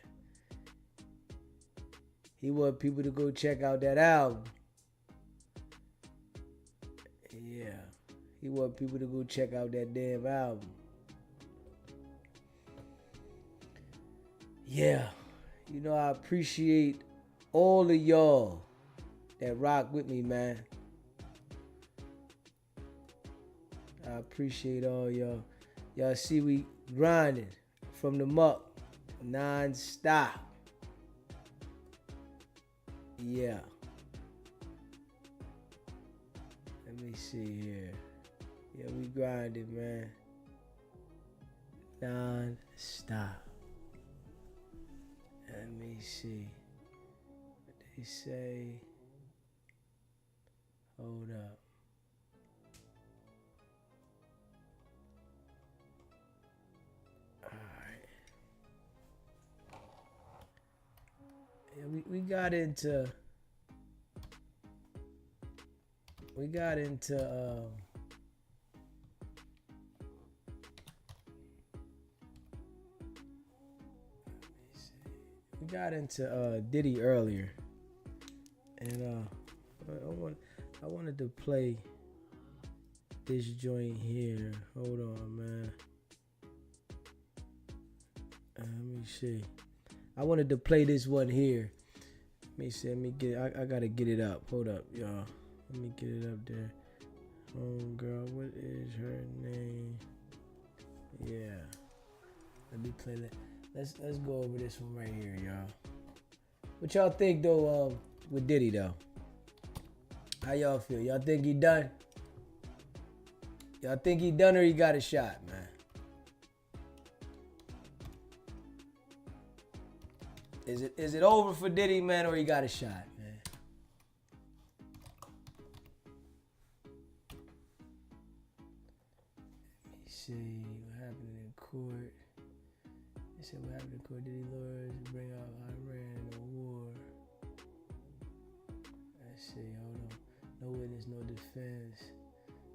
He want people to go check out that album. Yeah. He want people to go check out that damn album. Yeah. You know, I appreciate all of y'all that rock with me, man. I appreciate all y'all. Y'all see we grinding from the muck, non-stop. Yeah. Let me see here. Yeah, we grinding, man. Non-stop. Let me see. What they say. Hold up. Alright. Yeah, we got into Diddy earlier, and I wanted to play this joint here. Hold on, man. Let me see. I wanted to play this one here. Let me see. Let me get. I gotta get it up. Hold up, y'all. Let me get it up there. Oh, girl, what is her name? Yeah. Let me play that. Let's go over this one right here, y'all. What y'all think though with Diddy though? How y'all feel? Y'all think he done? Y'all think he done or he got a shot, man? Is it over for Diddy, man, or he got a shot, man? Let me see what happened in court. They said what happened in court. Diddy lawyers bring out Iran in a war. Let's see, hold on. No witness, no defense.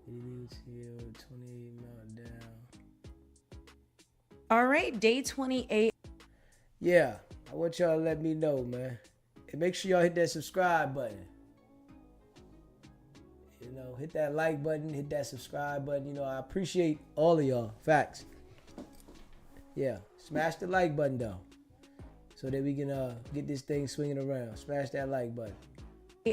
Diddy legal CEO, 28 meltdown. All right, day 28. Yeah, I want y'all to let me know, man. And make sure y'all hit that subscribe button. hit that like button, hit that subscribe button. I appreciate all of y'all. Facts. Yeah, smash the like button though, so that we can get this thing swinging around. Smash that like button.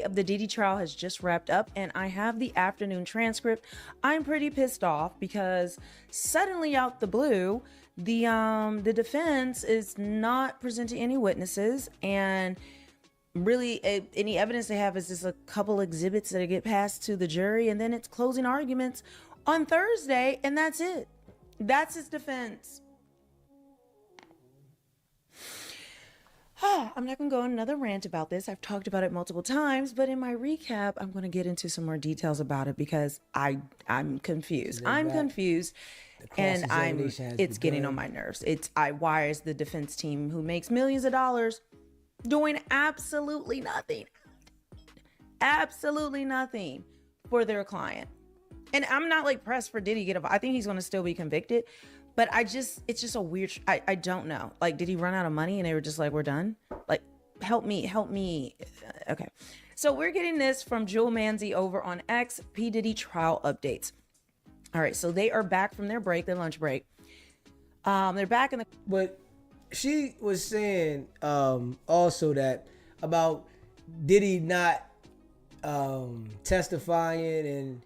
Of the Diddy trial has just wrapped up, and I have the afternoon transcript. I'm pretty pissed off because suddenly out the blue, the defense is not presenting any witnesses, and really any evidence they have is just a couple exhibits that get passed to the jury, and then it's closing arguments on Thursday, and that's it. That's his defense. I'm not going to go on another rant about this. I've talked about it multiple times, but in my recap, I'm going to get into some more details about it because I'm confused. I'm confused, and it's getting on my nerves. Why is the defense team, who makes millions of dollars, doing absolutely nothing for their client? And I'm not like pressed for Diddy to get up. I think he's going to still be convicted. But it's just a weird, I don't know. Like, did he run out of money and they were just like, we're done? Like, help me. Okay. So we're getting this from Jewel Manzi over on X, P. Diddy trial updates. All right. So they are back from their lunch break. They're back in the. But she was saying also that about Diddy not testifying and,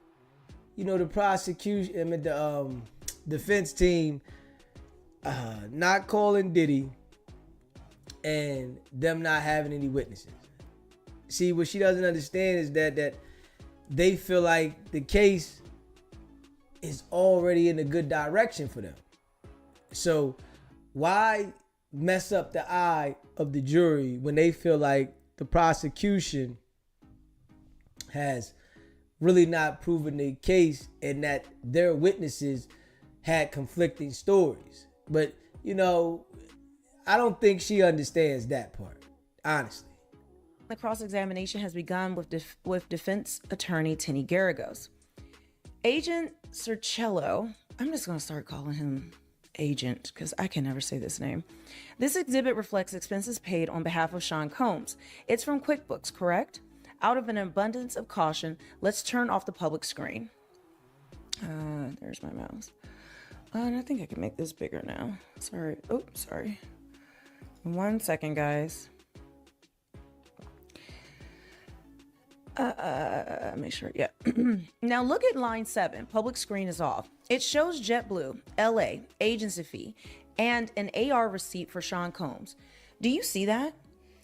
the prosecution, the defense team not calling Diddy and them not having any witnesses. See, what she doesn't understand is that they feel like the case is already in a good direction for them. So why mess up the eye of the jury when they feel like the prosecution has really not proven their case and that their witnesses had conflicting stories? But I don't think she understands that part, honestly. The cross-examination has begun with defense attorney Tenny Garagos. Agent Cercello, I'm just going to start calling him Agent because I can never say this name. This exhibit reflects expenses paid on behalf of Sean Combs. It's from QuickBooks, correct? Out of an abundance of caution, let's turn off the public screen. There's my mouse. And I think I can make this bigger now. Sorry. Oh, sorry. 1 second, guys. Make sure. Yeah. Now look at line 7. Public screen is off. It shows JetBlue, LA, agency fee, and an AR receipt for Sean Combs. Do you see that?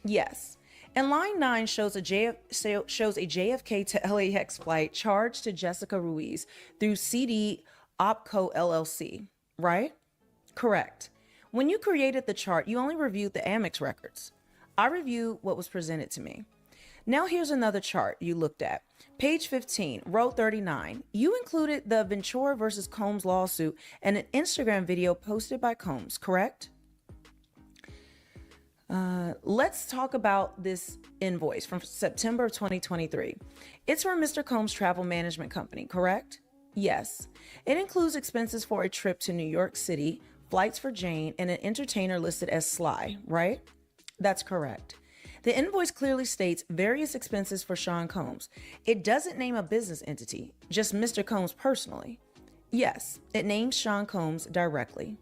Yes. And line 9 shows a JFK to LAX flight charged to Jessica Ruiz through CD Opco LLC, right? Correct. When you created the chart, you only reviewed the Amex records. I reviewed what was presented to me. Now here's another chart you looked at. Page 15, row 39. You included the Ventura versus Combs lawsuit and an Instagram video posted by Combs, correct? Let's talk about this invoice from September of 2023. It's from Mr. Combs' travel management company, correct? Yes. It includes expenses for a trip to New York City, flights for Jane, and an entertainer listed as Sly, right? That's correct. The invoice clearly states various expenses for Sean Combs. It doesn't name a business entity, just Mr. Combs personally. Yes, it names Sean Combs directly.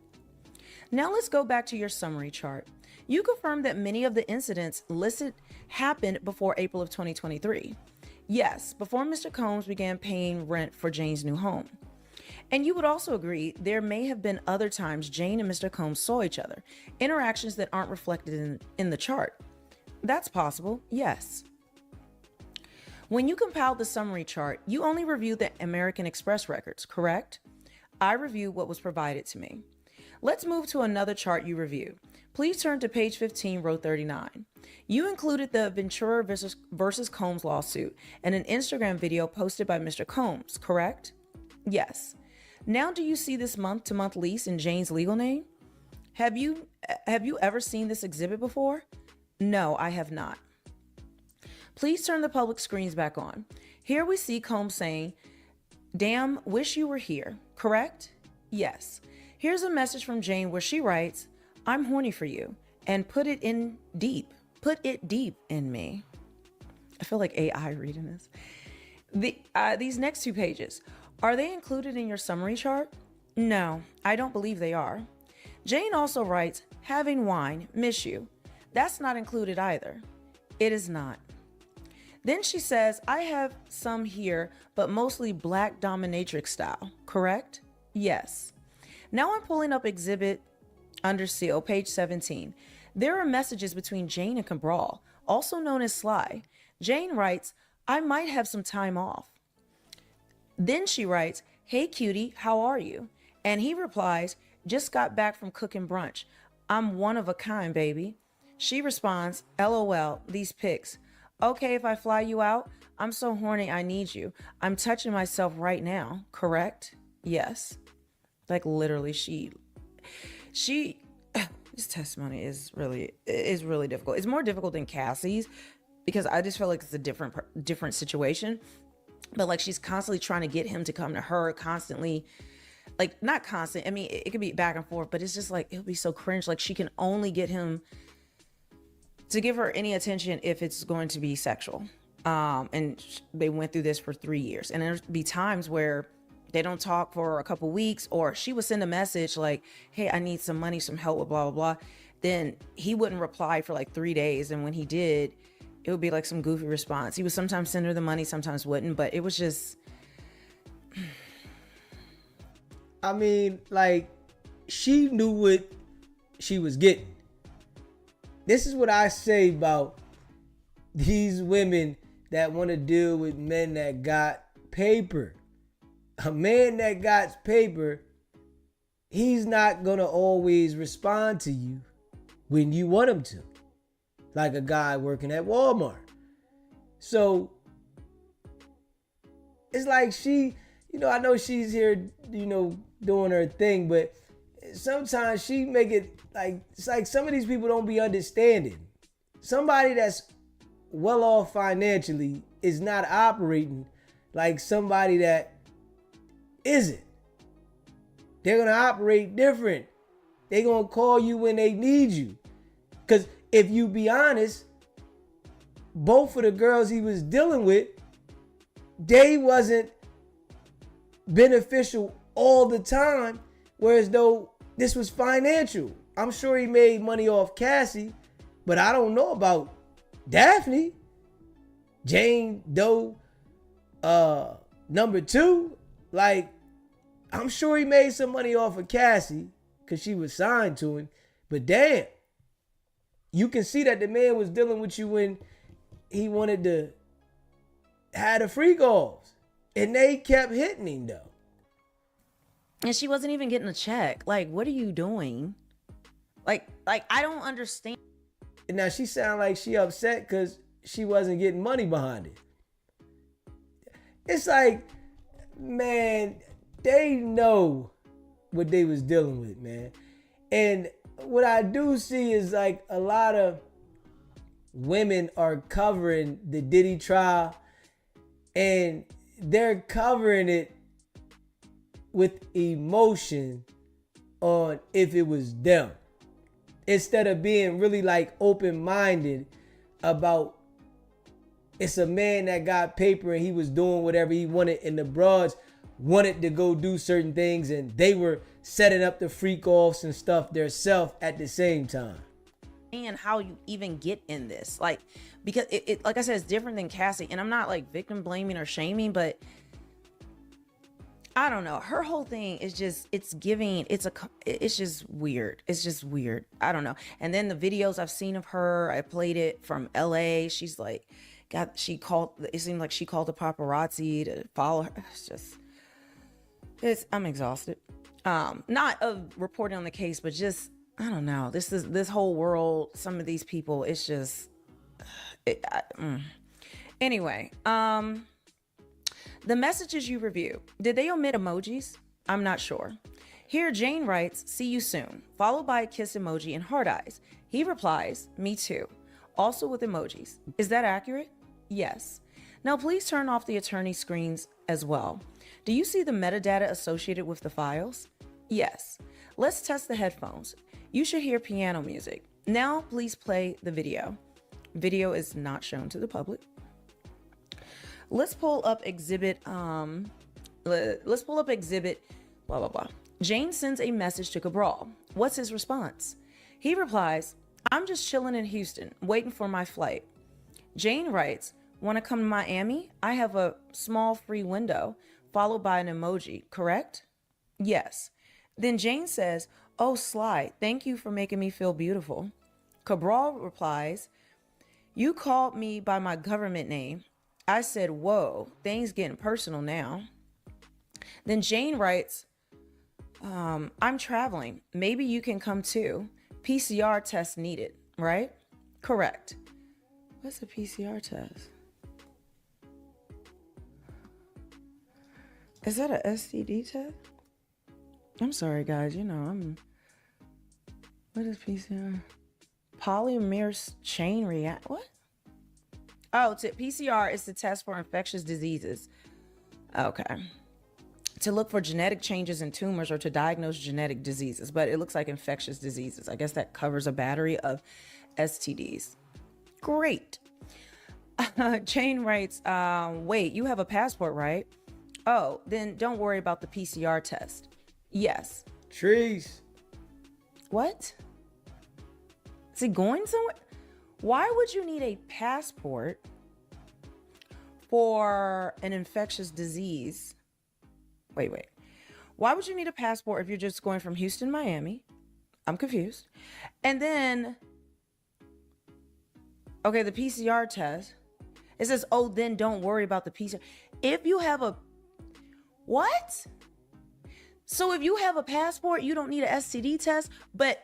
Now let's go back to your summary chart. You confirmed that many of the incidents listed happened before April of 2023. Yes, before Mr. Combs began paying rent for Jane's new home. And you would also agree there may have been other times Jane and Mr. Combs saw each other, interactions that aren't reflected in the chart. That's possible, yes. When you compiled the summary chart, you only reviewed the American Express records, correct? I reviewed what was provided to me. Let's move to another chart you reviewed. Please turn to page 15, row 39. You included the Ventura versus Combs lawsuit and an Instagram video posted by Mr. Combs, correct? Yes. Now do you see this month-to-month lease in Jane's legal name? Have you ever seen this exhibit before? No, I have not. Please turn the public screens back on. Here we see Combs saying, "Damn, wish you were here," correct? Yes. Here's a message from Jane where she writes, "I'm horny for you," and put it deep in me. I feel like AI reading this. These next 2 pages, are they included in your summary chart? No, I don't believe they are. Jane also writes, having wine, miss you. That's not included either. It is not. Then she says, I have some here, but mostly black dominatrix style, correct? Yes. Now I'm pulling up exhibit under seal, page 17. There are messages between Jane and Cabral, also known as Sly. Jane writes, I might have some time off. Then she writes, hey cutie, how are you? And he replies, just got back from cooking brunch. I'm one of a kind, baby. She responds, LOL, these pics. Okay, if I fly you out, I'm so horny I need you. I'm touching myself right now, correct? Yes. Like literally she this testimony is really difficult. It's more difficult than Cassie's because I just feel like it's a different situation. But like she's constantly trying to get him to come to her, constantly, like not constant. I mean, it could be back and forth, but it's just like, it would be so cringe. Like she can only get him to give her any attention if it's going to be sexual. And they went through this for 3 years. And there'd be times where they don't talk for a couple weeks, or she would send a message like, hey, I need some money, some help with blah, blah, blah. Then he wouldn't reply for like 3 days. And when he did, it would be like some goofy response. He would sometimes send her the money, sometimes wouldn't, but it was just. I mean, like, she knew what she was getting. This is what I say about these women that want to deal with men that got paper. A man that got paper, he's not going to always respond to you when you want him to. Like a guy working at Walmart. So it's like she, I know she's here, doing her thing, but sometimes she make it like, it's like some of these people don't be understanding. Somebody that's well off financially is not operating like somebody that isn't. They're going to operate different. They're going to call you when they need you. Because if you be honest, both of the girls he was dealing with, they wasn't beneficial all the time, whereas though this was financial. I'm sure he made money off Cassie, but I don't know about Daphne. Jane Doe, number 2, like, I'm sure he made some money off of Cassie because she was signed to him. But damn, you can see that the man was dealing with you when he wanted to have the free goals. And they kept hitting him though. And she wasn't even getting a check. Like, what are you doing? Like I don't understand. And now she sound like she upset because she wasn't getting money behind it. It's like, man, they know what they was dealing with, man. And what I do see is like a lot of women are covering the Diddy trial, and they're covering it with emotion on if it was them, instead of being really like open-minded about it's a man that got paper and he was doing whatever he wanted, and the broads wanted to go do certain things and they were setting up the freak offs and stuff theirself at the same time. And how you even get in this, like, because it like I said, it's different than Cassie, and I'm not like victim blaming or shaming, but I don't know, her whole thing is just, it's just weird. It's just weird. I don't know. And then the videos I've seen of her, I played it from LA. She's like, it seemed like she called the paparazzi to follow her. I'm exhausted. Not of reporting on the case, but just, I don't know. This whole world, some of these people, it's just, Anyway, the messages you review, did they omit emojis? I'm not sure. Here, Jane writes, see you soon, followed by a kiss emoji and heart eyes. He replies, me too, also with emojis. Is that accurate? Yes. Now please turn off the attorney screens as well. Do you see the metadata associated with the files? Yes. Let's test the headphones. You should hear piano music. Now please play the video. Video is not shown to the public. Let's pull up exhibit, let's pull up exhibit, blah, blah, blah. Jane sends a message to Cabral. What's his response? He replies, I'm just chilling in Houston, waiting for my flight. Jane writes, want to come to Miami? I have a small free window, followed by an emoji, correct? Yes. Then Jane says, oh, Sly, thank you for making me feel beautiful. Cabral replies, you called me by my government name. I said, whoa, things getting personal now. Then Jane writes, I'm traveling. Maybe you can come too. PCR test needed, right? Correct. What's a PCR test? Is that a STD test? I'm sorry, guys. You know, what is PCR? Polymer chain react. What? Oh, PCR is the test for infectious diseases. Okay. To look for genetic changes in tumors or to diagnose genetic diseases, but it looks like infectious diseases. I guess that covers a battery of STDs. Great. Jane writes, wait, you have a passport, right? Oh, then don't worry about the PCR test. Yes. Trees. What? Is he going somewhere? Why would you need a passport for an infectious disease? Wait. Why would you need a passport if you're just going from Houston, Miami? I'm confused. And then, okay, the PCR test. It says, oh, then don't worry about the PCR. If you have a, what? So if you have a passport, you don't need an STD test, but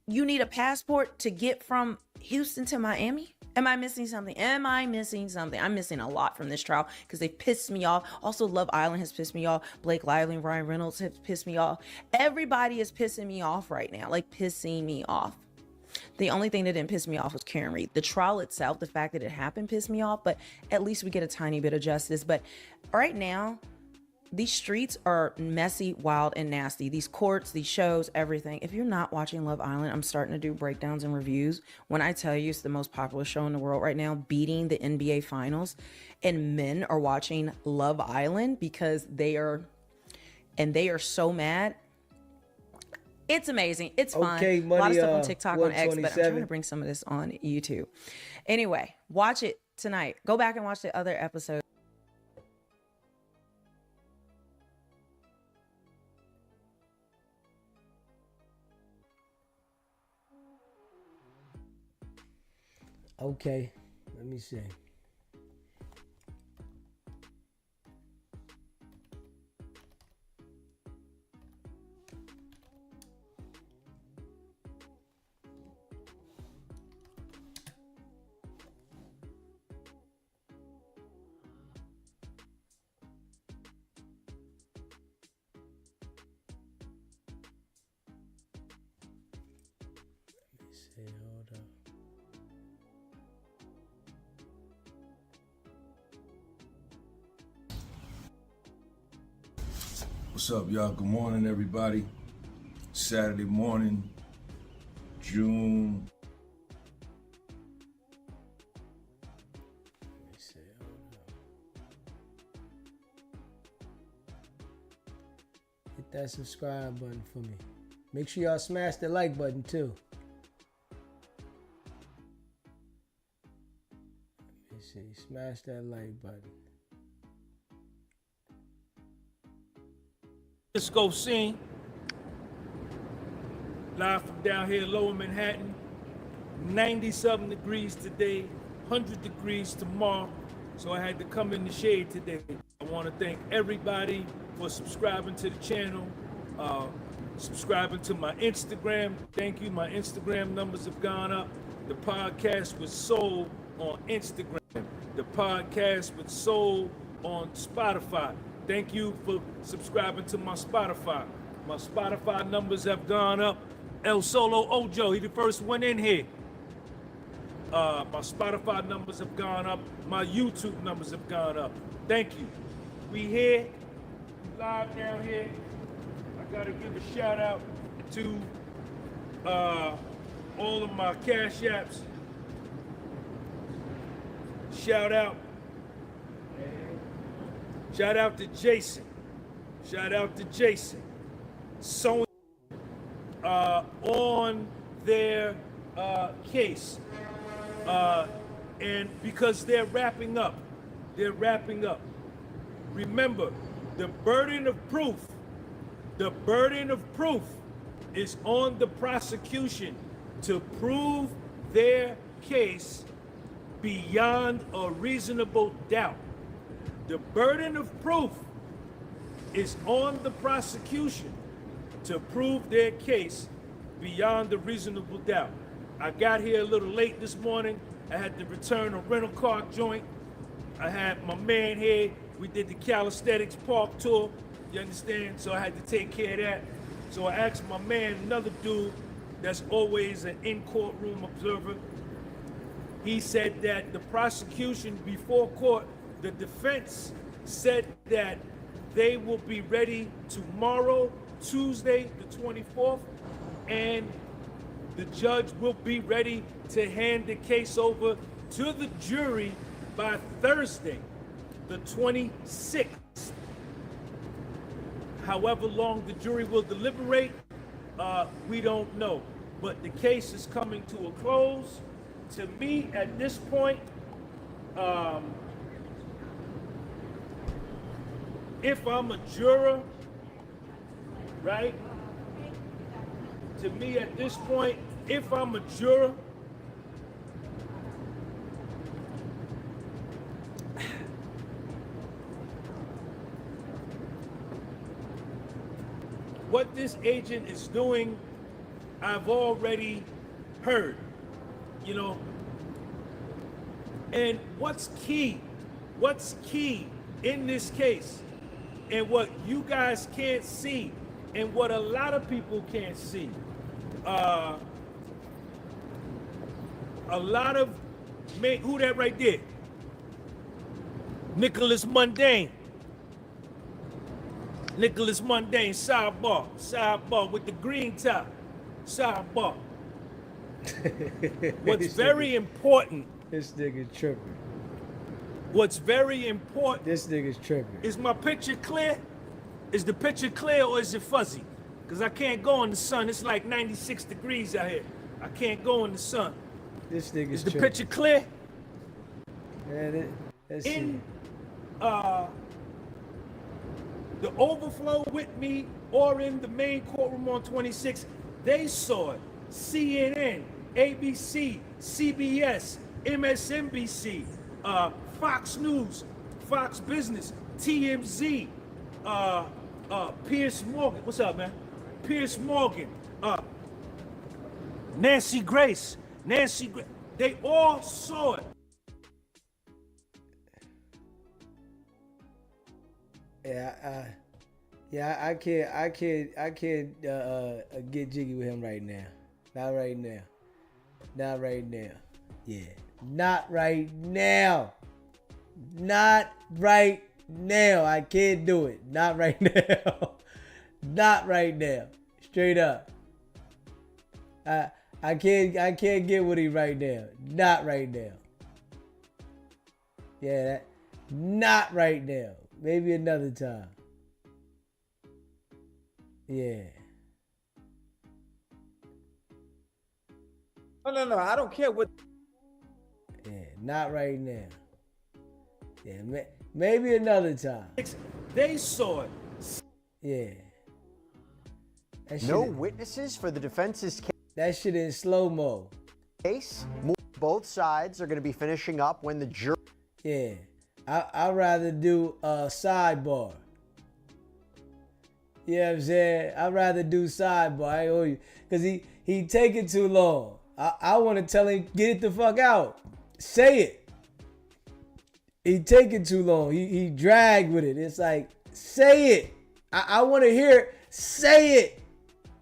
you need a passport to get from Houston to Miami? Am I missing something? I'm missing a lot from this trial because they pissed me off. Also, Love Island has pissed me off. Blake Lively and Ryan Reynolds have pissed me off. Everybody is pissing me off right now, like pissing me off. The only thing that didn't piss me off was Karen Reed. The trial itself, the fact that it happened pissed me off, but at least we get a tiny bit of justice. But right now, these streets are messy, wild, and nasty. These courts, these shows, everything. If you're not watching Love Island, I'm starting to do breakdowns and reviews. When I tell you it's the most popular show in the world right now, beating the NBA finals, and men are watching Love Island because they are so mad. It's amazing. It's fun. Okay, money, a lot of stuff on TikTok, on X, but I'm 127. trying to bring some of this on YouTube. Anyway, watch it tonight. Go back and watch the other episodes. Okay, let me see. Hold up. What's up, y'all? Good morning, everybody. Saturday morning, June. Let me see. Hold up. Hit that subscribe button for me. Make sure y'all smash the like button too. Let me see. Smash that like button. Disco scene, live from down here in Lower Manhattan. 90-something degrees today, 100 degrees tomorrow. So I had to come in the shade today. I want to thank everybody for subscribing to the channel, subscribing to my Instagram. Thank you. My Instagram numbers have gone up. The podcast was sold on Instagram. The podcast was sold on Spotify. Thank you for subscribing to my Spotify. My Spotify numbers have gone up. El Solo Ojo, he the first one in here. My Spotify numbers have gone up. My YouTube numbers have gone up. Thank you. We here, live down here. I gotta give a shout out to all of my Cash Apps. Shout out Shout out to Jason. Shout out to Jason. So on their case. And because they're wrapping up. Remember, the burden of proof is on the prosecution to prove their case beyond a reasonable doubt. The burden of proof is on the prosecution to prove their case beyond a reasonable doubt. I got here a little late this morning. I had to return a rental car joint. I had my man here. We did the calisthenics park tour. You understand? So I had to take care of that. So I asked my man, another dude that's always an in-courtroom observer. He said that the prosecution before court, the defense said that they will be ready tomorrow, Tuesday, the 24th, and the judge will be ready to hand the case over to the jury by Thursday, the 26th. However long the jury will deliberate, we don't know. But the case is coming to a close. To me, at this point, if I'm a juror, right? To me, at this point, if I'm a juror, what this agent is doing, I've already heard, you know. And what's key in this case, and what you guys can't see, and what a lot of people can't see, a lot of men, who that right there? Nicholas Mundane, sidebar with the green top, sidebar. What's very important. This nigga's tripping. What's very important. This nigga's tripping. Is my picture clear? Is the picture clear or is it fuzzy? Because I can't go in the sun. It's like 96 degrees out here. I can't go in the sun. This nigga's Is the tripping. picture clear? Man, let's in the overflow with me or in the main courtroom on 26, they saw it. CNN, ABC, CBS, MSNBC, Fox News, Fox Business, TMZ, Piers Morgan. What's up, man? Piers Morgan, Nancy Grace. They all saw it. I can't get jiggy with him right now. Not right now. Yeah. Not right now. I can't do it. Not right now. Not right now. Straight up. I can't get with him right now. Not right now. Yeah, not right now. Maybe another time. Yeah. No. I don't care what. Yeah, not right now. Yeah, maybe another time. They saw it. Yeah. No witnesses for the defense's case. That shit in slow-mo. Both sides are going to be finishing up when the jury. Yeah. I'd rather do a sidebar. You know what I'm saying? I'd rather do sidebar. I owe you. Because he taking too long. I want to tell him, get it the fuck out. Say it. He taking too long. He dragged with it. It's like, say it. I want to hear it. Say it.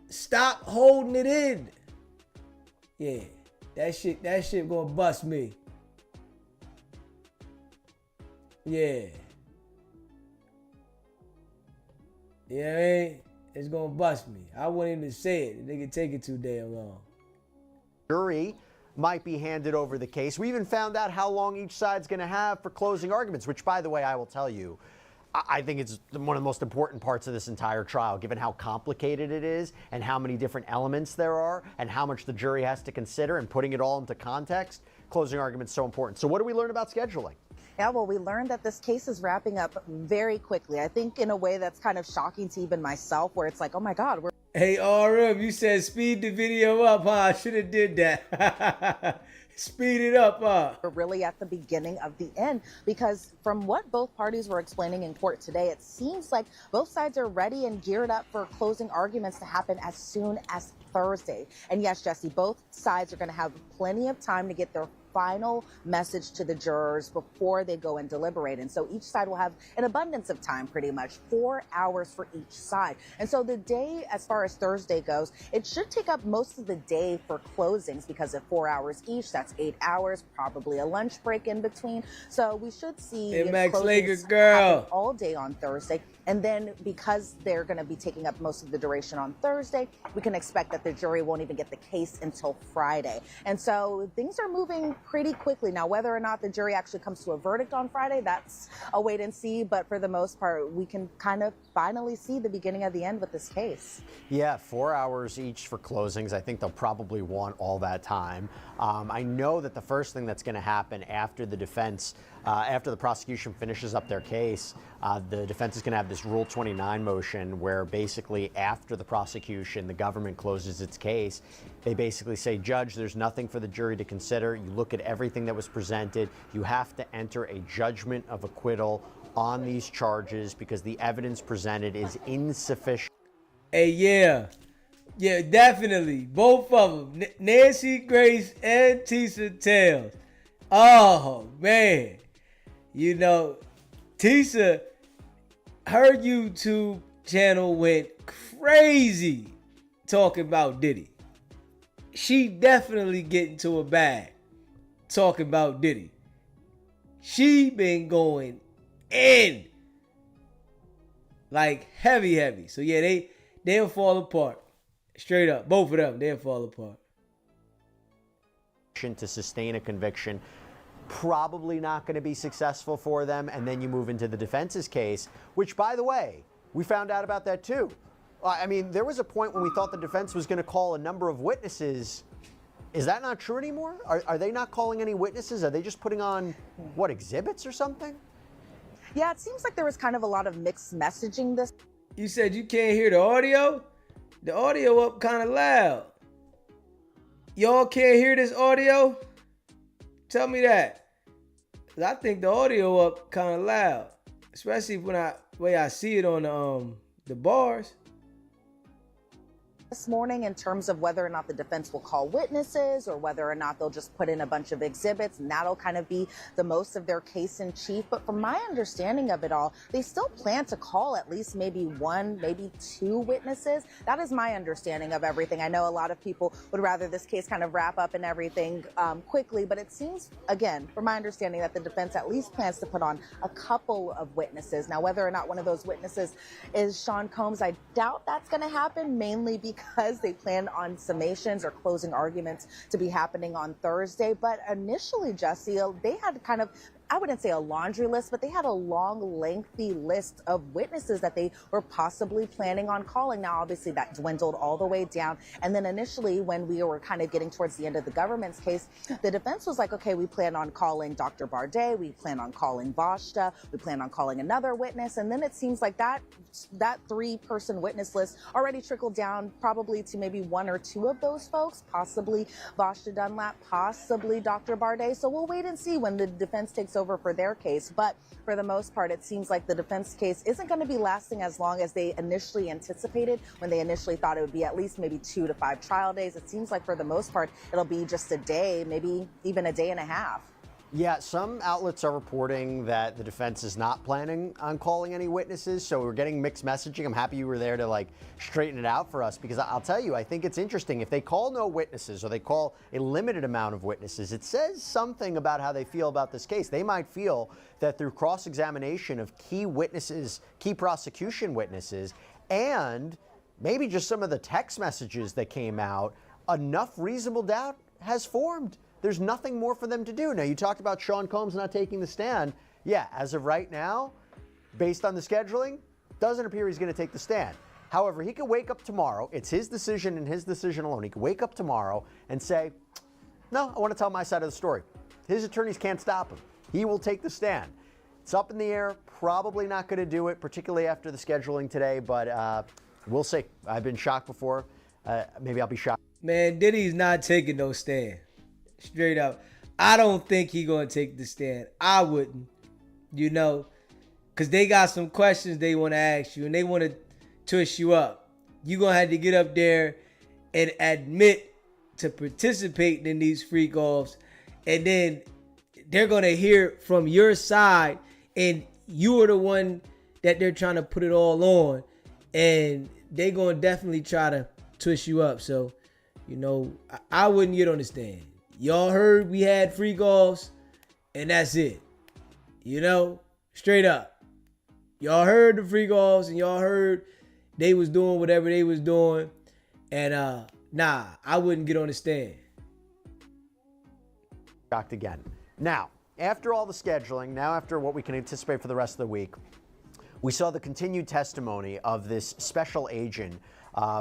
Stop holding it in. Yeah. That shit gonna bust me. Yeah. You know what I mean? It's gonna bust me. I want him to say it. The nigga take it too damn long. Jury might be handed over the case. We even found out how long each side's going to have for closing arguments, which, by the way, I will tell you, I think it's one of the most important parts of this entire trial, given how complicated it is and how many different elements there are and how much the jury has to consider and putting it all into context. Closing argument is so important. So what do we learn about scheduling? Yeah, well, we learned that this case is wrapping up very quickly. I think in a way that's kind of shocking to even myself, where it's like, oh my God, we're... Hey, RM, you said speed the video up, huh? I should have did that. Speed it up, huh? We're really at the beginning of the end, because from what both parties were explaining in court today, it seems like both sides are ready and geared up for closing arguments to happen as soon as Thursday. And yes, Jesse, both sides are going to have plenty of time to get their final message to the jurors before they go and deliberate. And so each side will have an abundance of time, pretty much 4 hours for each side. And so the day, as far as Thursday goes, it should take up most of the day for closings, because at 4 hours each, that's 8 hours, probably a lunch break in between. So we should see hey, Max closings Lager girl happen all day on Thursday. And then because they're going to be taking up most of the duration on Thursday, we can expect that the jury won't even get the case until Friday. And so things are moving pretty quickly. Now, whether or not the jury actually comes to a verdict on Friday, that's a wait and see. But for the most part, we can kind of finally see the beginning of the end with this case. Yeah, 4 hours each for closings. I think they'll probably want all that time. I know that the first thing that's going to happen after the defense, after the prosecution finishes up their case, the defense is going to have this Rule 29 motion where basically after the prosecution, the government closes its case. They basically say, Judge, there's nothing for the jury to consider. You look at everything that was presented. You have to enter a judgment of acquittal on these charges because the evidence presented is insufficient. Hey, yeah, definitely. Both of them, Nancy Grace and Tisa Tales. Oh, man. You know, Tisa, her YouTube channel went crazy talking about Diddy. She definitely getting to a bag talking about Diddy. She been going in like heavy. So yeah, they'll fall apart. Straight up, both of them, they'll fall apart. To sustain a conviction, probably not going to be successful for them. And then you move into the defense's case, which, by the way, we found out about that too. I mean, there was a point when we thought the defense was going to call a number of witnesses. Is that not true anymore? Are they not calling any witnesses? Are they just putting on, what, exhibits or something? Yeah, it seems like there was kind of a lot of mixed messaging this. You said you can't hear the audio? The audio up kind of loud. Y'all can't hear this audio? Tell me that. 'Cause I think the audio up kind of loud, especially when way I see it on the bars. This morning in terms of whether or not the defense will call witnesses or whether or not they'll just put in a bunch of exhibits, and that'll kind of be the most of their case in chief. But from my understanding of it all, they still plan to call at least maybe one, maybe two witnesses. That is my understanding of everything. I know a lot of people would rather this case kind of wrap up and everything quickly, but it seems, again, from my understanding, that the defense at least plans to put on a couple of witnesses. Now, whether or not one of those witnesses is Sean Combs, I doubt that's going to happen, mainly because they plan on summations or closing arguments to be happening on Thursday. But initially, Jesse, they had kind of, I wouldn't say a laundry list, but they had a long, lengthy list of witnesses that they were possibly planning on calling. Now, obviously, that dwindled all the way down. And then initially, when we were kind of getting towards the end of the government's case, the defense was like, okay, we plan on calling Dr. Bardet, we plan on calling Vashta, we plan on calling another witness. And then it seems like that three-person witness list already trickled down probably to maybe one or two of those folks, possibly Vashta Dunlap, possibly Dr. Bardet. So we'll wait and see when the defense takes over for their case. But for the most part, it seems like the defense case isn't going to be lasting as long as they initially anticipated, when they initially thought it would be at least maybe 2 to 5 trial days. It seems like for the most part, it'll be just a day, maybe even a day and a half. Yeah, some outlets are reporting that the defense is not planning on calling any witnesses, so we're getting mixed messaging. I'm happy you were there to straighten it out for us, because I'll tell you, I think it's interesting. If they call no witnesses or they call a limited amount of witnesses, it says something about how they feel about this case. They might feel that through cross-examination of key witnesses, key prosecution witnesses, and maybe just some of the text messages that came out, enough reasonable doubt has formed. There's nothing more for them to do. Now, you talked about Sean Combs not taking the stand. Yeah, as of right now, based on the scheduling, doesn't appear he's going to take the stand. However, he could wake up tomorrow. It's his decision and his decision alone. He could wake up tomorrow and say, no, I want to tell my side of the story. His attorneys can't stop him. He will take the stand. It's up in the air. Probably not going to do it, particularly after the scheduling today, but we'll see. I've been shocked before. Maybe I'll be shocked. Man, Diddy's not taking no stand. Straight up. I don't think he going to take the stand. I wouldn't, you know, because they got some questions they want to ask you, and they want to tush you up. You're going to have to get up there and admit to participating in these freak offs, and then they're going to hear from your side, and you are the one that they're trying to put it all on, and they're going to definitely try to tush you up. So, you know, I wouldn't get on the stand. Y'all heard we had freak offs, and that's it. You know, straight up. Y'all heard the freak offs, and y'all heard they was doing whatever they was doing. And nah, I wouldn't get on the stand. Shocked again. Now, after all the scheduling, now after what we can anticipate for the rest of the week, we saw the continued testimony of this special agent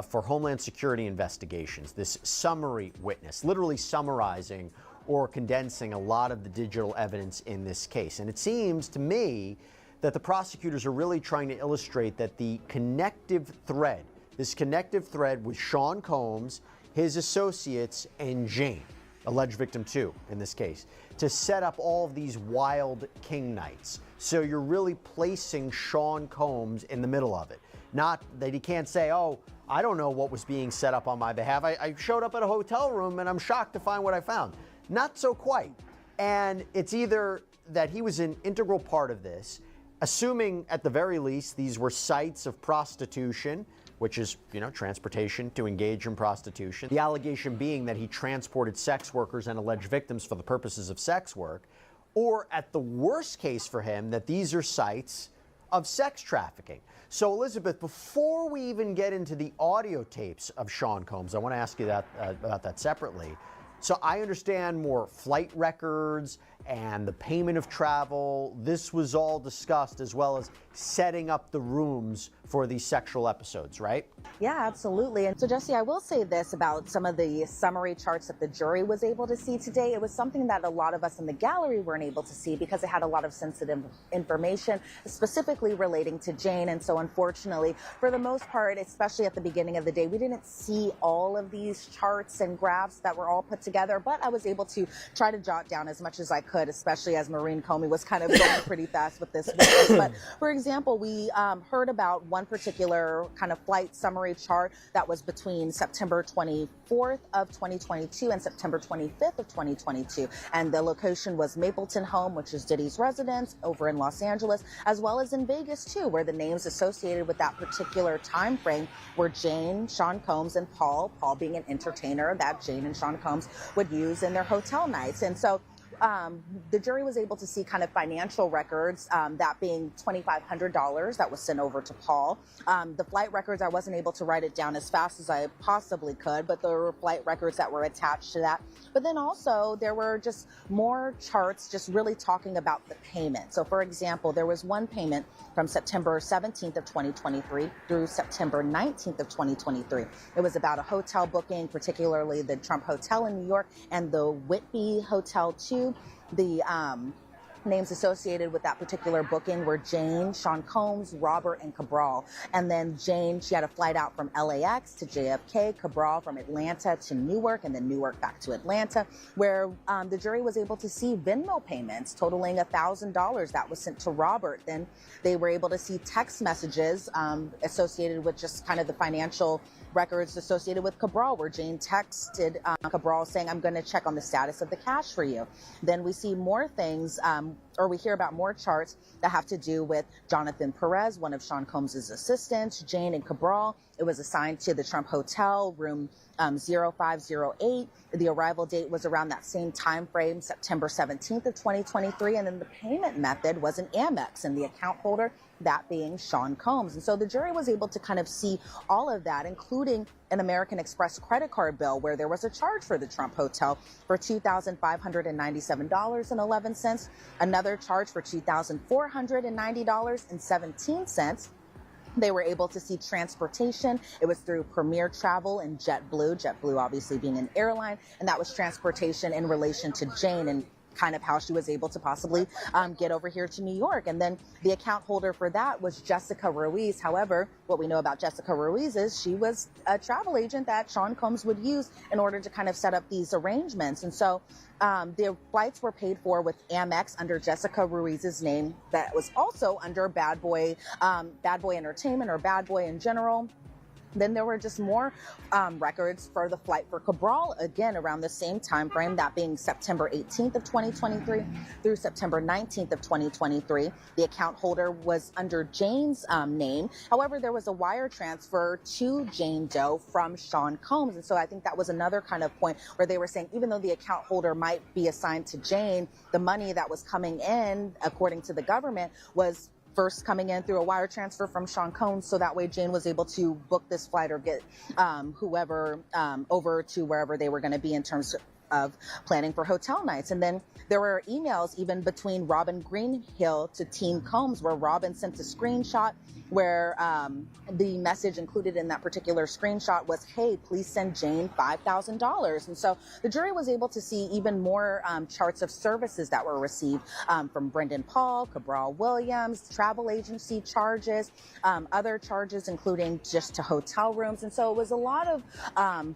for Homeland Security investigations, this summary witness, literally summarizing or condensing a lot of the digital evidence in this case. And it seems to me that the prosecutors are really trying to illustrate that the connective thread, this connective thread with Sean Combs, his associates, and Jane, alleged victim 2 in this case, to set up all of these wild king nights. So you're really placing Sean Combs in the middle of it. Not that he can't say, oh, I don't know what was being set up on my behalf. I showed up at a hotel room and I'm shocked to find what I found. Not so quite. And it's either that he was an integral part of this, assuming at the very least these were sites of prostitution, which is, you know, transportation to engage in prostitution. The allegation being that he transported sex workers and alleged victims for the purposes of sex work, or at the worst case for him, that these are sites of sex trafficking. So Elizabeth, before we even get into the audio tapes of Sean Combs, I want to ask you that about that separately. So I understand more flight records and the payment of travel. This was all discussed, as well as setting up the rooms for these sexual episodes, right? Yeah, absolutely. And so, Jesse, I will say this about some of the summary charts that the jury was able to see today. It was something that a lot of us in the gallery weren't able to see because it had a lot of sensitive information, specifically relating to Jane. And so, unfortunately, for the most part, especially at the beginning of the day, we didn't see all of these charts and graphs that were all put together, but I was able to try to jot down as much as I could, especially as Maureen Comey was kind of going pretty fast with this witness. But for example, we heard about one particular kind of flight summary chart that was between September 24th of 2022 and September 25th of 2022. And the location was Mapleton Home, which is Diddy's residence over in Los Angeles, as well as in Vegas too, where the names associated with that particular time frame were Jane, Sean Combs, and Paul being an entertainer that Jane and Sean Combs would use in their hotel nights. And so the jury was able to see kind of financial records, that being $2,500 that was sent over to Paul. The flight records, I wasn't able to write it down as fast as I possibly could, but there were flight records that were attached to that. But then also there were just more charts just really talking about the payment. So for example, there was one payment from September 17th of 2023 through September 19th of 2023. It was about a hotel booking, particularly the Trump Hotel in New York and the Whitby Hotel 2. The names associated with that particular booking were Jane, Sean Combs, Robert, and Cabral. And then Jane, she had a flight out from LAX to JFK, Cabral from Atlanta to Newark, and then Newark back to Atlanta, where the jury was able to see Venmo payments totaling $1,000 that was sent to Robert. Then they were able to see text messages associated with just kind of the financial records associated with Cabral, where Jane texted Cabral saying, I'm going to check on the status of the cash for you. Then we see more things, or we hear about more charts that have to do with Jonathan Perez, one of Sean Combs' assistants, Jane and Cabral. It was assigned to the Trump Hotel, room 0508. The arrival date was around that same time frame, September 17th of 2023. And then the payment method was an Amex, and the account holder, that being Sean Combs. And so the jury was able to kind of see all of that, including an American Express credit card bill where there was a charge for the Trump Hotel for $2,597.11. Another another charge for $2,490.17. They were able to see transportation. It was through Premier Travel and JetBlue obviously being an airline, and that was transportation in relation to Jane and kind of how she was able to possibly get over here to New York. And then the account holder for that was Jessica Ruiz. However, what we know about Jessica Ruiz is she was a travel agent that Sean Combs would use in order to kind of set up these arrangements. And so the flights were paid for with Amex under Jessica Ruiz's name. That was also under Bad Boy Entertainment or Bad Boy in general. Then there were just more records for the flight for Cabral, again, around the same time frame, that being September 18th of 2023 through September 19th of 2023. The account holder was under Jane's name. However, there was a wire transfer to Jane Doe from Sean Combs. And so I think that was another kind of point where they were saying, even though the account holder might be assigned to Jane, the money that was coming in, according to the government, was first coming in through a wire transfer from Sean Combs, so that way Jane was able to book this flight or get whoever over to wherever they were going to be in terms of planning for hotel nights. And then there were emails even between Robin Greenhill to Teen Combs, where Robin sent a screenshot where the message included in that particular screenshot was, "Hey, please send Jane $5,000. And so the jury was able to see even more charts of services that were received from Brendan Paul, Cabral Williams, travel agency charges, other charges, including just to hotel rooms. And so it was a lot of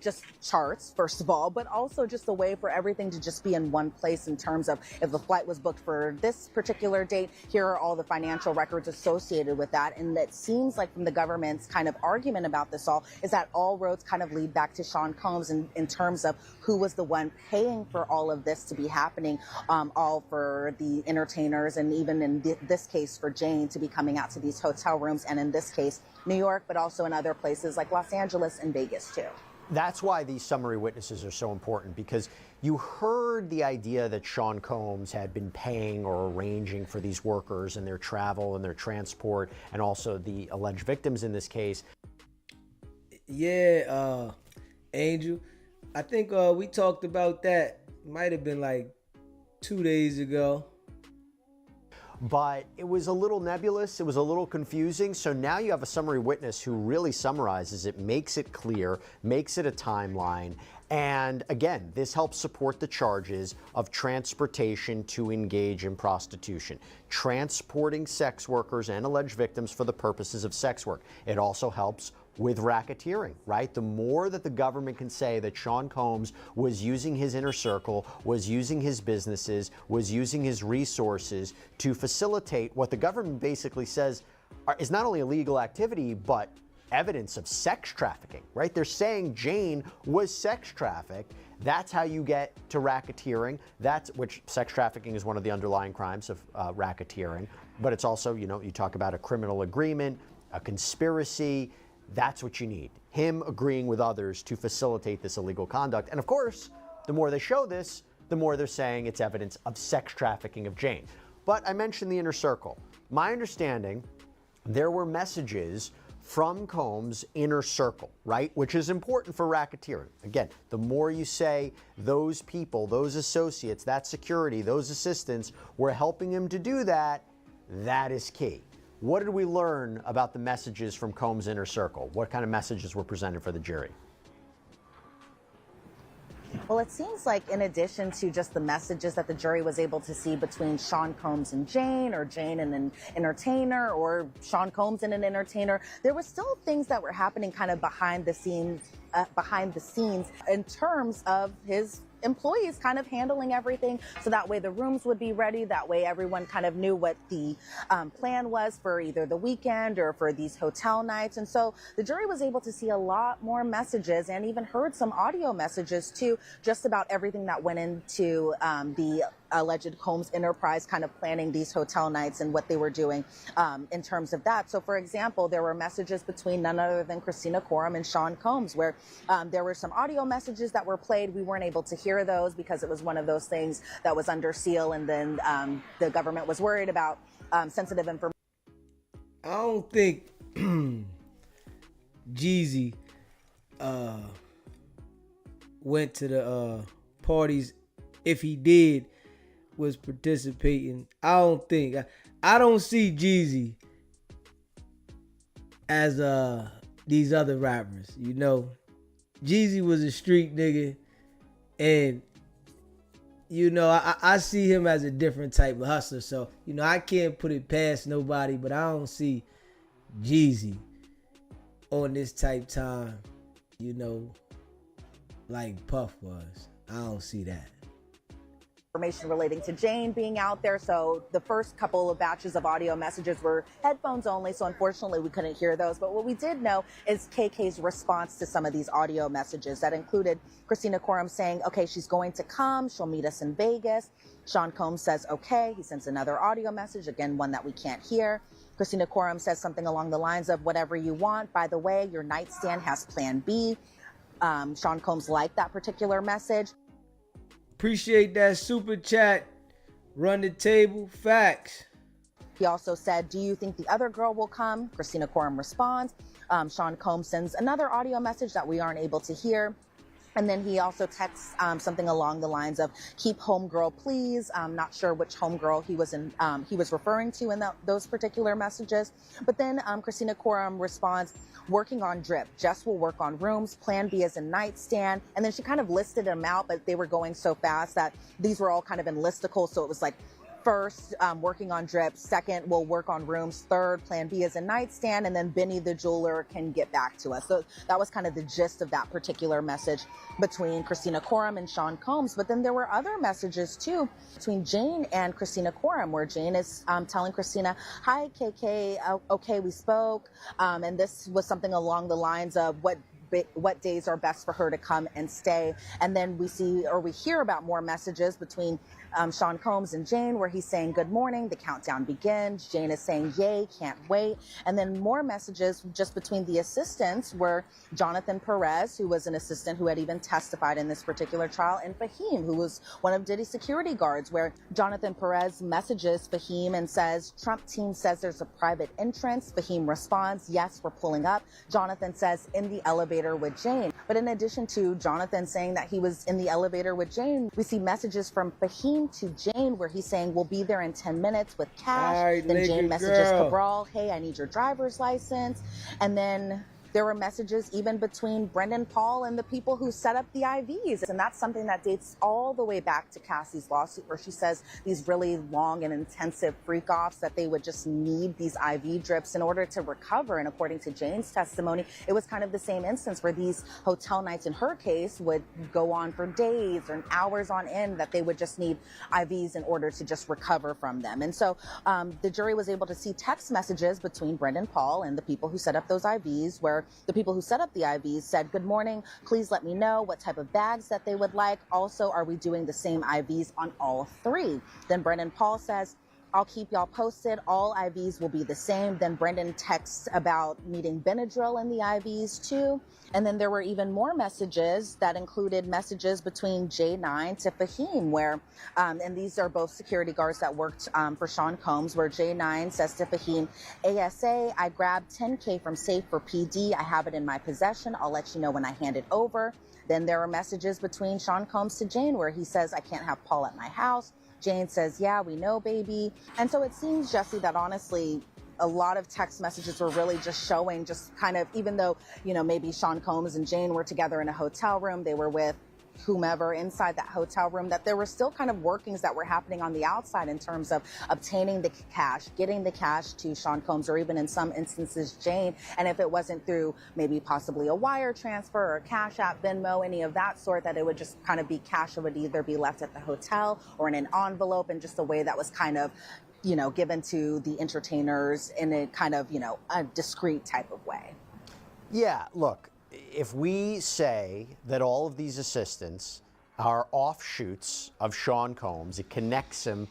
just charts, first of all, but also just a way for everything to just be in one place in terms of if the flight was booked for this particular date, here are all the financial records associated with that. And it seems like from the government's kind of argument about this all is that all roads kind of lead back to Sean Combs in terms of who was the one paying for all of this to be happening, all for the entertainers, and even in this case for Jane to be coming out to these hotel rooms, and in this case New York, but also in other places like Los Angeles and Vegas too. That's why these summary witnesses are so important, because you heard the idea that Sean Combs had been paying or arranging for these workers and their travel and their transport, and also the alleged victims in this case. Yeah, Angel, I think we talked about that. Might have been like 2 days ago. But it was a little nebulous, it was a little confusing. So now you have a summary witness who really summarizes it, makes it clear, makes it a timeline. And again, this helps support the charges of transportation to engage in prostitution, transporting sex workers and alleged victims for the purposes of sex work. It also helps with racketeering, right? The more that the government can say that Sean Combs was using his inner circle, was using his businesses, was using his resources to facilitate what the government basically says is not only illegal activity, but evidence of sex trafficking, right? They're saying Jane was sex trafficked. That's how you get to racketeering. Which sex trafficking is one of the underlying crimes of racketeering. But it's also, you talk about a criminal agreement, a conspiracy. That's what you need. Him agreeing with others to facilitate this illegal conduct. And of course, the more they show this, the more they're saying it's evidence of sex trafficking of Jane. But I mentioned the inner circle. My understanding, there were messages from Combs' inner circle, right? Which is important for racketeering. Again, the more you say those people, those associates, that security, those assistants were helping him to do that, that is key. What did we learn about the messages from Combs' inner circle? What kind of messages were presented for the jury? Well, it seems like in addition to just the messages that the jury was able to see between Sean Combs and Jane, or Jane and an entertainer, or Sean Combs and an entertainer, there were still things that were happening kind of behind the scenes in terms of his employees kind of handling everything, so that way the rooms would be ready, that way everyone kind of knew what the plan was for either the weekend or for these hotel nights. And so the jury was able to see a lot more messages, and even heard some audio messages too, just about everything that went into the alleged Combs enterprise kind of planning these hotel nights and what they were doing in terms of that. So for example, there were messages between none other than Christina Coram and Sean Combs, where there were some audio messages that were played. We weren't able to hear those because it was one of those things that was under seal, and then the government was worried about sensitive information. I don't think Jeezy went to the parties. If he did, was participating. I don't see Jeezy as these other rappers. You know, Jeezy was a street nigga, and you know, I see him as a different type of hustler. So, you know, I can't put it past nobody, but I don't see Jeezy on this type time, you know, like Puff was. I don't see that. Information relating to Jane being out there. So the first couple of batches of audio messages were headphones only. So unfortunately, we couldn't hear those. But what we did know is KK's response to some of these audio messages that included Christina Coram saying, okay, she's going to come. She'll meet us in Vegas. Sean Combs says, okay. He sends another audio message, again, one that we can't hear. Christina Coram says something along the lines of whatever you want. By the way, your nightstand has plan B. Sean Combs liked that particular message. Appreciate that super chat. Run the table. Facts. He also said, do you think the other girl will come? Christina Coram responds. Sean Combs sends another audio message that we aren't able to hear. And then he also texts something along the lines of "keep homegirl, please." I'm not sure which homegirl he was referring to in those particular messages. But then Christina Coram responds, "working on drip. Jess will work on rooms. Plan B is a nightstand." And then she kind of listed them out, but they were going so fast that these were all kind of in listicles. So it was like, first, working on drip. Second, we'll work on rooms. Third, plan B is a nightstand. And then Benny the jeweler can get back to us. So that was kind of the gist of that particular message between Christina Coram and Sean Combs. But then there were other messages too between Jane and Christina Coram, where Jane is telling Christina, "Hi, KK. Okay, we spoke." And this was something along the lines of what days are best for her to come and stay. And then we hear about more messages between Sean Combs and Jane, where he's saying, "Good morning, the countdown begins." Jane is saying, "Yay, can't wait." And then more messages just between the assistants, where Jonathan Perez, who was an assistant who had even testified in this particular trial, and Fahim, who was one of Diddy's security guards, where Jonathan Perez messages Fahim and says, "Trump team says there's a private entrance." Fahim responds, "Yes, we're pulling up." Jonathan says, "In the elevator with Jane." But in addition to Jonathan saying that he was in the elevator with Jane, we see messages from Fahim to Jane where he's saying, "We'll be there in 10 minutes with cash." Right, then Jane messages girl. Cabral, "Hey, I need your driver's license." And then there were messages even between Brendan Paul and the people who set up the IVs. And that's something that dates all the way back to Cassie's lawsuit, where she says these really long and intensive freak-offs, that they would just need these IV drips in order to recover. And according to Jane's testimony, it was kind of the same instance where these hotel nights in her case would go on for days or hours on end, that they would just need IVs in order to just recover from them. And so the jury was able to see text messages between Brendan Paul and the people who set up those IVs, where the people who set up the IVs said, "Good morning, please let me know what type of bags that they would like. Also, are we doing the same IVs on all three?" Then Brendan Paul says, "I'll keep y'all posted. All IVs will be the same." Then Brendan texts about needing Benadryl in the IVs too. And then there were even more messages that included messages between J9 to Fahim, where, and these are both security guards that worked for Sean Combs, where J9 says to Fahim, "ASA, I grabbed 10K from safe for PD. I have it in my possession. I'll let you know when I hand it over." Then there are messages between Sean Combs to Jane, where he says, "I can't have Paul at my house." Jane says, "Yeah, we know, baby." And so it seems, Jesse, that honestly, a lot of text messages were really just showing, just kind of, even though, you know, maybe Sean Combs and Jane were together in a hotel room, they were with whomever inside that hotel room, that there were still kind of workings that were happening on the outside in terms of obtaining the cash, getting the cash to Sean Combs, or even in some instances Jane. And if it wasn't through maybe possibly a wire transfer or Cash App, Venmo, any of that sort, that it would just kind of be cash that would either be left at the hotel or in an envelope, in just a way that was kind of, you know, given to the entertainers in a kind of, you know, a discreet type of way. Yeah, look, if we say that all of these assistants are offshoots of Sean Combs, it connects him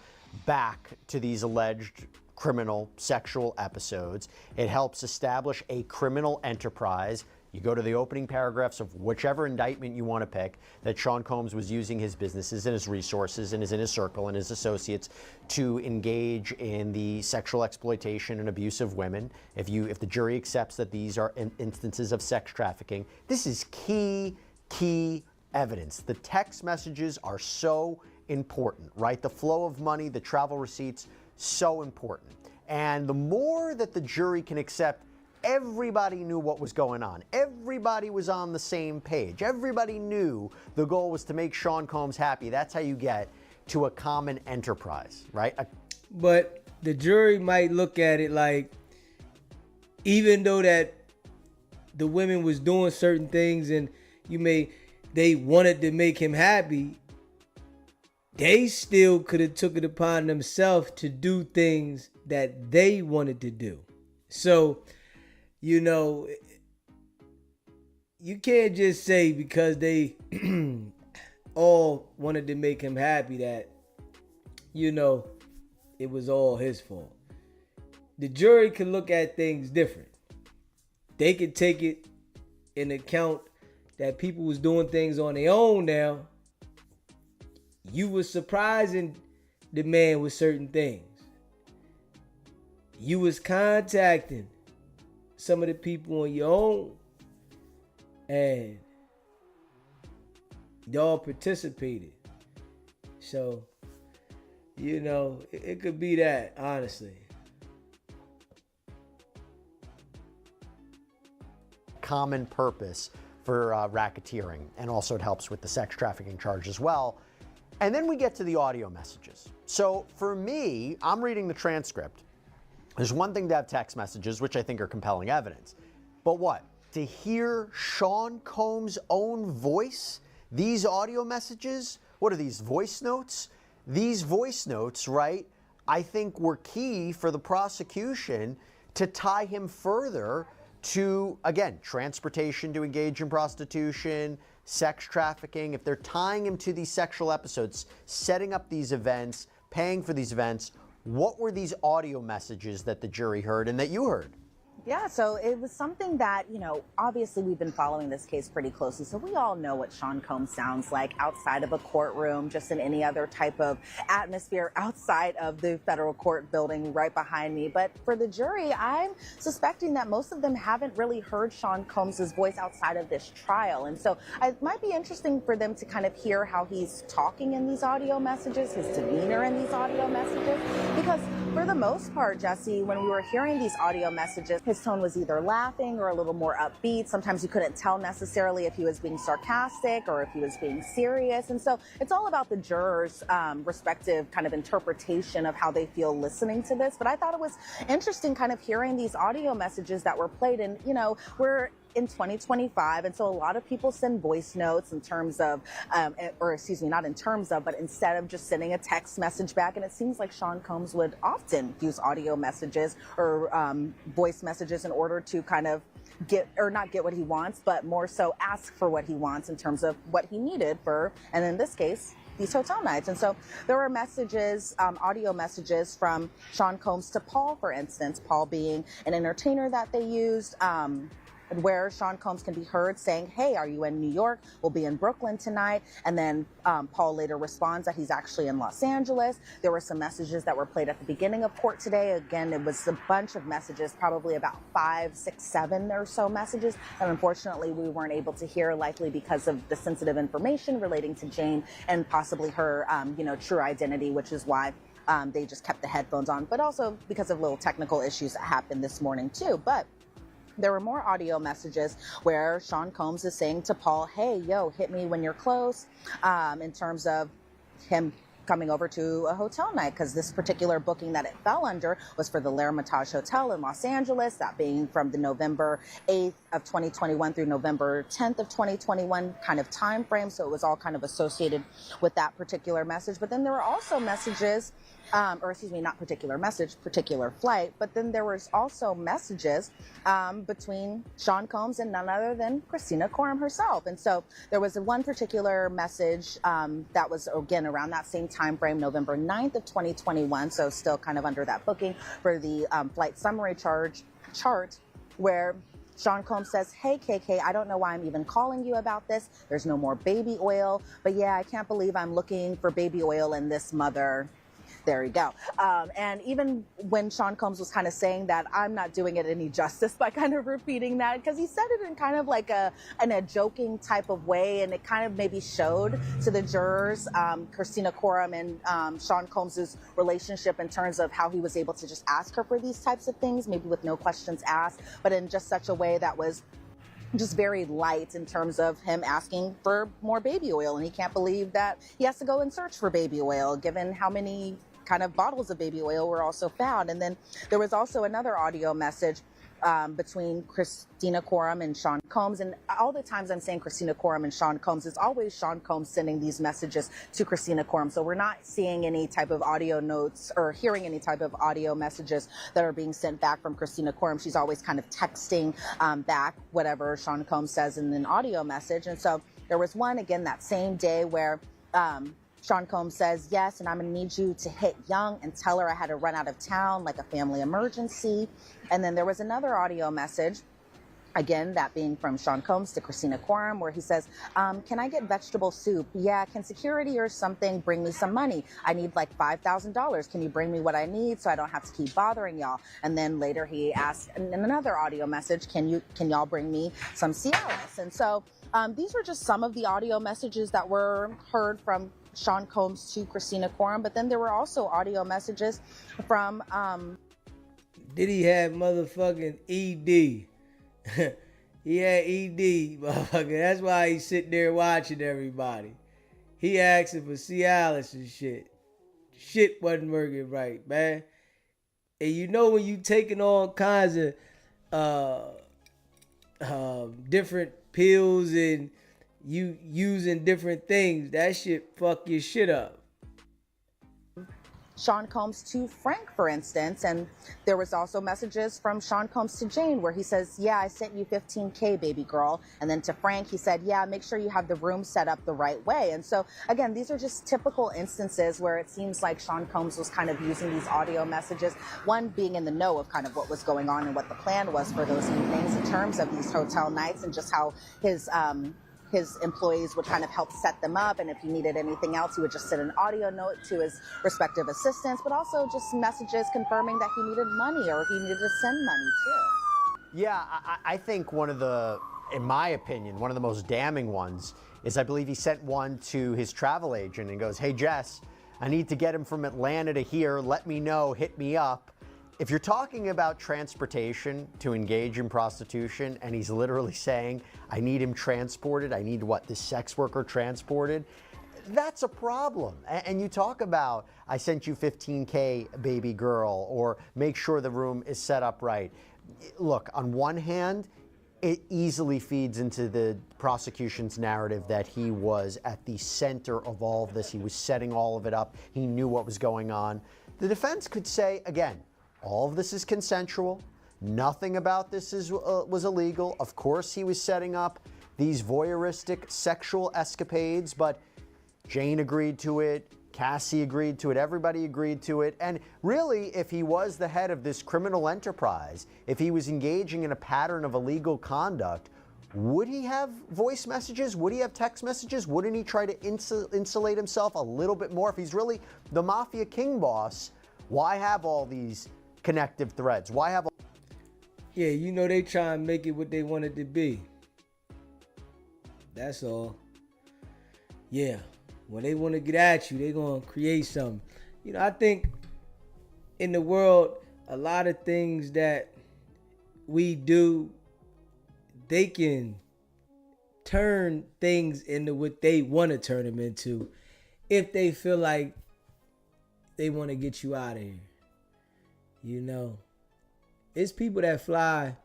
back to these alleged criminal sexual episodes. It helps establish a criminal enterprise. You go to the opening paragraphs of whichever indictment you want to pick, that Sean Combs was using his businesses and his resources and his inner circle and his associates to engage in the sexual exploitation and abuse of women. If the jury accepts that these are instances of sex trafficking, this is key evidence. The text messages are so important, right? The flow of money, the travel receipts, so important. And the more that the jury can accept, everybody knew what was going on. Everybody was on the same page. Everybody knew the goal was to make Sean Combs happy. That's how you get to a common enterprise, right? But the jury might look at it like, even though that the women was doing certain things and they wanted to make him happy, they still could have took it upon themselves to do things that they wanted to do. So, you can't just say because they all wanted to make him happy that, it was all his fault. The jury can look at things different. They could take it in account that people was doing things on their own now. You was surprising the man with certain things. You was contacting some of the people on your own. And y'all participated. So, it could be that, honestly. Common purpose for racketeering, and also it helps with the sex trafficking charge as well. And then we get to the audio messages. So for me, I'm reading the transcript. There's one thing to have text messages, which I think are compelling evidence. But what? To hear Sean Combs' own voice, these audio messages, what are these, voice notes? These voice notes, right, I think were key for the prosecution to tie him further to, again, transportation to engage in prostitution, sex trafficking. If they're tying him to these sexual episodes, setting up these events, paying for these events, what were these audio messages that the jury heard and that you heard? Yeah, so it was something that, obviously we've been following this case pretty closely, so we all know what Sean Combs sounds like outside of a courtroom, just in any other type of atmosphere outside of the federal court building right behind me. But for the jury, I'm suspecting that most of them haven't really heard Sean Combs' voice outside of this trial. And so it might be interesting for them to kind of hear how he's talking in these audio messages, his demeanor in these audio messages, because for the most part, Jesse, when we were hearing these audio messages, his tone was either laughing or a little more upbeat. Sometimes you couldn't tell necessarily if he was being sarcastic or if he was being serious. And so it's all about the jurors' respective kind of interpretation of how they feel listening to this. But I thought it was interesting kind of hearing these audio messages that were played. And, we're in 2025, and so a lot of people send voice notes in terms of, not in terms of, but instead of just sending a text message back. And it seems like Sean Combs would often use audio messages or voice messages in order to kind of not get what he wants, but more so ask for what he wants in terms of what he needed for, and in this case, these hotel nights. And so there were messages, audio messages from Sean Combs to Paul, for instance, Paul being an entertainer that they used, where Sean Combs can be heard saying, "Hey, are you in New York? We'll be in Brooklyn tonight." And then Paul later responds that he's actually in Los Angeles. There were some messages that were played at the beginning of court today. Again, it was a bunch of messages, probably about 5, 6, 7 or so messages. And unfortunately, we weren't able to hear, likely because of the sensitive information relating to Jane and possibly her, true identity, which is why they just kept the headphones on, but also because of little technical issues that happened this morning too. But there were more audio messages where Sean Combs is saying to Paul, "Hey, yo, hit me when you're close," in terms of him coming over to a hotel night, because this particular booking that it fell under was for the L'Ermitage Hotel in Los Angeles, that being from the November 8th of 2021 through November 10th of 2021 kind of time frame. So it was all kind of associated with that particular message. But then there were also messages, not particular message, particular flight, but then there was also messages between Sean Combs and none other than Christina Coram herself. And so there was one particular message that was, again, around that same time frame, November 9th of 2021, so still kind of under that booking for the flight summary chart, where Sean Combs says, "Hey, KK, I don't know why I'm even calling you about this. There's no more baby oil, but yeah, I can't believe I'm looking for baby oil in this mother." There you go. And even when Sean Combs was kind of saying that, I'm not doing it any justice by kind of repeating that, because he said it in kind of like in a joking type of way, and it kind of maybe showed to the jurors Christina Coram and Sean Combs' relationship in terms of how he was able to just ask her for these types of things, maybe with no questions asked, but in just such a way that was just very light in terms of him asking for more baby oil. And he can't believe that he has to go and search for baby oil, given how many kind of bottles of baby oil were also found. And then there was also another audio message between Christina Coram and Sean Combs. And all the times I'm saying Christina Coram and Sean Combs, it's always Sean Combs sending these messages to Christina Coram. So we're not seeing any type of audio notes or hearing any type of audio messages that are being sent back from Christina Coram. She's always kind of texting back whatever Sean Combs says in an audio message. And so there was one, again, that same day where Sean Combs says, yes, and I'm going to need you to hit Young and tell her I had to run out of town like a family emergency. And then there was another audio message, again, that being from Sean Combs to Christina Coram, where he says, can I get vegetable soup? Yeah, can security or something bring me some money? I need like $5,000. Can you bring me what I need so I don't have to keep bothering y'all? And then later he asked in another audio message, can y'all bring me some Cialis? And so these were just some of the audio messages that were heard from Sean Combs to Christina Coram, but then there were also audio messages from Diddy had motherfucking ED. He had ED, motherfucker. That's why he's sitting there watching everybody. He asking for Cialis and shit. Shit wasn't working right, man. And you know when you taking all kinds of different pills and you using different things, that shit fuck your shit up. Sean Combs to Frank, for instance, and there was also messages from Sean Combs to Jane where he says, yeah, I sent you $15K, baby girl. And then to Frank, he said, yeah, make sure you have the room set up the right way. And so, again, these are just typical instances where it seems like Sean Combs was kind of using these audio messages, one being in the know of kind of what was going on and what the plan was for those evenings in terms of these hotel nights, and just how his employees would kind of help set them up, and if he needed anything else, he would just send an audio note to his respective assistants, but also just messages confirming that he needed money or he needed to send money too. Yeah, I think one of the, in my opinion, one of the most damning ones is I believe he sent one to his travel agent and goes, hey Jess, I need to get him from Atlanta to here, let me know, hit me up. If you're talking about transportation to engage in prostitution, and he's literally saying, I need him transported, I need this sex worker transported, that's a problem. And you talk about, I sent you $15K, baby girl, or make sure the room is set up right. Look, on one hand, it easily feeds into the prosecution's narrative that he was at the center of all of this. He was setting all of it up. He knew what was going on. The defense could say, again, all of this is consensual. Nothing about this was illegal. Of course, he was setting up these voyeuristic sexual escapades, but Jane agreed to it. Cassie agreed to it. Everybody agreed to it. And really, if he was the head of this criminal enterprise, if he was engaging in a pattern of illegal conduct, would he have voice messages? Would he have text messages? Wouldn't he try to insulate himself a little bit more? If he's really the mafia king boss, why have all these connective threads? Why have all... Yeah, you know they try and make it what they want it to be. That's all. Yeah, when they want to get at you, they're going to create something. You know, I think in the world, a lot of things that we do, they can turn things into what they want to turn them into if they feel like they want to get you out of here. You know, it's people that fly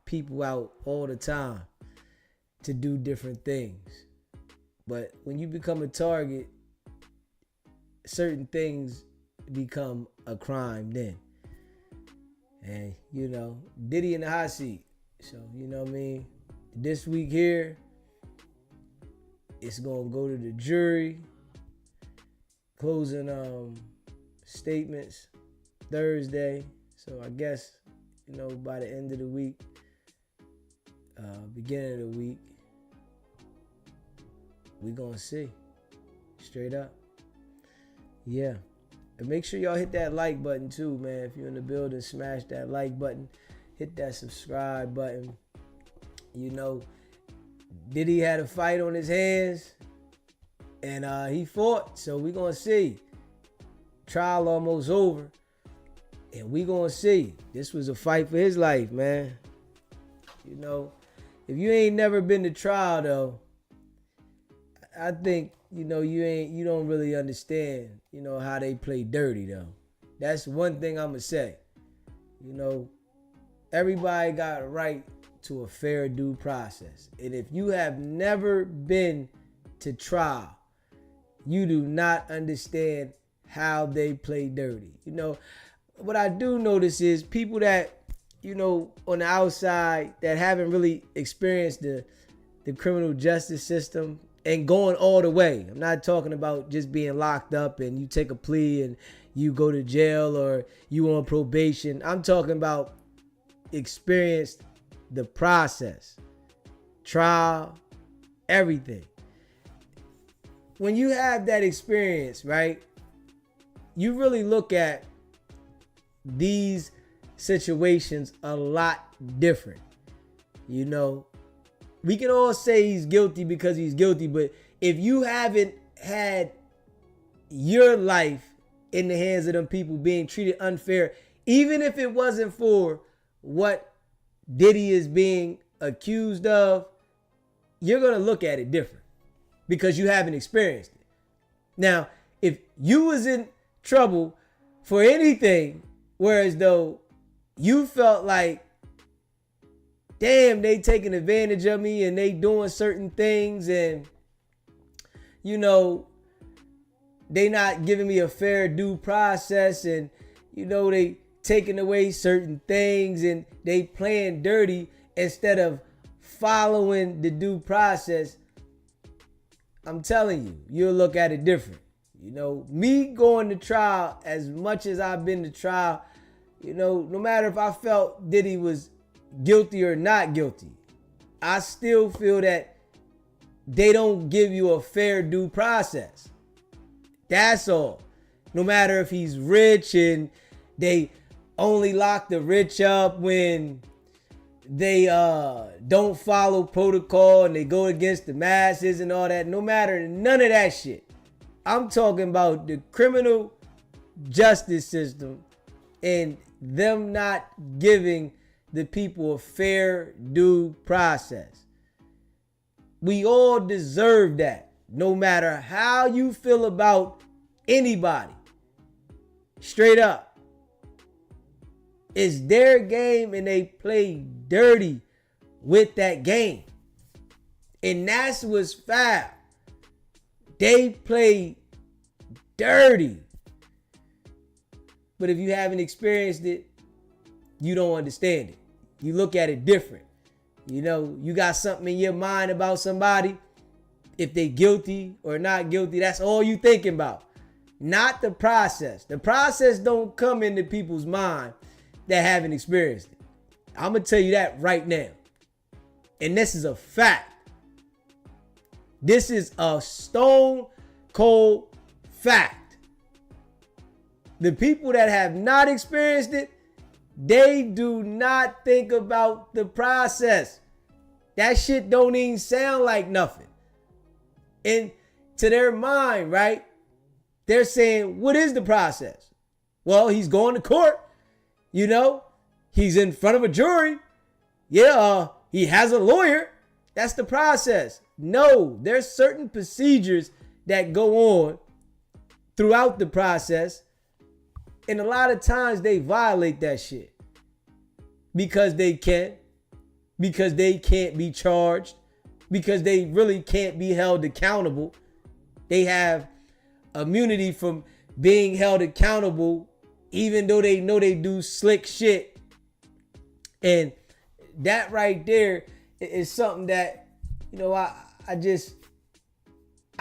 people out all the time to do different things. But when you become a target, certain things become a crime then. And, you know, Diddy in the hot seat. So, you know what I mean? This week here, it's going to go to the jury. Closing statements Thursday. So I guess, you know, by the end of the week, beginning of the week, we gonna see. Straight up. Yeah. And make sure y'all hit that like button too, man. If you're in the building, smash that like button. Hit that subscribe button. You know, Diddy had a fight on his hands. And he fought. So we going to see. Trial almost over. And we going to see. This was a fight for his life, man. You know, if you ain't never been to trial, though, I think, you know, you don't really understand, you know, how they play dirty, though. That's one thing I'm going to say. You know, everybody got a right to a fair due process. And if you have never been to trial, you do not understand how they play dirty. You know, what I do notice is people that, you know, on the outside that haven't really experienced the criminal justice system and going all the way. I'm not talking about just being locked up and you take a plea and you go to jail or you on probation. I'm talking about experienced the process, trial, everything. When you have that experience, right, you really look at these situations a lot different. You know, we can all say he's guilty because he's guilty, but if you haven't had your life in the hands of them people being treated unfair, even if it wasn't for what Diddy is being accused of, you're going to look at it different because you haven't experienced it. Now, if you was in trouble for anything, whereas though you felt like, damn, they taking advantage of me and they doing certain things and, you know, they not giving me a fair due process and, you know, they taking away certain things and they playing dirty instead of following the due process, I'm telling you, you'll look at it different. You know, me going to trial, as much as I've been to trial, you know, no matter if I felt Diddy was guilty or not guilty, I still feel that they don't give you a fair due process. That's all. No matter if he's rich and they only lock the rich up when they don't follow protocol and they go against the masses and all that. No matter, none of that shit. I'm talking about the criminal justice system and them not giving the people a fair due process. We all deserve that, no matter how you feel about anybody. Straight up. It's their game and they play dirty with that game. And that's what's foul. They play dirty. But if you haven't experienced it, you don't understand it. You look at it different. You know, you got something in your mind about somebody. If they guilty or not guilty, that's all you thinking about. Not the process. The process don't come into people's mind that haven't experienced it. I'm going to tell you that right now. And this is a fact. This is a stone cold fact. The people that have not experienced it, they do not think about the process. That shit don't even sound like nothing. And to their mind, right? They're saying, what is the process? Well, he's going to court. You know, he's in front of a jury. Yeah, he has a lawyer. That's the process. No, there's certain procedures that go on throughout the process. And a lot of times they violate that shit. Because they can. Because they can't be charged. Because they really can't be held accountable. They have immunity from being held accountable, even though they know they do slick shit. And that right there is something that, you know, I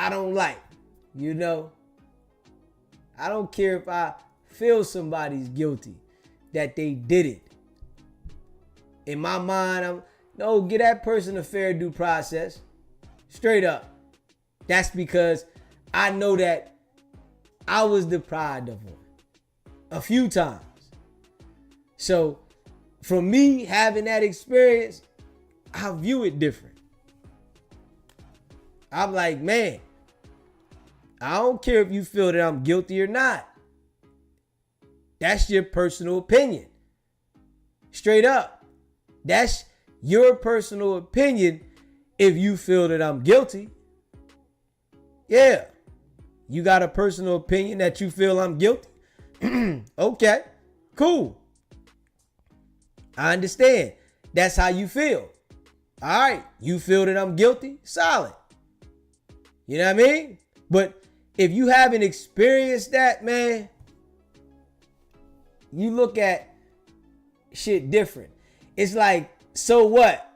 don't like, you know. I don't care if I feel somebody's guilty, that they did it. In my mind, give that person a fair due process. Straight up. That's because I know that I was deprived of one. a few times. So from me having that experience, I view it different. I'm like, man, I don't care if you feel that I'm guilty or not. That's your personal opinion. Straight up. That's your personal opinion if you feel that I'm guilty. Yeah. You got a personal opinion that you feel I'm guilty? Okay, cool. I understand. That's how you feel. All right, you feel that I'm guilty? Solid. You know what I mean? But if you haven't experienced that, man, you look at shit different. It's like, so what?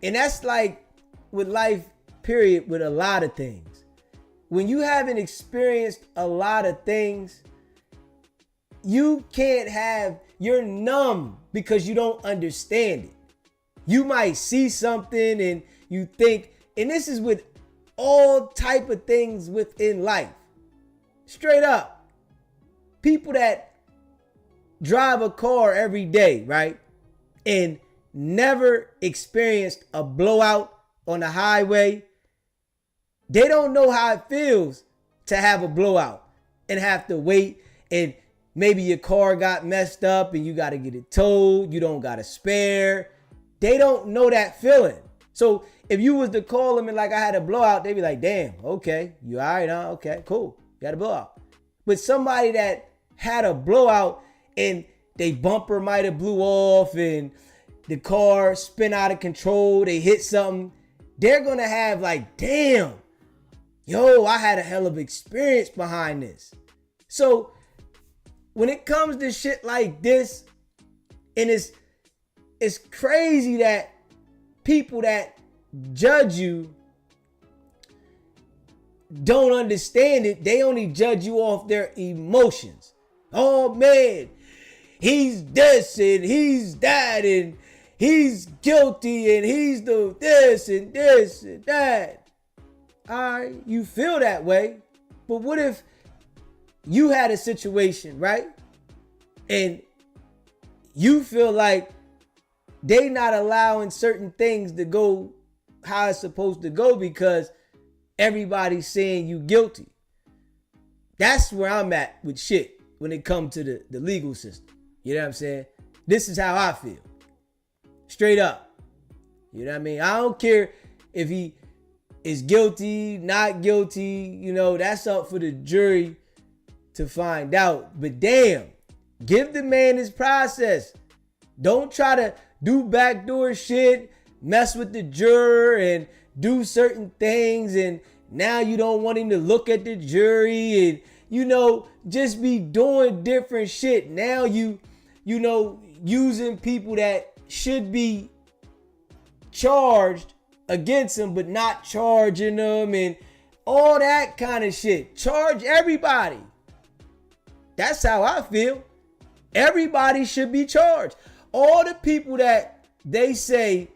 And that's like with life, period, with a lot of things. When you haven't experienced a lot of things, you can't have, you're numb because you don't understand it. You might see something and you think, and this is with all type of things within life. Straight up. People that drive a car every day, right? And never experienced a blowout on the highway. They don't know how it feels to have a blowout and have to wait, and maybe your car got messed up and you got to get it towed. You don't got a spare. They don't know that feeling. So if you was to call them and like I had a blowout, they'd be like, damn, okay, you all right, huh? Okay, cool. You got a blowout. But somebody that had a blowout and they bumper might have blew off and the car spin out of control, they hit something, they're going to have like, damn, yo, I had a hell of experience behind this. So when it comes to shit like this, and it's crazy that people that judge you don't understand it. They only judge you off their emotions. Oh man, he's this and he's that and he's guilty and he's the this and this and that. All right, you feel that way, but what if you had a situation, right? And you feel like they not allowing certain things to go how it's supposed to go because everybody's saying you guilty. That's where I'm at with shit when it comes to the legal system. You know what I'm saying? This is how I feel. Straight up. You know what I mean? I don't care if he is guilty, not guilty. You know, that's up for the jury to find out. But damn, give the man his process. Don't try to do backdoor shit, mess with the juror and do certain things, and now you don't want him to look at the jury and, you know, just be doing different shit. Now you know, using people that should be charged against him but not charging them and all that kind of shit. Charge everybody. That's how I feel. Everybody should be charged. All the people that they say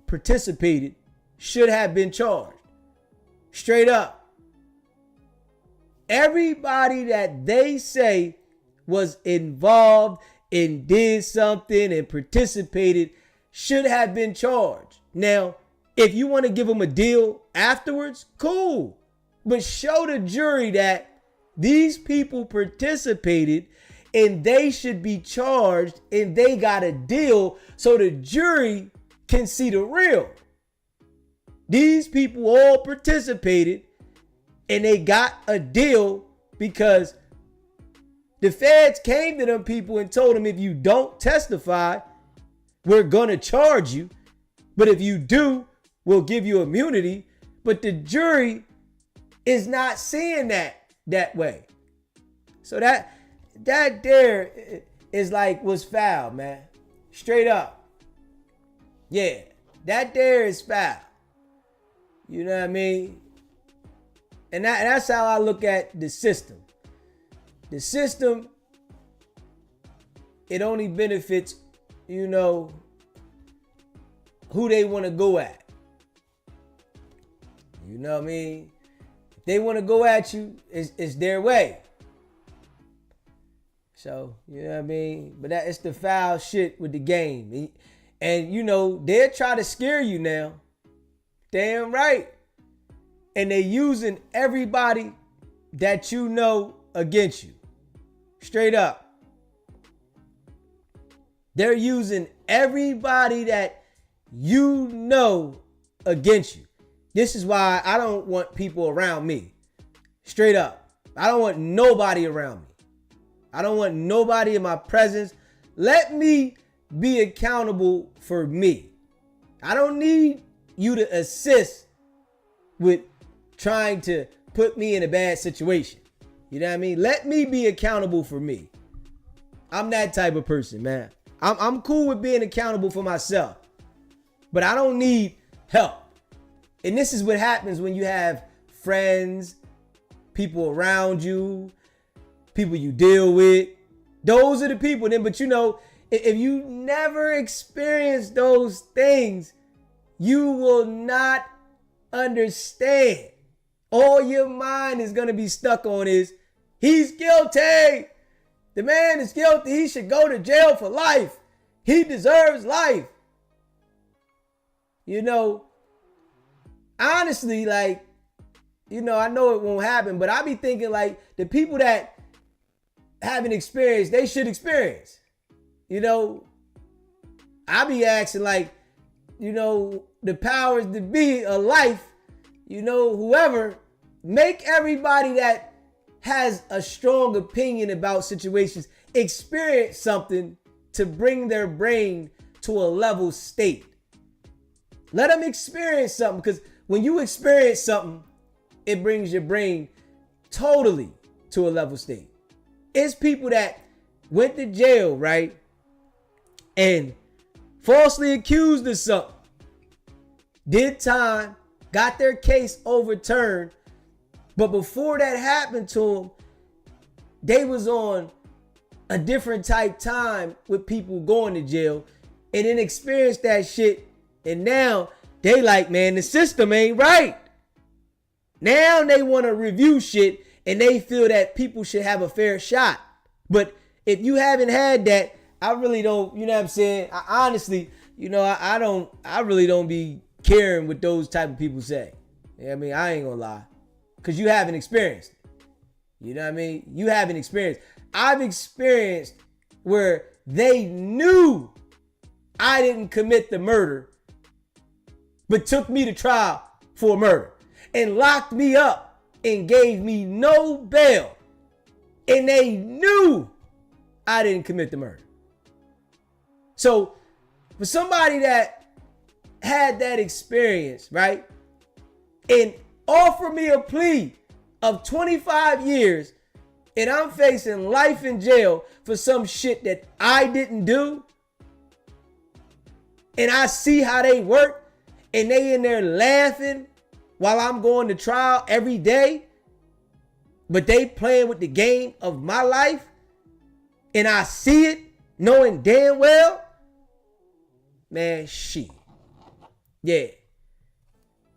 participated should have been charged. Straight up. Everybody that they say was involved and did something and participated should have been charged. Now, if you want to give them a deal afterwards, cool. But show the jury that these people participated and they should be charged and they got a deal so the jury can see the real. These people all participated and they got a deal because the feds came to them people and told them, if you don't testify, we're gonna charge you. But if you do, we'll give you immunity. But the jury is not seeing that way. So that there is like was foul, man. Straight up. Yeah, that there is foul. You know what I mean? And that's how I look at the system. The system, it only benefits, you know, who they want to go at. You know what I mean? If they want to go at you, it's their way. So, you know what I mean? But that it's the foul shit with the game. And you know, they'll try to scare you now. Damn right. And they using everybody that you know against you. Straight up. They're using everybody that you know against you. This is why I don't want people around me. Straight up. I don't want nobody around me. I don't want nobody in my presence. Let me be accountable for me. I don't need you to assist with trying to put me in a bad situation. You know what I mean? Let me be accountable for me. I'm that type of person, man. I'm cool with being accountable for myself, but I don't need help. And this is what happens when you have friends, people around you, people you deal with. Those are the people then. But you know, if you never experience those things, you will not understand. All your mind is going to be stuck on is, he's guilty. The man is guilty. He should go to jail for life. He deserves life. You know, honestly, like, you know, I know it won't happen, but I be thinking like the people that haven't experienced, they should experience. You know, I be asking like, you know, the powers that be of life, you know, whoever, make everybody that has a strong opinion about situations experience something to bring their brain to a level state. Let them experience something, because when you experience something, it brings your brain totally to a level state. It's people that went to jail, right? And falsely accused of something, did time, got their case overturned. But before that happened to them, they was on a different type time with people going to jail and then experienced that shit. And now they like, man, the system ain't right. Now they want to review shit and they feel that people should have a fair shot. But if you haven't had that, I really don't, you know what I'm saying? I honestly, you know, I really don't be caring what those type of people say. You know what I mean? I ain't gonna lie. Because you haven't experienced it. You know what I mean? You haven't experienced. I've experienced where they knew I didn't commit the murder, but took me to trial for murder and locked me up and gave me no bail. And they knew I didn't commit the murder. So for somebody that had that experience, right, and offer me a plea of 25 years and I'm facing life in jail for some shit that I didn't do, and I see how they work and they in there laughing while I'm going to trial every day, but they playing with the game of my life, and I see it knowing damn well, man, shit. Yeah.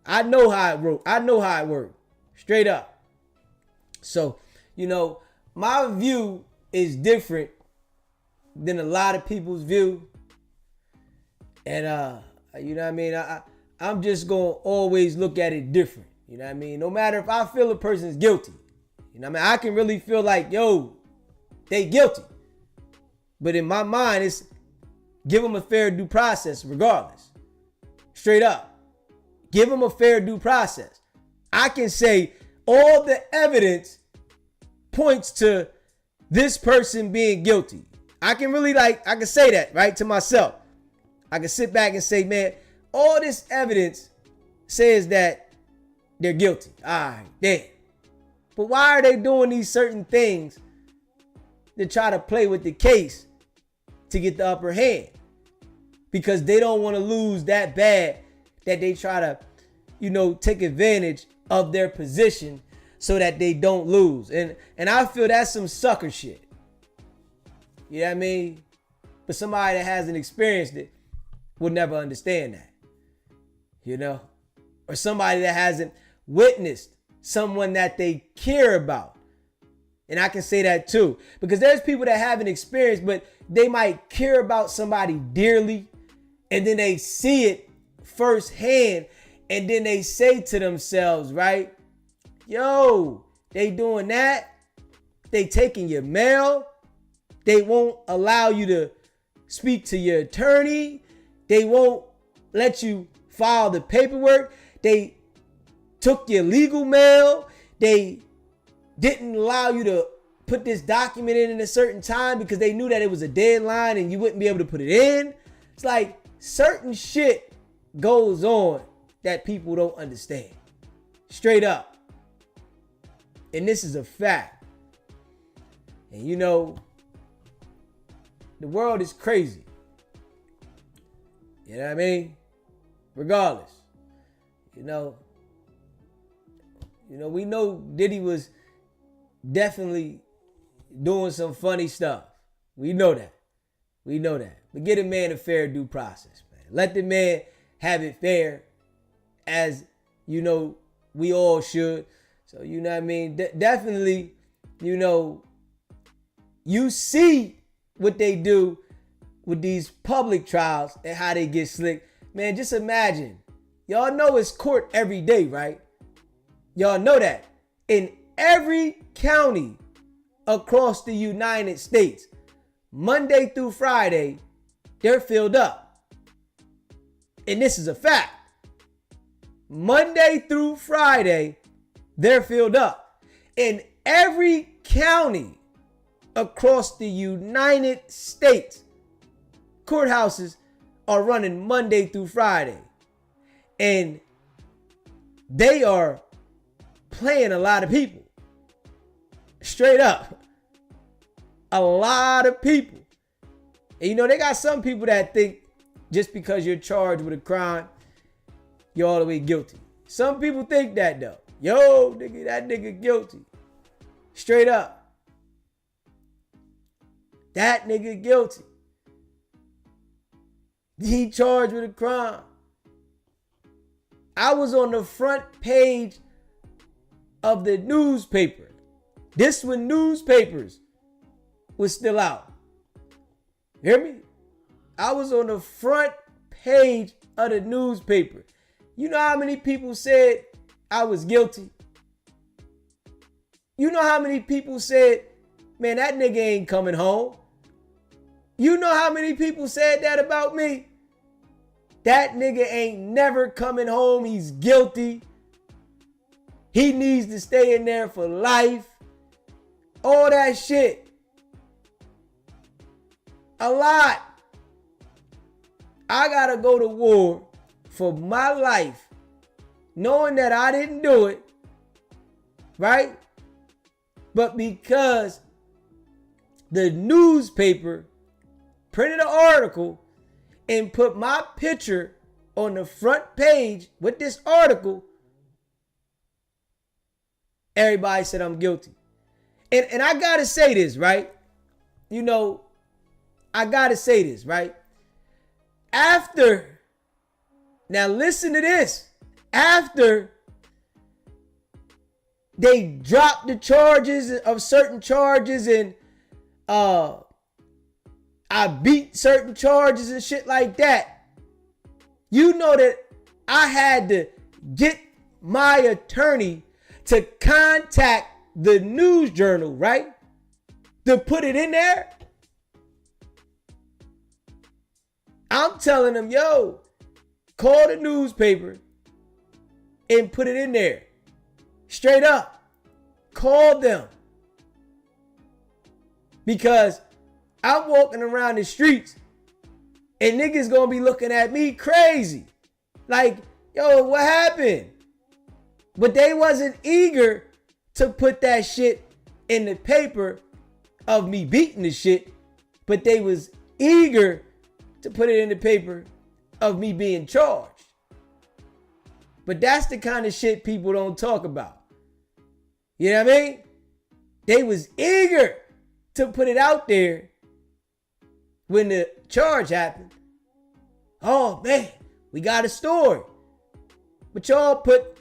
I know how it works. I know how it works. Straight up. So, you know, my view is different than a lot of people's view. And, you know what I mean? I'm just going to always look at it different. You know what I mean? No matter if I feel a person's guilty. You know what I mean? I can really feel like, yo, they guilty. But in my mind, it's give them a fair due process regardless. Straight up. Give them a fair due process. I can say all the evidence points to this person being guilty. I can really I can say that, right, to myself. I can sit back and say, man, all this evidence says that they're guilty. All right, damn. But why are they doing these certain things to try to play with the case to get the upper hand? Because they don't want to lose that bad that they try to, you know, take advantage of their position so that they don't lose. And I feel that's some sucker shit. You know what I mean? But somebody that hasn't experienced it will never understand that. You know? Or somebody that hasn't witnessed someone that they care about And I can say that too. Because there's people that haven't experienced, but they might care about somebody dearly. And then they see it firsthand. And then they say to themselves, right? Yo, they doing that. They taking your mail. They won't allow you to speak to your attorney. They won't let you file the paperwork. They took your legal mail. They didn't allow you to put this document in a certain time because they knew that it was a deadline and you wouldn't be able to put it in. It's like certain shit goes on that people don't understand. Straight up. And this is a fact. And you know, the world is crazy. You know what I mean? Regardless. You know, we know Diddy was definitely doing some funny stuff. We know that. But get a man a fair due process, man. Let the man have it fair, as you know we all should. So you know what I mean? Definitely, you know, you see what they do with these public trials and how they get slick. Man, just imagine. Y'all know it's court every day, right? Y'all know that. In every county across the United States, Monday through Friday, they're filled up. And this is a fact. Monday through Friday, they're filled up. In every county across the United States, courthouses are running Monday through Friday. And they are playing a lot of people. Straight up. A lot of people. And you know, they got some people that think just because you're charged with a crime, you're all the way guilty. Some people think that though. Yo, nigga, that nigga guilty. Straight up. That nigga guilty. He charged with a crime. I was on the front page of the newspaper. This when newspapers was still out. Hear me? I was on the front page of the newspaper. You know how many people said I was guilty? You know how many people said, man, that nigga ain't coming home? You know how many people said that about me? That nigga ain't never coming home. He's guilty. He needs to stay in there for life. All that shit. A lot. I gotta go to war for my life, knowing that I didn't do it, right? But because the newspaper printed an article and put my picture on the front page with this article, everybody said I'm guilty. And I gotta say this, right? You know, I gotta say this, right? After, now listen to this. After they dropped the charges of certain charges and I beat certain charges and shit like that, you know that I had to get my attorney to contact the news journal, right? To put it in there. I'm telling them, yo, call the newspaper and put it in there. Straight up. Call them. Because I'm walking around the streets and niggas gonna be looking at me crazy. Like, yo, what happened? But they wasn't eager to put that shit in the paper of me beating the shit, but they was eager to put it in the paper of me being charged. But that's the kind of shit people don't talk about. You know what I mean? They was eager to put it out there when the charge happened. Oh man, we got a story. But y'all put,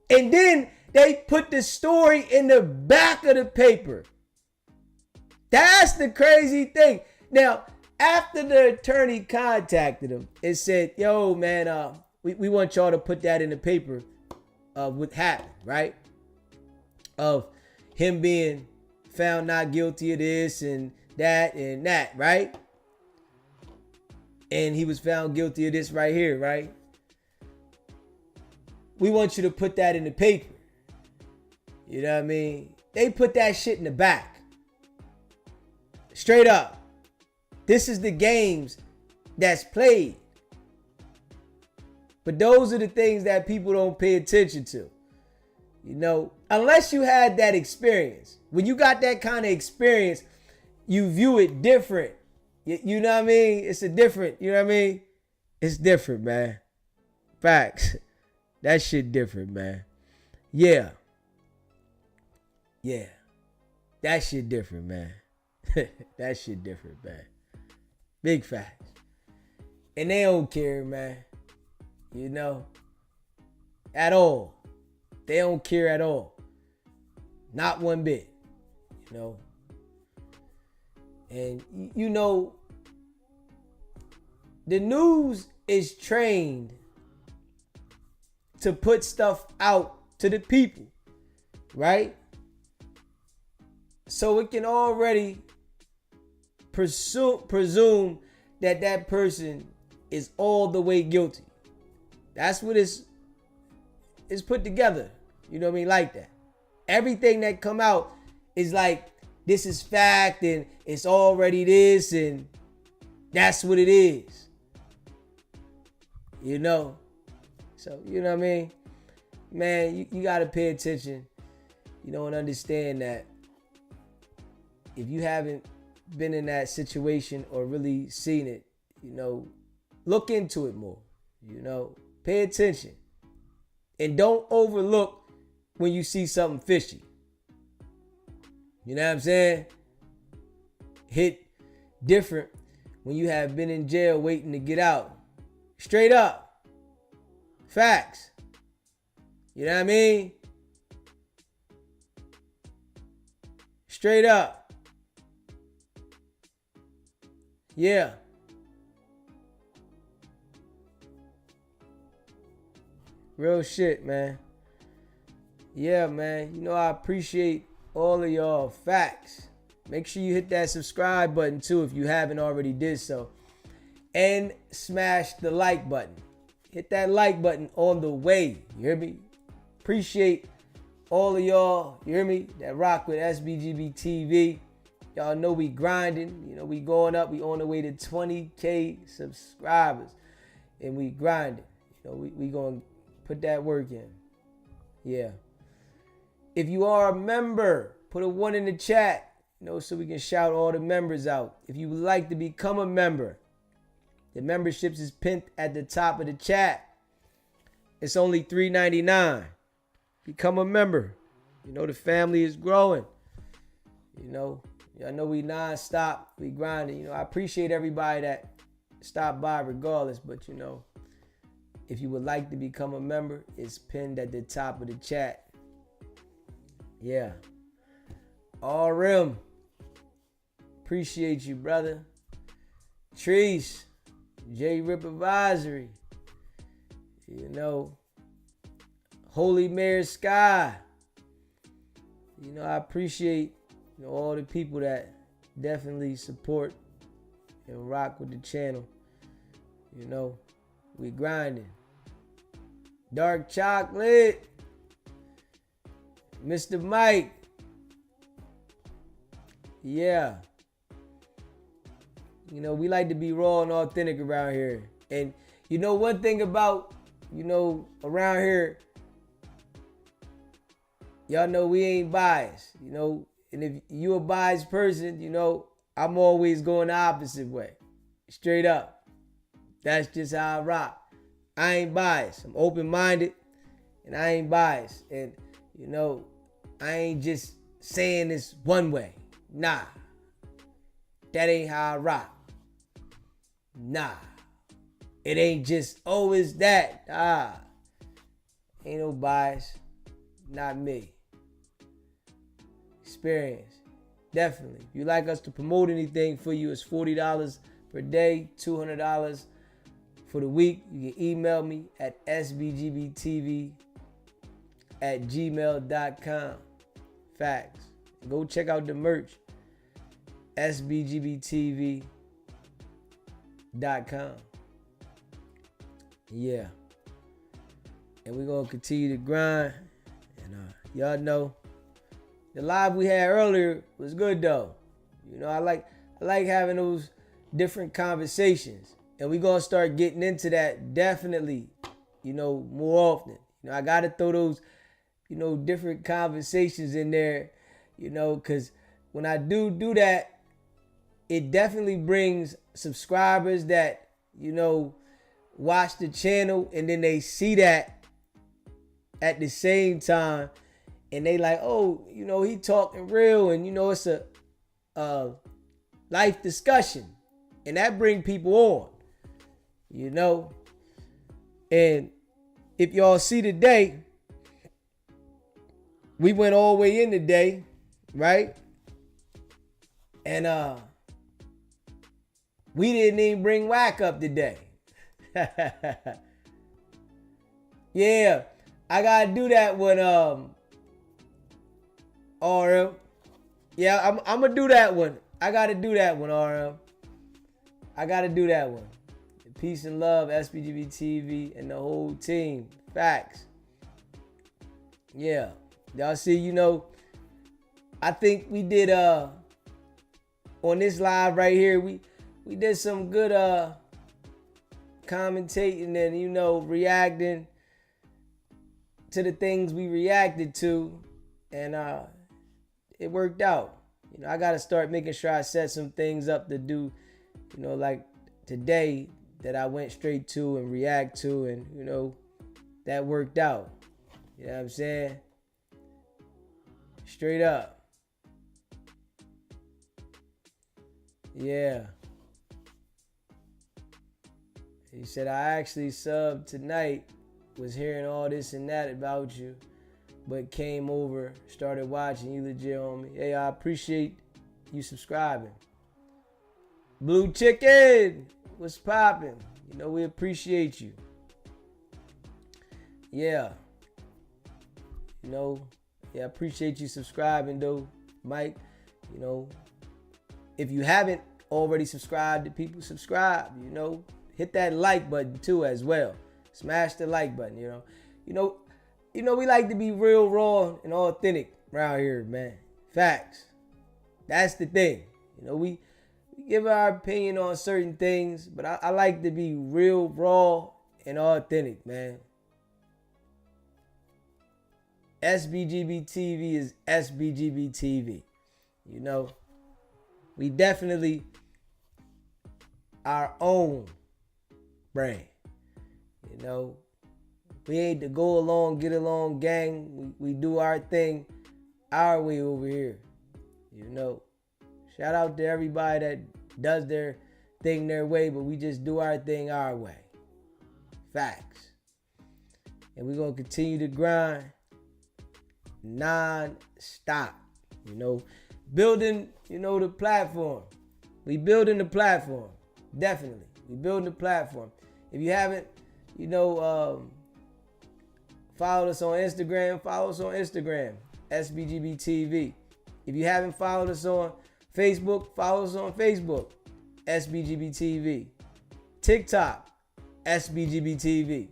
and then They put the story in the back of the paper. That's the crazy thing. Now, after the attorney contacted him and said, yo, man, we want y'all to put that in the paper of what happened, right? Of him being found not guilty of this and that, right? And he was found guilty of this right here, right? We want you to put that in the paper. You know what I mean? They put that shit in the back. Straight up. This is the games that's played. But those are the things that people don't pay attention to. You know, unless you had that experience. When you got that kind of experience, you view it different. You know what I mean? It's a different, you know what I mean? It's different, man. Facts. That shit different, man. Yeah. Yeah. That shit different, man. That shit different, man. Big facts. And they don't care, man. You know? At all. They don't care at all. Not one bit. You know? And you know, the news is trained to put stuff out to the people, right? So it can already presume that that person is all the way guilty. That's what it's put together. You know what I mean? Like that. Everything that come out is like, this is fact and it's already this and that's what it is. You know? So, you know what I mean? Man, you got to pay attention, you know, and understand that if you haven't been in that situation or really seen it, you know, look into it more, you know, pay attention and don't overlook when you see something fishy. You know what I'm saying? Hit different when you have been in jail waiting to get out. Straight up. Facts. You know what I mean? Straight up. Yeah. Real shit, man. Yeah, man. You know, I appreciate all of y'all. Facts. Make sure you hit that subscribe button too if you haven't already did so. And smash the like button. Hit that like button on the way. You hear me? Appreciate all of y'all, you hear me, that rock with SBGB TV. Y'all know we grinding. You know, we going up. We on the way to 20K subscribers. And we grinding. You know, we going to put that work in. Yeah. If you are a member, put a 1 in the chat, you know, so we can shout all the members out. If you would like to become a member, the memberships is pinned at the top of the chat. It's only $3.99. Become a member. You know, the family is growing. You know, I know we non-stop, we grinding. You know, I appreciate everybody that stopped by regardless, but you know, if you would like to become a member, it's pinned at the top of the chat. Yeah. RM. Appreciate you, brother. Trees. J Rip Advisory. You know, Holy Mare Sky. You know, I appreciate, you know, all the people that definitely support and rock with the channel. You know, we grinding. Dark Chocolate. Mr. Mike. Yeah. You know, we like to be raw and authentic around here. And you know, one thing about, you know, around here, y'all know we ain't biased, you know. And if you a biased person, you know, I'm always going the opposite way. Straight up. That's just how I rock. I ain't biased. I'm open-minded and I ain't biased. And, you know, I ain't just saying this one way. Nah. That ain't how I rock. Nah. It ain't just, oh, it's that. Ain't no bias. not me. Experience. Definitely. If you like us to promote anything for you, it's $40 per day, $200 for the week. You can email me at sbgbtv@gmail.com. Facts. Go check out the merch. sbgbtv.com. Yeah. And we're going to continue to grind. And y'all know the live we had earlier was good though. You know, I like having those different conversations. And we're going to start getting into that definitely, you know, more often. You know, I got to throw those, you know, different conversations in there, you know, because when I do that, it definitely brings subscribers that, you know, watch the channel and then they see that at the same time and they like, oh, you know, he talking real and, you know, it's a life discussion and that bring people on, you know. And if y'all see today, we went all the way in today, right? And we didn't even bring Wack up today. Yeah, I gotta do that with RM. Yeah, I'm gonna do that one. I gotta do that one, RM. I gotta do that one. Peace and love, SBGB TV and the whole team. Facts. Yeah. Y'all see, you know, I think we did on this live right here, we did some good commentating and, you know, reacting to the things we reacted to, and it worked out. You know, I gotta start making sure I set some things up to do, you know, like today that I went straight to and react to, and, you know, that worked out. You know what I'm saying? Straight up. Yeah. He said, I actually subbed tonight, was hearing all this and that about you, but came over, started watching. You legit, homie. Hey, I appreciate you subscribing. Blue Chicken, what's popping? You know, we appreciate you. Yeah. You know, yeah, I appreciate you subscribing though, Mike. You know, if you haven't already subscribed to people, subscribe, you know. Hit that like button too as well. Smash the like button, you know. You know, we like to be real, raw, and authentic around here, man. Facts. That's the thing. You know, we give our opinion on certain things, but I like to be real, raw, and authentic, man. SBGB TV is SBGB TV. You know, we definitely our own brand. You know, we ain't the go along, get along gang. We do our thing our way over here. You know, shout out to everybody that does their thing their way, but we just do our thing our way. Facts. And we're going to continue to grind non-stop. You know, building, you know, the platform. We building the platform. Definitely. We building the platform. If you haven't, you know, followed us on Instagram, follow us on Instagram, SBGB TV. If you haven't followed us on Facebook, follow us on Facebook, SBGB TV. TikTok, SBGB TV.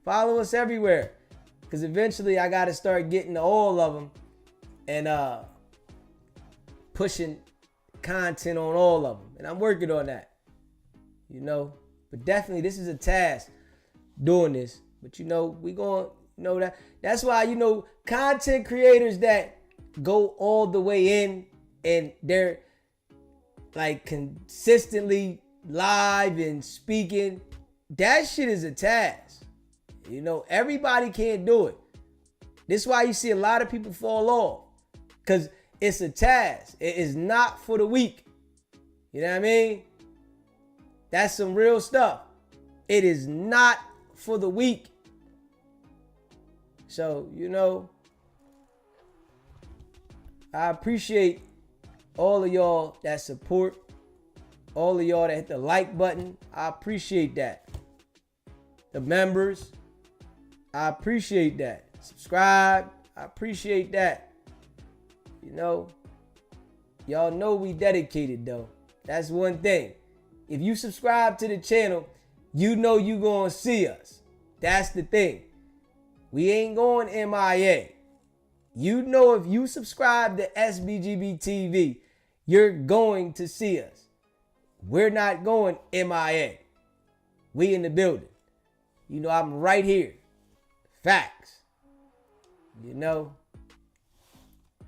Follow us everywhere, because eventually I got to start getting to all of them and pushing content on all of them. And I'm working on that, you know. But definitely this is a task doing this. But, you know, we going to, you know, that's why, you know, content creators that go all the way in and they're like consistently live and speaking, that shit is a task. You know, everybody can't do it. This is why you see a lot of people fall off, because it's a task. It is not for the weak. You know what I mean? That's some real stuff. It is not for the weak. So, you know, I appreciate all of y'all that support, all of y'all that hit the like button. I appreciate that. The members, I appreciate that. Subscribe, I appreciate that. You know, y'all know we dedicated though. That's one thing. If you subscribe to the channel, you know you gonna see us. That's the thing. We ain't going MIA. You know if you subscribe to SBGB TV, you're going to see us. We're not going MIA. We in the building. You know, I'm right here. Facts. You know,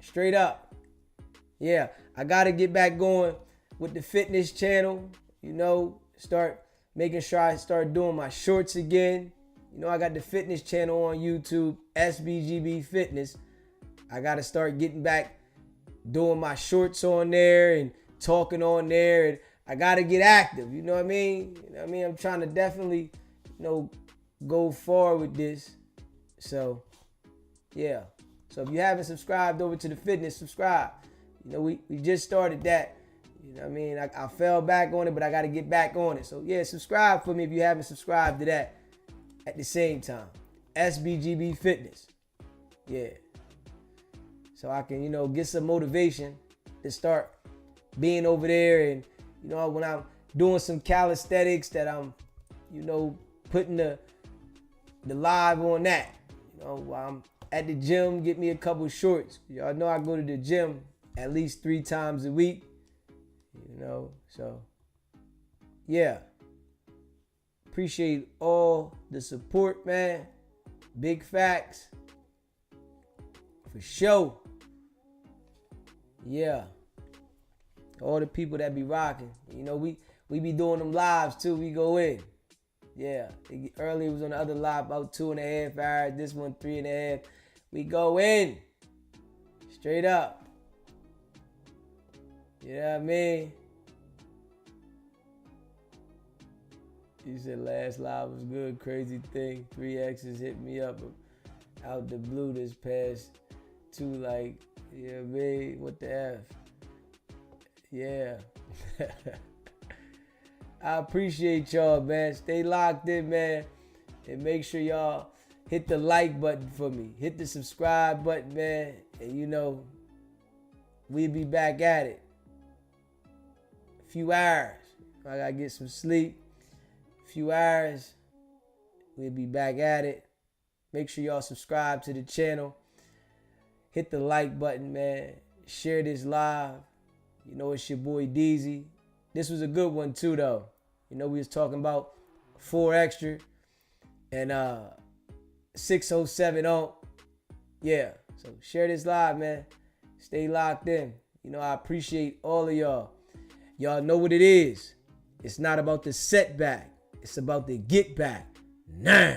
straight up. Yeah, I got to get back going with the fitness channel. You know, start making sure I start doing my shorts again. You know, I got the fitness channel on YouTube, SBGB Fitness. I got to start getting back doing my shorts on there and talking on there. And I got to get active. You know what I mean? You know what I mean? I'm trying to definitely, you know, go far with this. So, yeah. So if you haven't subscribed over to the fitness, subscribe. You know, we just started that. You know what I mean? I fell back on it, but I got to get back on it. So, yeah, subscribe for me if you haven't subscribed to that at the same time. SBGB Fitness. Yeah. So I can, you know, get some motivation to start being over there. And, you know, when I'm doing some calisthenics that I'm, you know, putting the live on that. You know, while I'm at the gym, get me a couple shorts. Y'all know I go to the gym at least 3 times a week. You know, so yeah. Appreciate all the support, man. Big facts. For sure. Yeah. All the people that be rocking. You know, we be doing them lives too. We go in. Yeah. Earlier it was on the other live about 2.5 hours. This one 3.5. We go in. Straight up. You know what I mean? He said last live was good. Crazy thing. 3X's hit me up out the blue this past 2, like, yeah, man, what the F? Yeah. I appreciate y'all, man. Stay locked in, man. And make sure y'all hit the like button for me. Hit the subscribe button, man. And you know, we'll be back at it. A few hours. I gotta get some sleep. A few hours. We'll be back at it. Make sure y'all subscribe to the channel. Hit the like button, man. Share this live. You know, it's your boy Deezy. This was a good one too, though. You know, we was talking about Forex Extra and 607 on. Yeah. So share this live, man. Stay locked in. You know, I appreciate all of y'all. Y'all know what it is. It's not about the setback. It's about the get back. Nah.